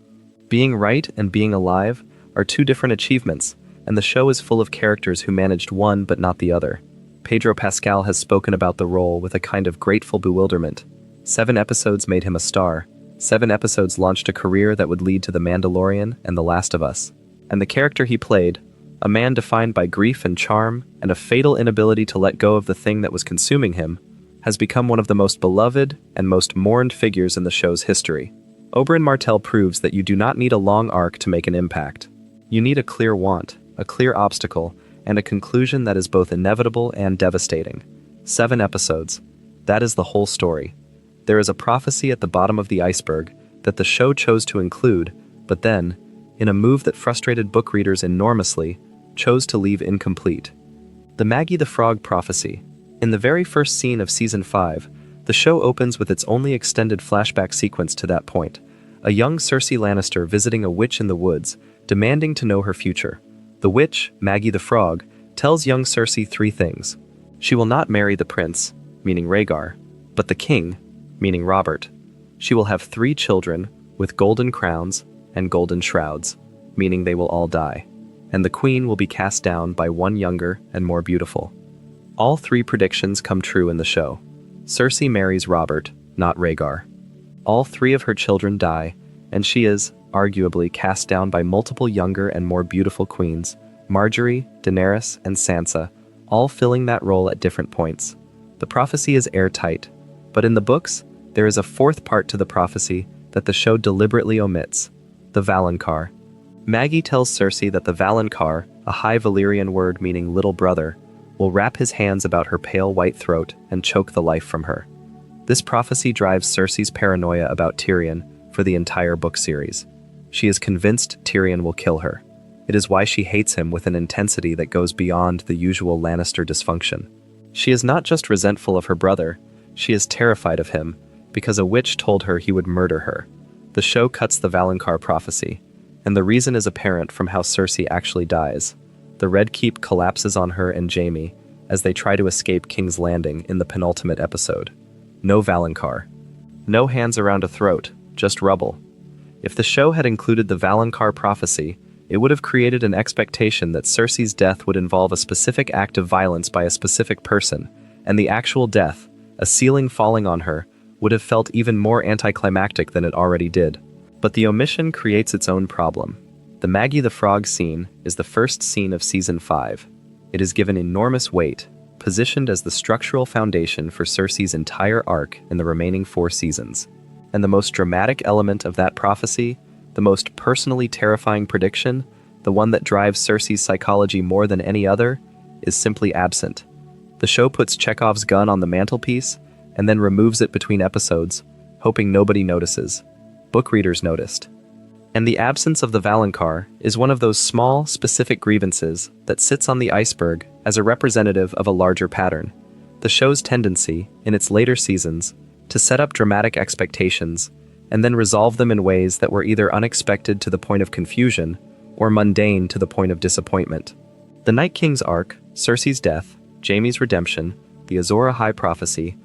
S1: Being right and being alive are two different achievements, and the show is full of characters who managed one but not the other. Pedro Pascal has spoken about the role with a kind of grateful bewilderment. 7 episodes made him a star. 7 episodes launched a career that would lead to The Mandalorian and The Last of Us. And the character he played, a man defined by grief and charm and a fatal inability to let go of the thing that was consuming him, has become one of the most beloved and most mourned figures in the show's history. Oberyn Martell proves that you do not need a long arc to make an impact. You need a clear want, a clear obstacle, and a conclusion that is both inevitable and devastating. 7 episodes. That is the whole story. There is a prophecy at the bottom of the iceberg that the show chose to include, but then, in a move that frustrated book readers enormously, chose to leave incomplete. The Maggie the Frog prophecy. In the very first scene of Season 5, the show opens with its only extended flashback sequence to that point, a young Cersei Lannister visiting a witch in the woods, demanding to know her future. The witch, Maggie the Frog, tells young Cersei 3 things. She will not marry the prince, meaning Rhaegar, but the king, meaning Robert. She will have 3 children with golden crowns and golden shrouds, meaning they will all die. And the queen will be cast down by one younger and more beautiful. All 3 predictions come true in the show. Cersei marries Robert, not Rhaegar. All 3 of her children die, and she is, arguably, cast down by multiple younger and more beautiful queens, Marjorie, Daenerys, and Sansa, all filling that role at different points. The prophecy is airtight, but in the books, there is a 4th part to the prophecy that the show deliberately omits, the Valonqar. Maggie tells Cersei that the Valonqar, a High Valyrian word meaning little brother, will wrap his hands about her pale white throat and choke the life from her. This prophecy drives Cersei's paranoia about Tyrion for the entire book series. She is convinced Tyrion will kill her. It is why she hates him with an intensity that goes beyond the usual Lannister dysfunction. She is not just resentful of her brother, she is terrified of him because a witch told her he would murder her. The show cuts the Valonqar prophecy, and the reason is apparent from how Cersei actually dies. The Red Keep collapses on her and Jaime as they try to escape King's Landing in the penultimate episode. No Valonqar. No hands around a throat, just rubble. If the show had included the Valonqar prophecy, it would have created an expectation that Cersei's death would involve a specific act of violence by a specific person, and the actual death, a ceiling falling on her, would have felt even more anticlimactic than it already did. But the omission creates its own problem. The Maggie the Frog scene is the first scene of Season 5. It is given enormous weight, positioned as the structural foundation for Cersei's entire arc in the remaining 4 seasons. And the most dramatic element of that prophecy, the most personally terrifying prediction, the one that drives Cersei's psychology more than any other, is simply absent. The show puts Chekhov's gun on the mantelpiece and then removes it between episodes, hoping nobody notices. Book readers noticed. And the absence of the Valonqar is one of those small, specific grievances that sits on the iceberg as a representative of a larger pattern. The show's tendency, in its later seasons, to set up dramatic expectations and then resolve them in ways that were either unexpected to the point of confusion or mundane to the point of disappointment. The Night King's arc, Cersei's death, Jaime's redemption, the Azor Ahai prophecy,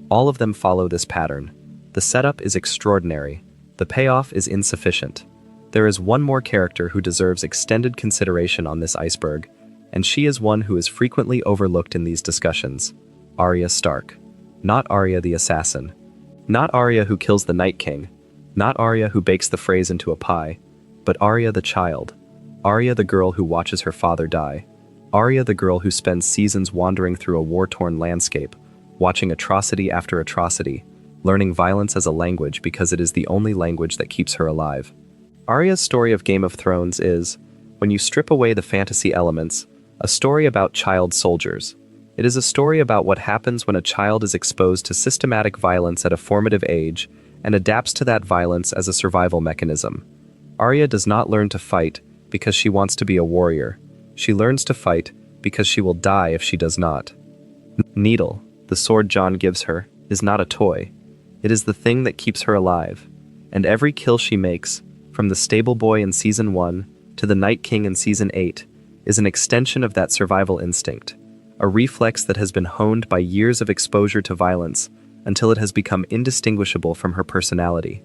S1: all of them follow this pattern. The setup is extraordinary. The payoff is insufficient. There is one more character who deserves extended consideration on this iceberg, and she is one who is frequently overlooked in these discussions, Arya Stark. Not Arya the assassin. Not Arya who kills the Night King. Not Arya who bakes the phrase into a pie, but Arya the child. Arya the girl who watches her father die. Arya the girl who spends seasons wandering through a war-torn landscape, watching atrocity after atrocity, learning violence as a language because it is the only language that keeps her alive. Arya's story of Game of Thrones is, when you strip away the fantasy elements, a story about child soldiers. It is a story about what happens when a child is exposed to systematic violence at a formative age and adapts to that violence as a survival mechanism. Arya does not learn to fight because she wants to be a warrior. She learns to fight because she will die if she does not. Needle, the sword Jon gives her, is not a toy. It is the thing that keeps her alive. And every kill she makes, from the stable boy in Season 1 to the Night King in Season 8, is an extension of that survival instinct, a reflex that has been honed by years of exposure to violence until it has become indistinguishable from her personality.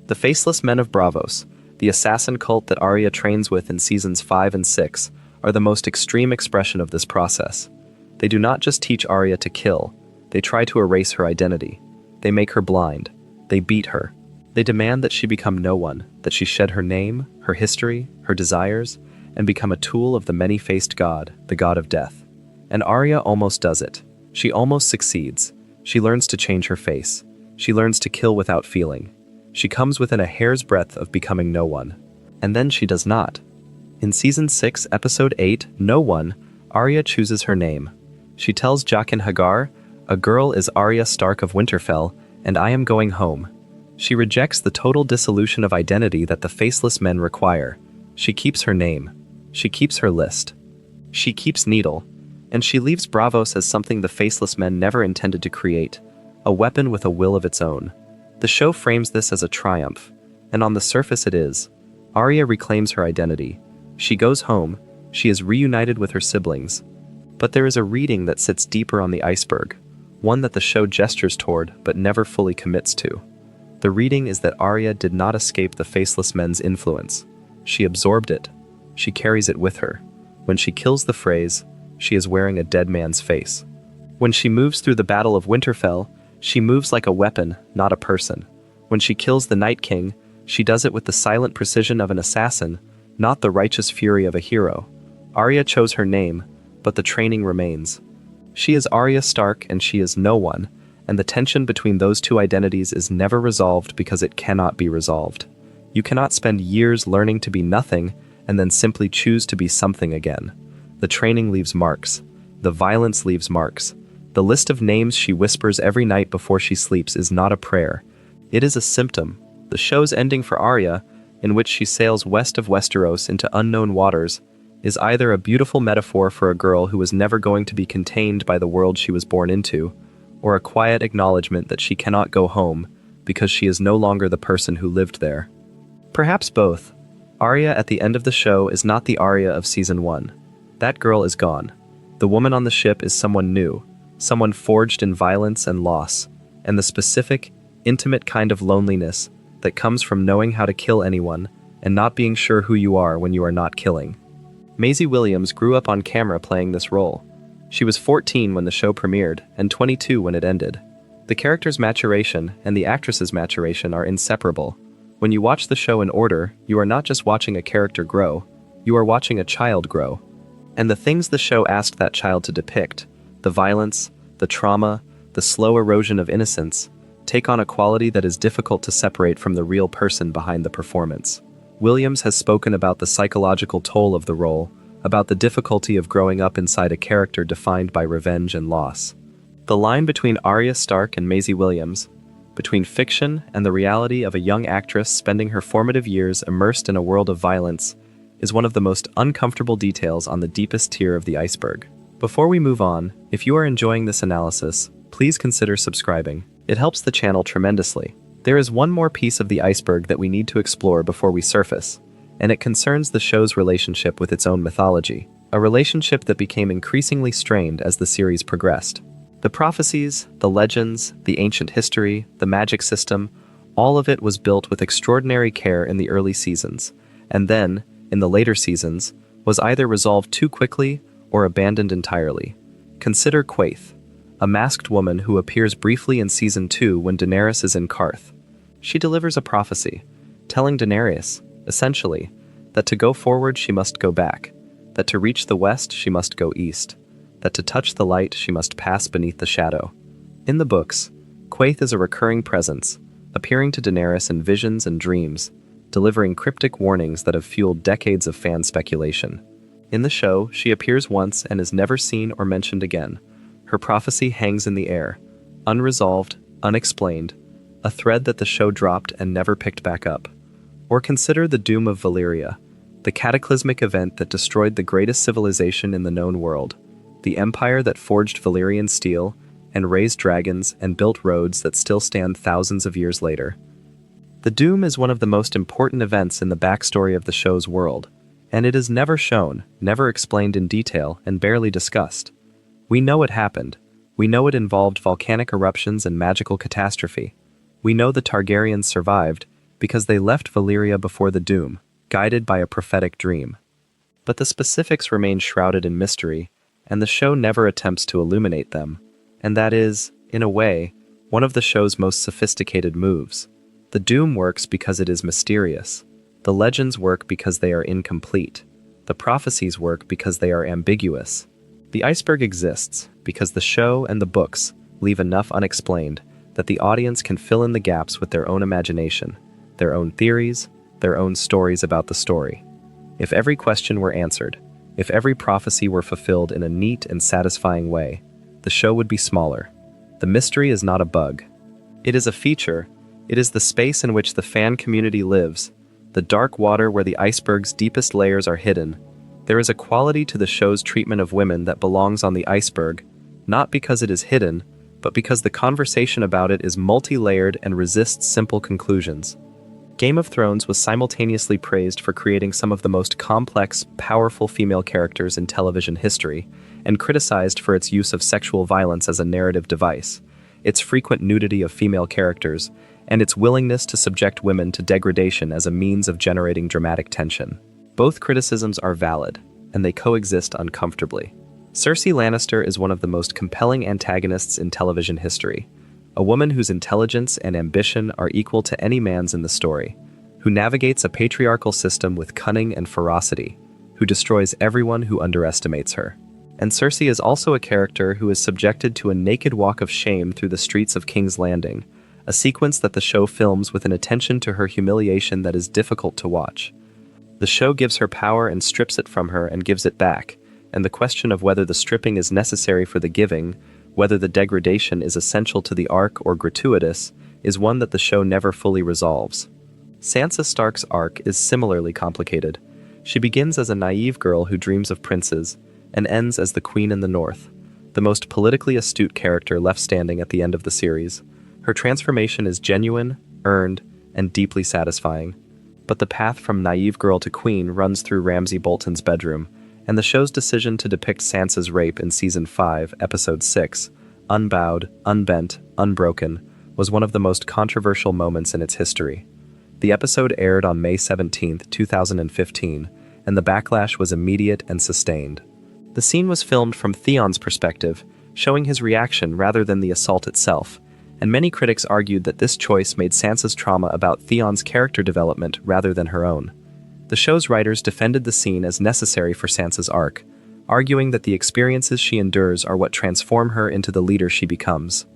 S1: The Faceless Men of Braavos, the assassin cult that Arya trains with in Seasons 5 and 6, are the most extreme expression of this process. They do not just teach Arya to kill, they try to erase her identity. They make her blind. They beat her. They demand that she become no one, that she shed her name, her history, her desires, and become a tool of the many-faced god, the god of death. And Arya almost does it. She almost succeeds. She learns to change her face. She learns to kill without feeling. She comes within a hair's breadth of becoming no one. And then she does not. In Season 6, Episode 8, No One, Arya chooses her name. She tells Jaqen H'ghar, "A girl is Arya Stark of Winterfell, and I am going home." She rejects the total dissolution of identity that the Faceless Men require. She keeps her name. She keeps her list. She keeps Needle. And she leaves Braavos as something the Faceless Men never intended to create, a weapon with a will of its own. The show frames this as a triumph, and on the surface it is. Arya reclaims her identity. She goes home. She is reunited with her siblings. But there is a reading that sits deeper on the iceberg, one that the show gestures toward but never fully commits to. The reading is that Arya did not escape the Faceless Men's influence. She absorbed it. She carries it with her. When she kills the Freys, she is wearing a dead man's face. When she moves through the Battle of Winterfell, she moves like a weapon, not a person. When she kills the Night King, she does it with the silent precision of an assassin, not the righteous fury of a hero. Arya chose her name, but the training remains. She is Arya Stark and she is no one, and the tension between those two identities is never resolved because it cannot be resolved. You cannot spend years learning to be nothing and then simply choose to be something again. The training leaves marks. The violence leaves marks. The list of names she whispers every night before she sleeps is not a prayer. It is a symptom. The show's ending for Arya, in which she sails west of Westeros into unknown waters, is either a beautiful metaphor for a girl who was never going to be contained by the world she was born into, or a quiet acknowledgement that she cannot go home because she is no longer the person who lived there. Perhaps both. Arya at the end of the show is not the Arya of Season 1. That girl is gone. The woman on the ship is someone new, someone forged in violence and loss, and the specific, intimate kind of loneliness that comes from knowing how to kill anyone and not being sure who you are when you are not killing. Maisie Williams grew up on camera playing this role. She was 14 when the show premiered and 22 when it ended. The character's maturation and the actress's maturation are inseparable. When you watch the show in order, you are not just watching a character grow, you are watching a child grow. And the things the show asked that child to depict, the violence, the trauma, the slow erosion of innocence, take on a quality that is difficult to separate from the real person behind the performance. Williams has spoken about the psychological toll of the role, about the difficulty of growing up inside a character defined by revenge and loss. The line between Arya Stark and Maisie Williams, between fiction and the reality of a young actress spending her formative years immersed in a world of violence, is one of the most uncomfortable details on the deepest tier of the iceberg. Before we move on, if you are enjoying this analysis, please consider subscribing. It helps the channel tremendously. There is one more piece of the iceberg that we need to explore before we surface, and it concerns the show's relationship with its own mythology, a relationship that became increasingly strained as the series progressed. The prophecies, the legends, the ancient history, the magic system, all of it was built with extraordinary care in the early seasons, and then, in the later seasons, was either resolved too quickly or abandoned entirely. Consider Quaithe, a masked woman who appears briefly in Season 2 when Daenerys is in Qarth. She delivers a prophecy, telling Daenerys, essentially, that to go forward she must go back, that to reach the west she must go east, that to touch the light she must pass beneath the shadow. In the books, Quaithe is a recurring presence, appearing to Daenerys in visions and dreams, delivering cryptic warnings that have fueled decades of fan speculation. In the show, she appears once and is never seen or mentioned again. Her prophecy hangs in the air, unresolved, unexplained, a thread that the show dropped and never picked back up. Or consider the doom of Valyria, the cataclysmic event that destroyed the greatest civilization in the known world, the empire that forged Valyrian steel and raised dragons and built roads that still stand thousands of years later. The Doom is one of the most important events in the backstory of the show's world, and it is never shown, never explained in detail, and barely discussed. We know it happened. We know it involved volcanic eruptions and magical catastrophe. We know the Targaryens survived because they left Valyria before the Doom, guided by a prophetic dream. But the specifics remain shrouded in mystery, and the show never attempts to illuminate them. And that is, in a way, one of the show's most sophisticated moves. The Doom works because it is mysterious. The legends work because they are incomplete. The prophecies work because they are ambiguous. The Iceberg exists because the show and the books leave enough unexplained that the audience can fill in the gaps with their own imagination, their own theories, their own stories about the story. If every question were answered, if every prophecy were fulfilled in a neat and satisfying way, the show would be smaller. The mystery is not a bug. It is a feature. It is the space in which the fan community lives, the dark water where the iceberg's deepest layers are hidden. There is a quality to the show's treatment of women that belongs on the iceberg, not because it is hidden, but because the conversation about it is multi-layered and resists simple conclusions. Game of Thrones was simultaneously praised for creating some of the most complex, powerful female characters in television history, and criticized for its use of sexual violence as a narrative device, its frequent nudity of female characters, and its willingness to subject women to degradation as a means of generating dramatic tension. Both criticisms are valid, and they coexist uncomfortably. Cersei Lannister is one of the most compelling antagonists in television history, a woman whose intelligence and ambition are equal to any man's in the story, who navigates a patriarchal system with cunning and ferocity, who destroys everyone who underestimates her. And Cersei is also a character who is subjected to a naked walk of shame through the streets of King's Landing, a sequence that the show films with an attention to her humiliation that is difficult to watch. The show gives her power and strips it from her and gives it back, and the question of whether the stripping is necessary for the giving, whether the degradation is essential to the arc or gratuitous, is one that the show never fully resolves. Sansa Stark's arc is similarly complicated. She begins as a naive girl who dreams of princes, and ends as the Queen in the North, the most politically astute character left standing at the end of the series. Her transformation is genuine, earned, and deeply satisfying. But the path from naive girl to queen runs through Ramsay Bolton's bedroom, and the show's decision to depict Sansa's rape in Season 5, Episode 6, Unbowed, Unbent, Unbroken, was one of the most controversial moments in its history. The episode aired on May 17, 2015, and the backlash was immediate and sustained. The scene was filmed from Theon's perspective, showing his reaction rather than the assault itself, and many critics argued that this choice made Sansa's trauma about Theon's character development rather than her own. The show's writers defended the scene as necessary for Sansa's arc, arguing that the experiences she endures are what transform her into the leader she becomes.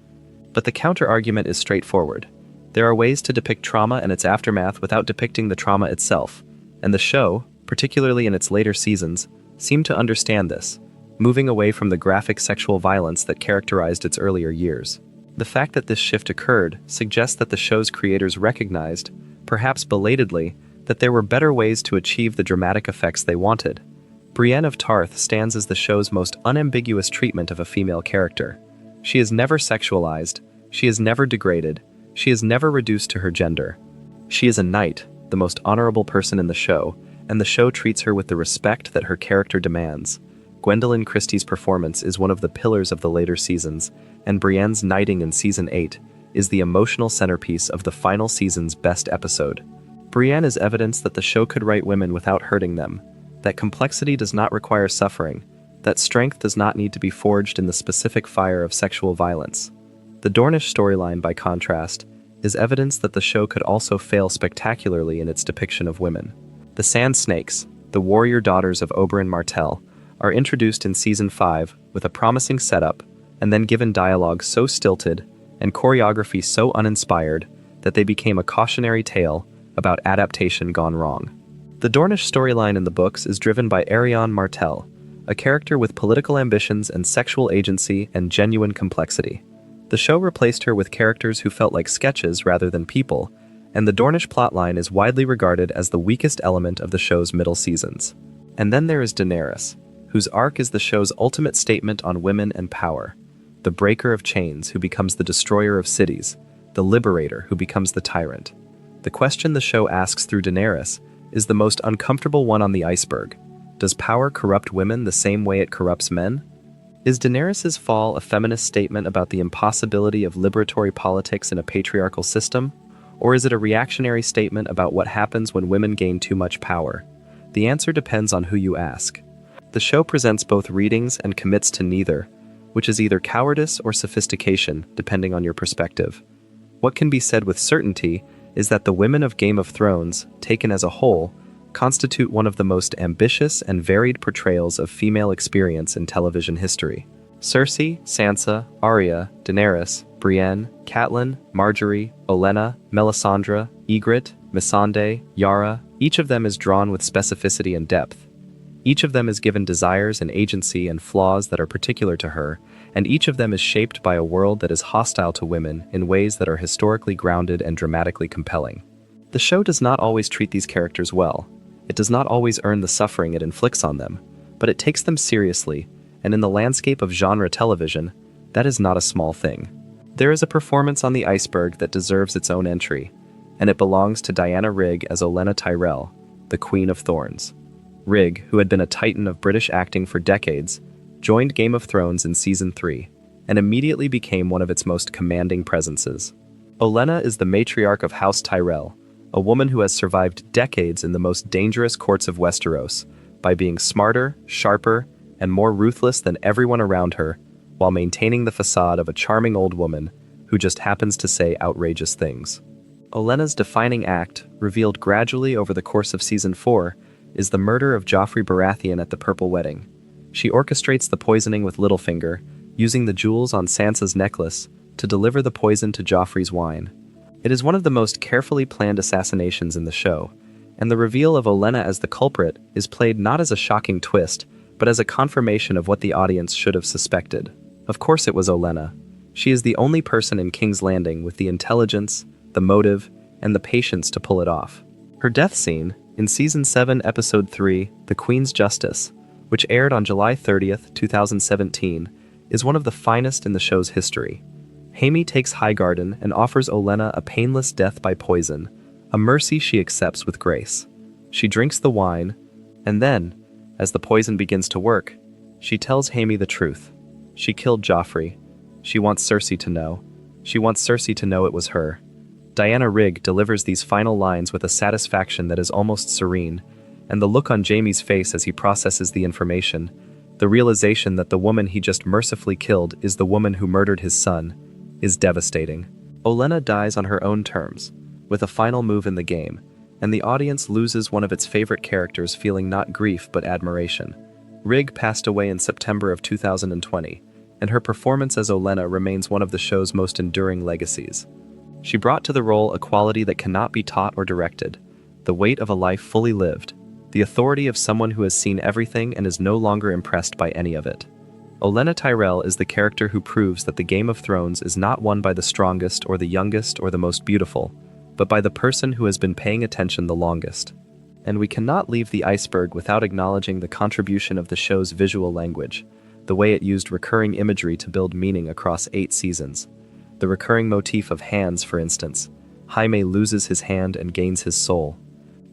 S1: But the counter-argument is straightforward. There are ways to depict trauma and its aftermath without depicting the trauma itself, and the show, particularly in its later seasons, seemed to understand this, moving away from the graphic sexual violence that characterized its earlier years. The fact that this shift occurred suggests that the show's creators recognized, perhaps belatedly, that there were better ways to achieve the dramatic effects they wanted. Brienne of Tarth stands as the show's most unambiguous treatment of a female character. She is never sexualized, she is never degraded, she is never reduced to her gender. She is a knight, the most honorable person in the show, and the show treats her with the respect that her character demands. Gwendolyn Christie's performance is one of the pillars of the later seasons, and Brienne's knighting in Season 8 is the emotional centerpiece of the final season's best episode. Brienne is evidence that the show could write women without hurting them, that complexity does not require suffering, that strength does not need to be forged in the specific fire of sexual violence. The Dornish storyline, by contrast, is evidence that the show could also fail spectacularly in its depiction of women. The Sand Snakes, the warrior daughters of Oberyn Martell, are introduced in Season 5 with a promising setup and then given dialogue so stilted and choreography so uninspired that they became a cautionary tale about adaptation gone wrong. The Dornish storyline in the books is driven by Arianne Martell, a character with political ambitions and sexual agency and genuine complexity. The show replaced her with characters who felt like sketches rather than people, and the Dornish plotline is widely regarded as the weakest element of the show's middle seasons. And then there is Daenerys, whose arc is the show's ultimate statement on women and power. The breaker of chains who becomes the destroyer of cities, the liberator who becomes the tyrant. The question the show asks through Daenerys is the most uncomfortable one on the iceberg. Does power corrupt women the same way it corrupts men? Is Daenerys' fall a feminist statement about the impossibility of liberatory politics in a patriarchal system? Or is it a reactionary statement about what happens when women gain too much power? The answer depends on who you ask. The show presents both readings and commits to neither, which is either cowardice or sophistication, depending on your perspective. What can be said with certainty is that the women of Game of Thrones, taken as a whole, constitute one of the most ambitious and varied portrayals of female experience in television history. Cersei, Sansa, Arya, Daenerys, Brienne, Catelyn, Marjorie, Olenna, Melisandre, Ygritte, Missandei, Yara, each of them is drawn with specificity and depth. Each of them is given desires and agency and flaws that are particular to her, and each of them is shaped by a world that is hostile to women in ways that are historically grounded and dramatically compelling. The show does not always treat these characters well. It does not always earn the suffering it inflicts on them, but it takes them seriously, and in the landscape of genre television, that is not a small thing. There is a performance on the iceberg that deserves its own entry, and it belongs to Diana Rigg as Olenna Tyrell, the Queen of Thorns. Rigg, who had been a titan of British acting for decades, joined Game of Thrones in Season 3, and immediately became one of its most commanding presences. Olenna is the matriarch of House Tyrell, a woman who has survived decades in the most dangerous courts of Westeros by being smarter, sharper, and more ruthless than everyone around her, while maintaining the facade of a charming old woman who just happens to say outrageous things. Olenna's defining act, revealed gradually over the course of Season 4, is the murder of Joffrey Baratheon at the Purple Wedding. She orchestrates the poisoning with Littlefinger, using the jewels on Sansa's necklace to deliver the poison to Joffrey's wine. It is one of the most carefully planned assassinations in the show, and the reveal of Olenna as the culprit is played not as a shocking twist, but as a confirmation of what the audience should have suspected. Of course it was Olenna. She is the only person in King's Landing with the intelligence, the motive, and the patience to pull it off. Her death scene, in Season 7, Episode 3, The Queen's Justice, which aired on July 30th, 2017, is one of the finest in the show's history. Jaime takes Highgarden and offers Olenna a painless death by poison, a mercy she accepts with grace. She drinks the wine, and then, as the poison begins to work, she tells Jaime the truth. She killed Joffrey. She wants Cersei to know. She wants Cersei to know it was her. Diana Rigg delivers these final lines with a satisfaction that is almost serene, and the look on Jaime's face as he processes the information, the realization that the woman he just mercifully killed is the woman who murdered his son, is devastating. Olenna dies on her own terms, with a final move in the game, and the audience loses one of its favorite characters feeling not grief but admiration. Rigg passed away in September of 2020, and her performance as Olenna remains one of the show's most enduring legacies. She brought to the role a quality that cannot be taught or directed, the weight of a life fully lived, the authority of someone who has seen everything and is no longer impressed by any of it. Olenna Tyrell is the character who proves that the Game of Thrones is not won by the strongest or the youngest or the most beautiful, but by the person who has been paying attention the longest. And we cannot leave the iceberg without acknowledging the contribution of the show's visual language, the way it used recurring imagery to build meaning across 8 seasons. The recurring motif of hands, for instance. Jaime loses his hand and gains his soul.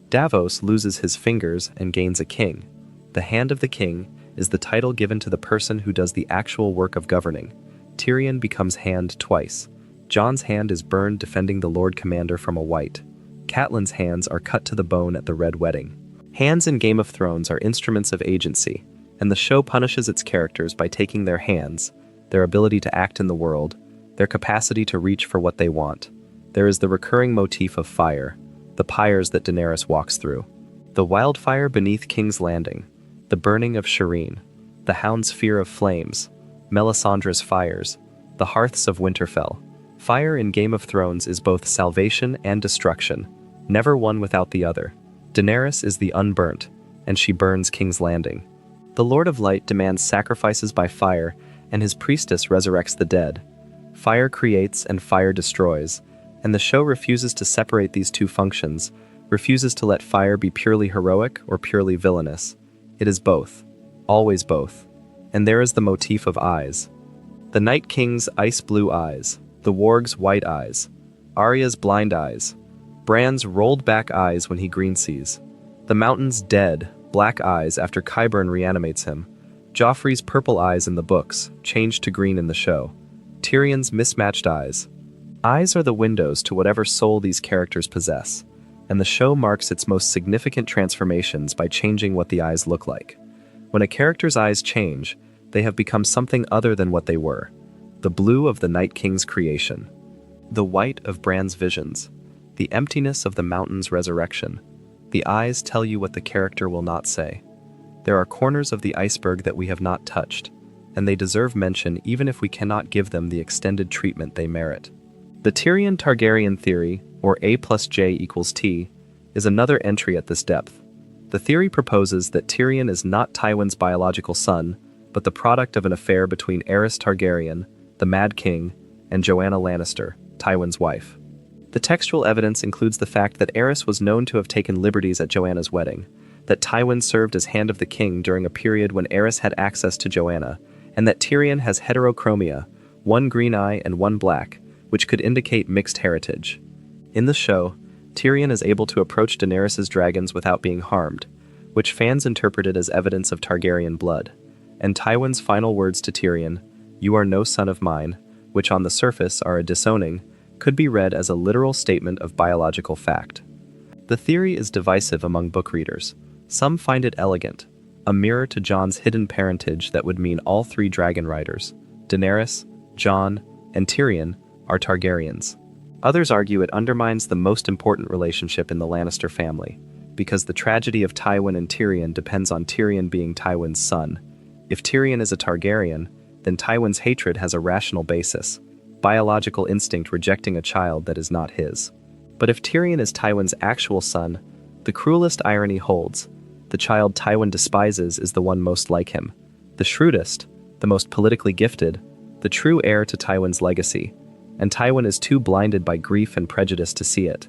S1: Davos loses his fingers and gains a king. The Hand of the King is the title given to the person who does the actual work of governing. Tyrion becomes Hand twice. Jon's hand is burned defending the Lord Commander from a White. Catelyn's hands are cut to the bone at the Red Wedding. Hands in Game of Thrones are instruments of agency, and the show punishes its characters by taking their hands, their ability to act in the world, their capacity to reach for what they want. There is the recurring motif of fire, the pyres that Daenerys walks through. The wildfire beneath King's Landing, the burning of Shireen, the Hound's fear of flames, Melisandre's fires, the hearths of Winterfell. Fire in Game of Thrones is both salvation and destruction, never one without the other. Daenerys is the unburnt, and she burns King's Landing. The Lord of Light demands sacrifices by fire, and his priestess resurrects the dead. Fire creates and fire destroys, and the show refuses to separate these two functions, refuses to let fire be purely heroic or purely villainous. It is both. Always both. And there is the motif of eyes. The Night King's ice blue eyes, the Warg's white eyes, Arya's blind eyes, Bran's rolled back eyes when he green sees, the Mountain's dead, black eyes after Qyburn reanimates him, Joffrey's purple eyes in the books, changed to green in the show, Tyrion's mismatched eyes. Eyes are the windows to whatever soul these characters possess, and the show marks its most significant transformations by changing what the eyes look like. When a character's eyes change, they have become something other than what they were. The blue of the Night King's creation, the white of Bran's visions, the emptiness of the Mountain's resurrection. The eyes tell you what the character will not say. There are corners of the iceberg that we have not touched, and they deserve mention even if we cannot give them the extended treatment they merit. The Tyrion Targaryen theory, or A+J=T, is another entry at this depth. The theory proposes that Tyrion is not Tywin's biological son, but the product of an affair between Aerys Targaryen, the Mad King, and Joanna Lannister, Tywin's wife. The textual evidence includes the fact that Aerys was known to have taken liberties at Joanna's wedding, that Tywin served as Hand of the King during a period when Aerys had access to Joanna, and that Tyrion has heterochromia, one green eye and one black, which could indicate mixed heritage. In the show, Tyrion is able to approach Daenerys' dragons without being harmed, which fans interpreted as evidence of Targaryen blood, and Tywin's final words to Tyrion, "You are no son of mine," which on the surface are a disowning, could be read as a literal statement of biological fact. The theory is divisive among book readers. Some find it elegant, a mirror to Jon's hidden parentage that would mean all three dragon riders, Daenerys, Jon, and Tyrion, are Targaryens. Others argue it undermines the most important relationship in the Lannister family, because the tragedy of Tywin and Tyrion depends on Tyrion being Tywin's son. If Tyrion is a Targaryen, then Tywin's hatred has a rational basis, biological instinct rejecting a child that is not his. But if Tyrion is Tywin's actual son, the cruelest irony holds. The child Tywin despises is the one most like him, the shrewdest, the most politically gifted, the true heir to Tywin's legacy, and Tywin is too blinded by grief and prejudice to see it.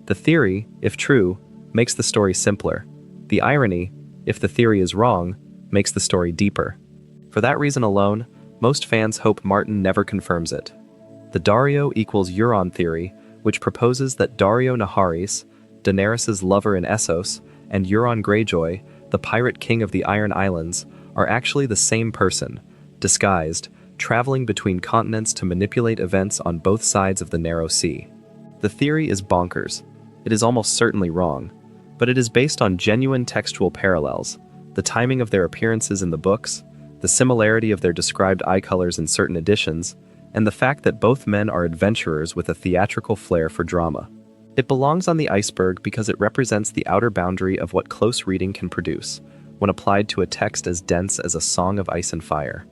S1: The theory, if true, makes the story simpler. The irony, if the theory is wrong, makes the story deeper. For that reason alone, most fans hope Martin never confirms it. The Daario equals Euron theory, which proposes that Daario Naharis, Daenerys' lover in Essos, and Euron Greyjoy, the pirate king of the Iron Islands, are actually the same person, disguised, traveling between continents to manipulate events on both sides of the narrow sea. The theory is bonkers. It is almost certainly wrong, but it is based on genuine textual parallels, the timing of their appearances in the books, the similarity of their described eye colors in certain editions, and the fact that both men are adventurers with a theatrical flair for drama. It belongs on the iceberg because it represents the outer boundary of what close reading can produce, when applied to a text as dense as a song of ice and fire.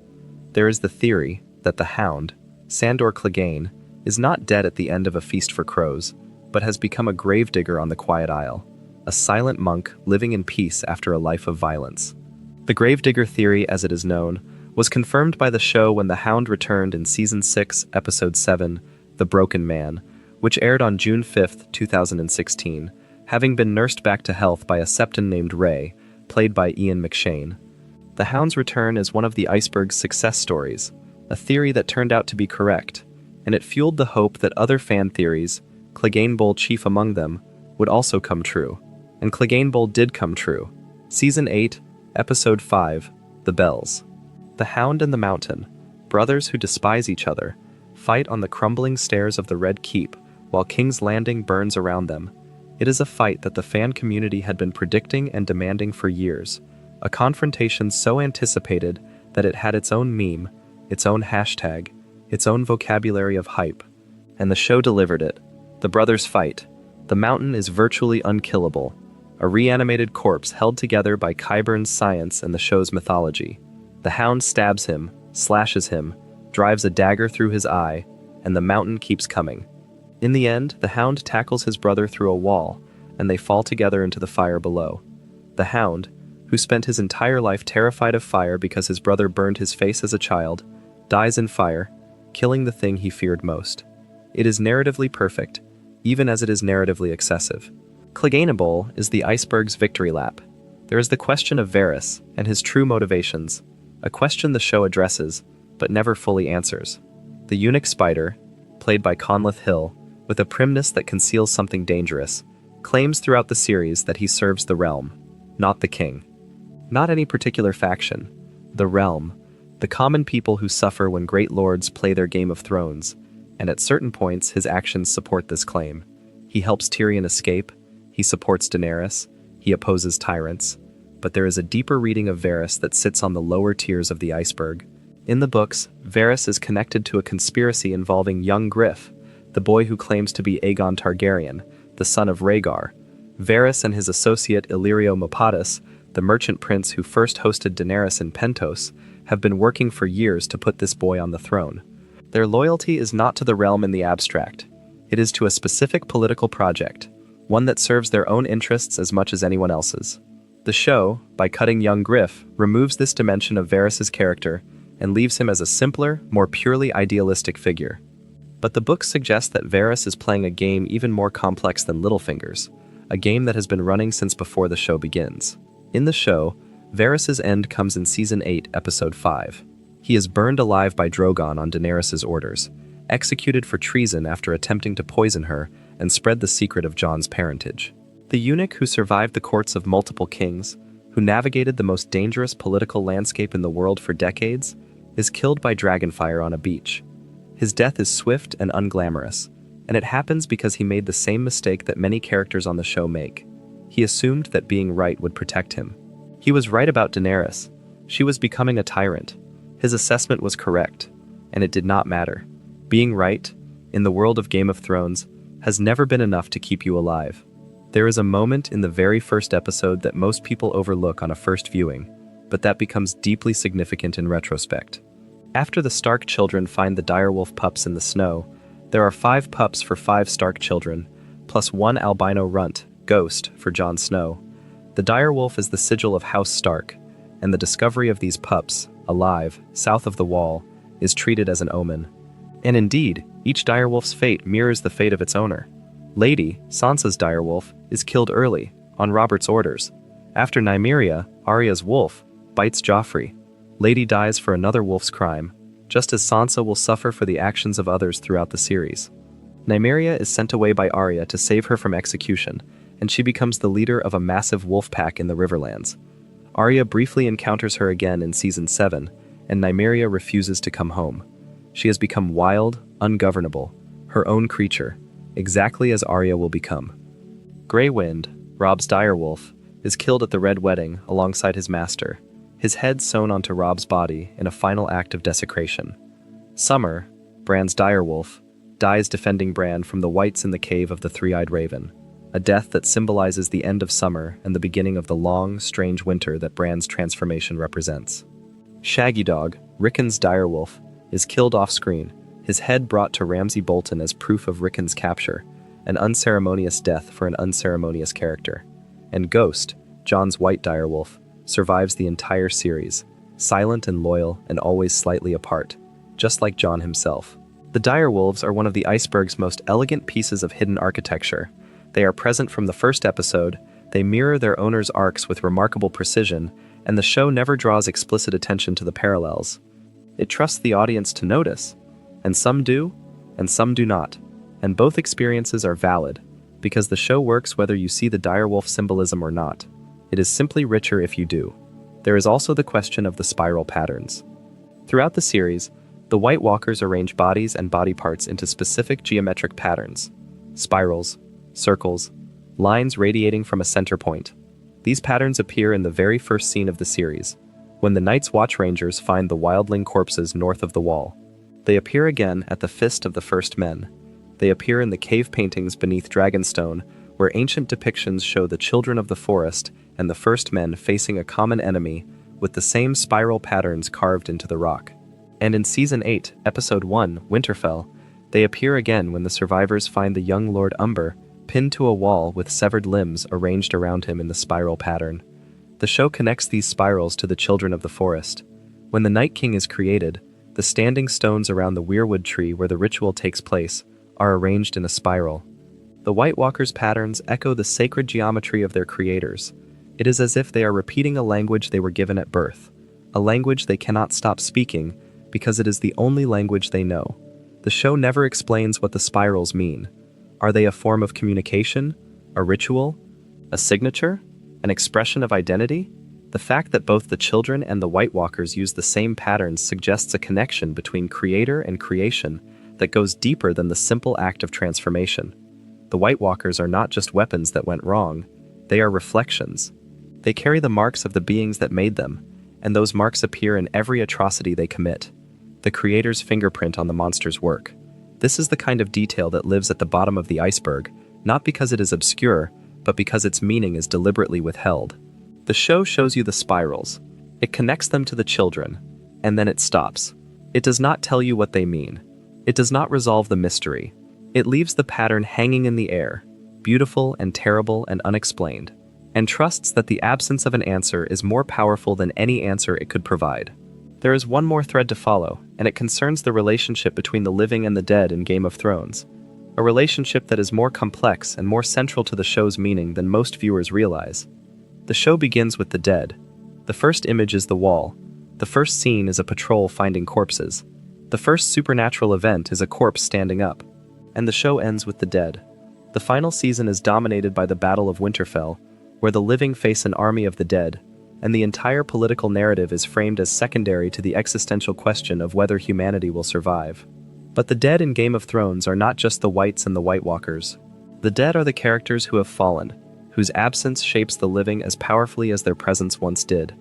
S1: There is the theory that the Hound, Sandor Clegane, is not dead at the end of A Feast for Crows, but has become a gravedigger on the Quiet Isle, a silent monk living in peace after a life of violence. The gravedigger theory, as it is known, was confirmed by the show when the Hound returned in Season 6, Episode 7, The Broken Man, which aired on June 5, 2016, having been nursed back to health by a Septon named Ray, played by Ian McShane. The Hound's return is one of the iceberg's success stories, a theory that turned out to be correct, and it fueled the hope that other fan theories, Clegane Bowl chief among them, would also come true. And Clegane Bowl did come true. Season 8, Episode 5, The Bells. The Hound and the Mountain, brothers who despise each other, fight on the crumbling stairs of the Red Keep while King's Landing burns around them. It is a fight that the fan community had been predicting and demanding for years, a confrontation so anticipated that it had its own meme, its own hashtag, its own vocabulary of hype. And the show delivered it. The brothers fight. The Mountain is virtually unkillable, a reanimated corpse held together by Qyburn's science and the show's mythology. The Hound stabs him, slashes him, drives a dagger through his eye, and the mountain keeps coming. In the end, the Hound tackles his brother through a wall, and they fall together into the fire below. The Hound, who spent his entire life terrified of fire because his brother burned his face as a child, dies in fire, killing the thing he feared most. It is narratively perfect, even as it is narratively excessive. Clegane is the Iceberg's victory lap. There is the question of Varys and his true motivations, a question the show addresses, but never fully answers. The eunuch spider, played by Conleth Hill, with a primness that conceals something dangerous, claims throughout the series that he serves the realm, not the king. Not any particular faction. The realm, the common people who suffer when great lords play their Game of Thrones, and at certain points his actions support this claim. He helps Tyrion escape, he supports Daenerys, he opposes tyrants, but there is a deeper reading of Varys that sits on the lower tiers of the iceberg. In the books, Varys is connected to a conspiracy involving young Griff, the boy who claims to be Aegon Targaryen, the son of Rhaegar. Varys and his associate Illyrio Mopatis, the merchant prince who first hosted Daenerys in Pentos, have been working for years to put this boy on the throne. Their loyalty is not to the realm in the abstract. It is to a specific political project, one that serves their own interests as much as anyone else's. The show, by cutting young Griff, removes this dimension of Varys' character and leaves him as a simpler, more purely idealistic figure. But the books suggest that Varys is playing a game even more complex than Littlefinger's, a game that has been running since before the show begins. In the show, Varys' end comes in Season 8, Episode 5. He is burned alive by Drogon on Daenerys' orders, executed for treason after attempting to poison her and spread the secret of Jon's parentage. The eunuch who survived the courts of multiple kings, who navigated the most dangerous political landscape in the world for decades, is killed by dragonfire on a beach. His death is swift and unglamorous, and it happens because he made the same mistake that many characters on the show make. He assumed that being right would protect him. He was right about Daenerys. She was becoming a tyrant. His assessment was correct, and it did not matter. Being right, in the world of Game of Thrones, has never been enough to keep you alive. There is a moment in the very first episode that most people overlook on a first viewing, but that becomes deeply significant in retrospect. After the Stark children find the Direwolf pups in the snow, there are 5 pups for 5 Stark children, plus 1 albino runt, Ghost, for Jon Snow. The Direwolf is the sigil of House Stark, and the discovery of these pups, alive, south of the Wall, is treated as an omen. And indeed, each direwolf's fate mirrors the fate of its owner. Lady, Sansa's direwolf, is killed early, on Robert's orders. After Nymeria, Arya's wolf, bites Joffrey. Lady dies for another wolf's crime, just as Sansa will suffer for the actions of others throughout the series. Nymeria is sent away by Arya to save her from execution, and she becomes the leader of a massive wolf pack in the Riverlands. Arya briefly encounters her again in Season 7, and Nymeria refuses to come home. She has become wild, ungovernable, her own creature, exactly as Arya will become. Grey Wind, Robb's direwolf, is killed at the Red Wedding alongside his master, his head sewn onto Robb's body in a final act of desecration. Summer, Bran's direwolf, dies defending Bran from the wights in the cave of the Three-Eyed Raven, a death that symbolizes the end of summer and the beginning of the long, strange winter that Bran's transformation represents. Shaggy Dog, Rickon's direwolf, is killed off-screen, his head brought to Ramsay Bolton as proof of Rickon's capture, an unceremonious death for an unceremonious character. And Ghost, Jon's white direwolf, survives the entire series, silent and loyal and always slightly apart, just like Jon himself. The direwolves are one of the Iceberg's most elegant pieces of hidden architecture. They are present from the first episode, they mirror their owners' arcs with remarkable precision, and the show never draws explicit attention to the parallels. It trusts the audience to notice, and some do, and some do not, and both experiences are valid, because the show works whether you see the direwolf symbolism or not. It is simply richer if you do. There is also the question of the spiral patterns. Throughout the series, the White Walkers arrange bodies and body parts into specific geometric patterns, spirals, circles, lines radiating from a center point. These patterns appear in the very first scene of the series, when the Night's Watch Rangers find the wildling corpses north of the Wall. They appear again at the Fist of the First Men. They appear in the cave paintings beneath Dragonstone, where ancient depictions show the children of the forest and the First Men facing a common enemy with the same spiral patterns carved into the rock. And in Season 8, Episode 1, Winterfell, They appear again when the survivors find the young Lord Umber pinned to a wall with severed limbs arranged around him in the spiral pattern. The show connects these spirals to the children of the forest. When the Night King is created, the standing stones around the weirwood tree where the ritual takes place are arranged in a spiral. The White Walkers' patterns echo the sacred geometry of their creators. It is as if they are repeating a language they were given at birth, a language they cannot stop speaking because it is the only language they know. The show never explains what the spirals mean. Are they a form of communication? A ritual? A signature? An expression of identity? The fact that both the children and the White Walkers use the same patterns suggests a connection between creator and creation that goes deeper than the simple act of transformation. The White Walkers are not just weapons that went wrong, they are reflections. They carry the marks of the beings that made them, and those marks appear in every atrocity they commit. The creator's fingerprint on the monster's work. This is the kind of detail that lives at the bottom of the iceberg, not because it is obscure, but because its meaning is deliberately withheld. The show shows you the spirals. It connects them to the children, and then it stops. It does not tell you what they mean. It does not resolve the mystery. It leaves the pattern hanging in the air, beautiful and terrible and unexplained, and trusts that the absence of an answer is more powerful than any answer it could provide. There is one more thread to follow, and it concerns the relationship between the living and the dead in Game of Thrones. A relationship that is more complex and more central to the show's meaning than most viewers realize. The show begins with the dead. The first image is the wall. The first scene is a patrol finding corpses. The first supernatural event is a corpse standing up. And the show ends with the dead. The final season is dominated by the Battle of Winterfell, where the living face an army of the dead, and the entire political narrative is framed as secondary to the existential question of whether humanity will survive. But the dead in Game of Thrones are not just the Whites and the White Walkers. The dead are the characters who have fallen, whose absence shapes the living as powerfully as their presence once did.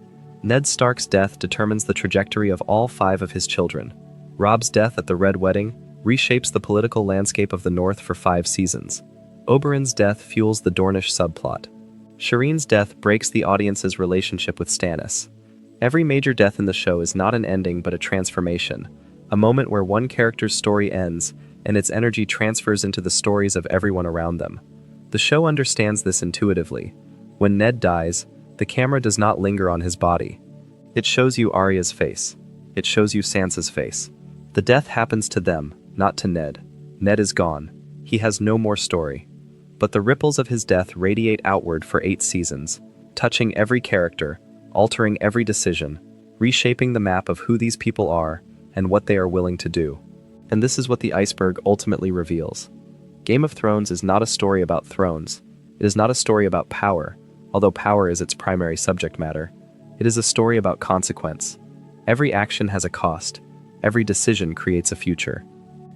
S1: Ned Stark's death determines the trajectory of all 5 of his children. Robb's death at the Red Wedding reshapes the political landscape of the North for 5 seasons. Oberyn's death fuels the Dornish subplot. Shireen's death breaks the audience's relationship with Stannis. Every major death in the show is not an ending but a transformation, a moment where one character's story ends and its energy transfers into the stories of everyone around them. The show understands this intuitively. When Ned dies, the camera does not linger on his body. It shows you Arya's face. It shows you Sansa's face. The death happens to them, not to Ned. Ned is gone. He has no more story. But the ripples of his death radiate outward for 8 seasons, touching every character, altering every decision, reshaping the map of who these people are and what they are willing to do. And this is what the iceberg ultimately reveals. Game of Thrones is not a story about thrones. It is not a story about power, although power is its primary subject matter. It is a story about consequence. Every action has a cost. Every decision creates a future.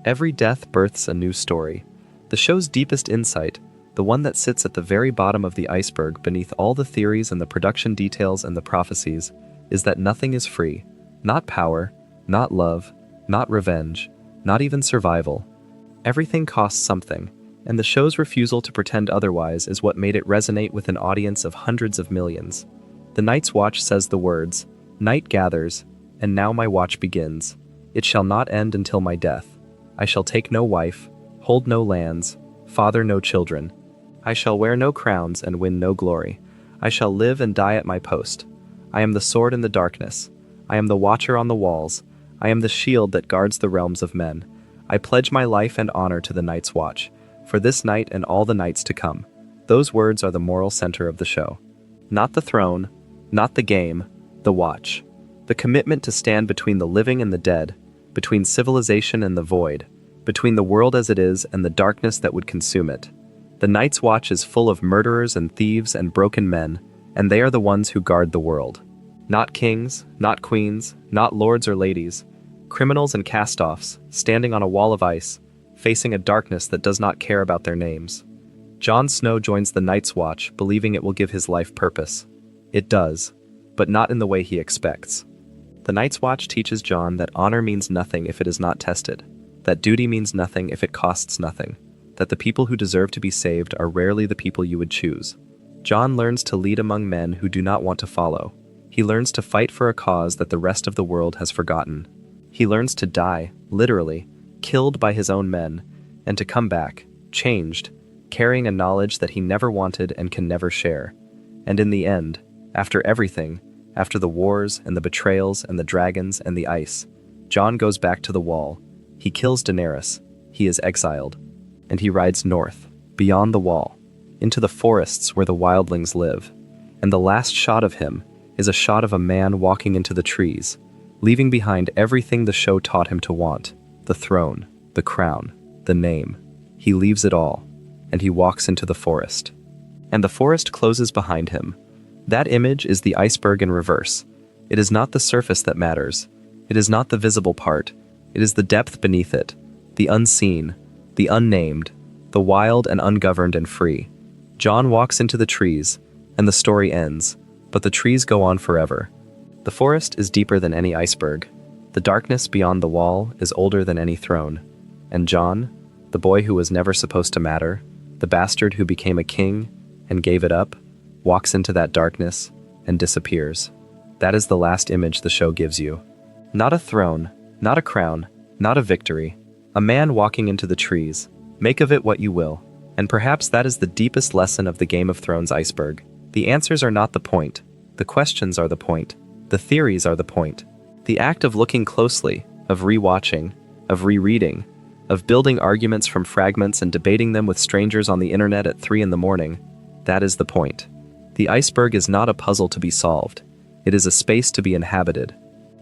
S1: Every death births a new story. The show's deepest insight, the one that sits at the very bottom of the iceberg beneath all the theories and the production details and the prophecies, is that nothing is free. Not power, not love, not revenge, not even survival. Everything costs something, and the show's refusal to pretend otherwise is what made it resonate with an audience of hundreds of millions. The Night's Watch says the words, "Night gathers, and now my watch begins. It shall not end until my death. I shall take no wife, hold no lands, father no children. I shall wear no crowns and win no glory. I shall live and die at my post. I am the sword in the darkness. I am the watcher on the walls. I am the shield that guards the realms of men. I pledge my life and honor to the Night's Watch, for this night and all the nights to come." Those words are the moral center of the show. Not the throne, not the game, the watch. The commitment to stand between the living and the dead, between civilization and the void, between the world as it is and the darkness that would consume it. The Night's Watch is full of murderers and thieves and broken men, and they are the ones who guard the world. Not kings, not queens, not lords or ladies, criminals and cast-offs, standing on a wall of ice, facing a darkness that does not care about their names. Jon Snow joins the Night's Watch, believing it will give his life purpose. It does, but not in the way he expects. The Night's Watch teaches Jon that honor means nothing if it is not tested, that duty means nothing if it costs nothing, that the people who deserve to be saved are rarely the people you would choose. Jon learns to lead among men who do not want to follow. He learns to fight for a cause that the rest of the world has forgotten. He learns to die, literally, killed by his own men, and to come back, changed, carrying a knowledge that he never wanted and can never share. And in the end, after everything, after the wars and the betrayals and the dragons and the ice, Jon goes back to the Wall. He kills Daenerys. He is exiled. And he rides north, beyond the Wall, into the forests where the wildlings live. And the last shot of him is a shot of a man walking into the trees, leaving behind everything the show taught him to want: the throne, the crown, the name. He leaves it all, and he walks into the forest. And the forest closes behind him. That image is the iceberg in reverse. It is not the surface that matters. It is not the visible part. It is the depth beneath it, the unseen, the unnamed, the wild and ungoverned and free. Jon walks into the trees, and the story ends, but the trees go on forever. The forest is deeper than any iceberg. The darkness beyond the Wall is older than any throne. And Jon, the boy who was never supposed to matter, the bastard who became a king and gave it up, walks into that darkness and disappears. That is the last image the show gives you. Not a throne, not a crown, not a victory. A man walking into the trees. Make of it what you will. And perhaps that is the deepest lesson of the Game of Thrones iceberg. The answers are not the point. The questions are the point. The theories are the point. The act of looking closely, of rewatching, of rereading, of building arguments from fragments and debating them with strangers on the internet at 3 a.m, that is the point. The iceberg is not a puzzle to be solved. It is a space to be inhabited.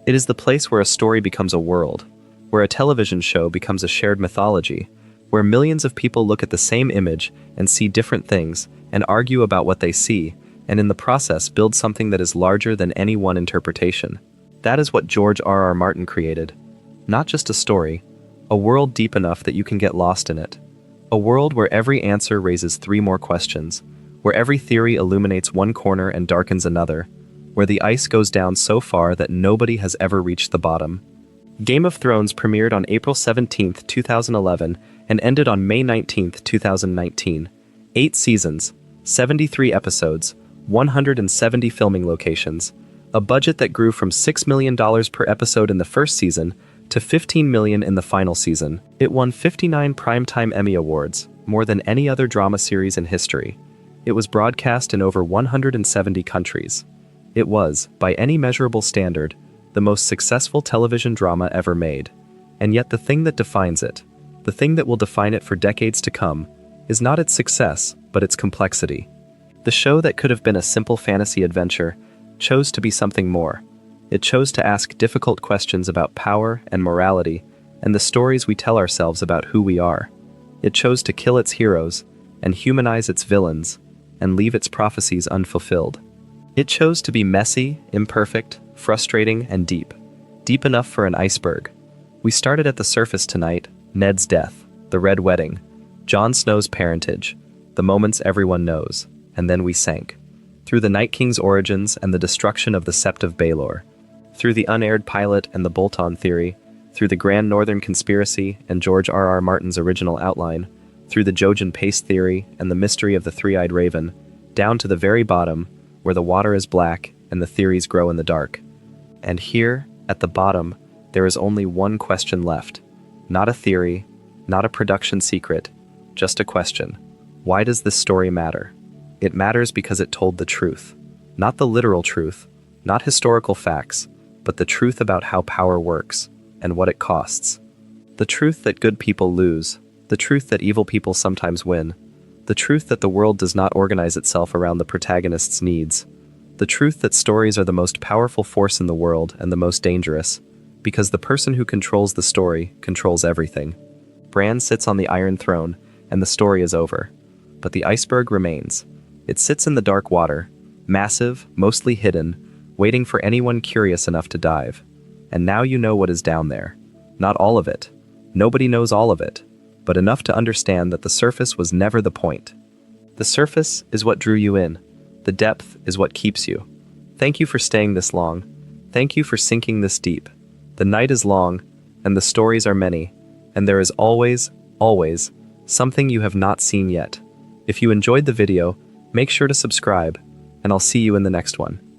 S1: It is the place where a story becomes a world, where a television show becomes a shared mythology, where millions of people look at the same image and see different things and argue about what they see, and in the process build something that is larger than any one interpretation. That is what George R.R. Martin created. Not just a story, a world deep enough that you can get lost in it. A world where every answer raises 3 more questions, where every theory illuminates one corner and darkens another, where the ice goes down so far that nobody has ever reached the bottom. Game of Thrones premiered on April 17, 2011, and ended on May 19, 2019. 8 seasons, 73 episodes, 170 filming locations, a budget that grew from $6 million per episode in the first season to $15 million in the final season. It won 59 Primetime Emmy Awards, more than any other drama series in history. It was broadcast in over 170 countries. It was, by any measurable standard, the most successful television drama ever made. And yet the thing that defines it, the thing that will define it for decades to come, is not its success, but its complexity. The show that could have been a simple fantasy adventure chose to be something more. It chose to ask difficult questions about power and morality and the stories we tell ourselves about who we are. It chose to kill its heroes and humanize its villains and leave its prophecies unfulfilled. It chose to be messy, imperfect, frustrating, and deep. Deep enough for an iceberg. We started at the surface tonight: Ned's death, the Red Wedding, Jon Snow's parentage, the moments everyone knows, and then we sank. Through the Night King's origins and the destruction of the Sept of Baelor. Through the Unaired pilot and the Bolton theory. Through the Grand Northern Conspiracy and George R.R. Martin's original outline. Through the Jojen Pace theory and the mystery of the Three-Eyed Raven. Down to the very bottom, where the water is black and the theories grow in the dark. And here, at the bottom, there is only one question left. Not a theory, not a production secret, just a question. Why does this story matter? It matters because it told the truth. Not the literal truth, not historical facts, but the truth about how power works and what it costs. The truth that good people lose, the truth that evil people sometimes win, the truth that the world does not organize itself around the protagonist's needs, the truth that stories are the most powerful force in the world and the most dangerous, because the person who controls the story controls everything. Bran sits on the Iron Throne, and the story is over. But the iceberg remains. It sits in the dark water, massive, mostly hidden, waiting for anyone curious enough to dive. And now you know what is down there. Not all of it. Nobody knows all of it, but enough to understand that the surface was never the point. The surface is what drew you in. The depth is what keeps you. Thank you for staying this long. Thank you for sinking this deep. The night is long, and the stories are many, and there is always, always, something you have not seen yet. If you enjoyed the video, make sure to subscribe, and I'll see you in the next one.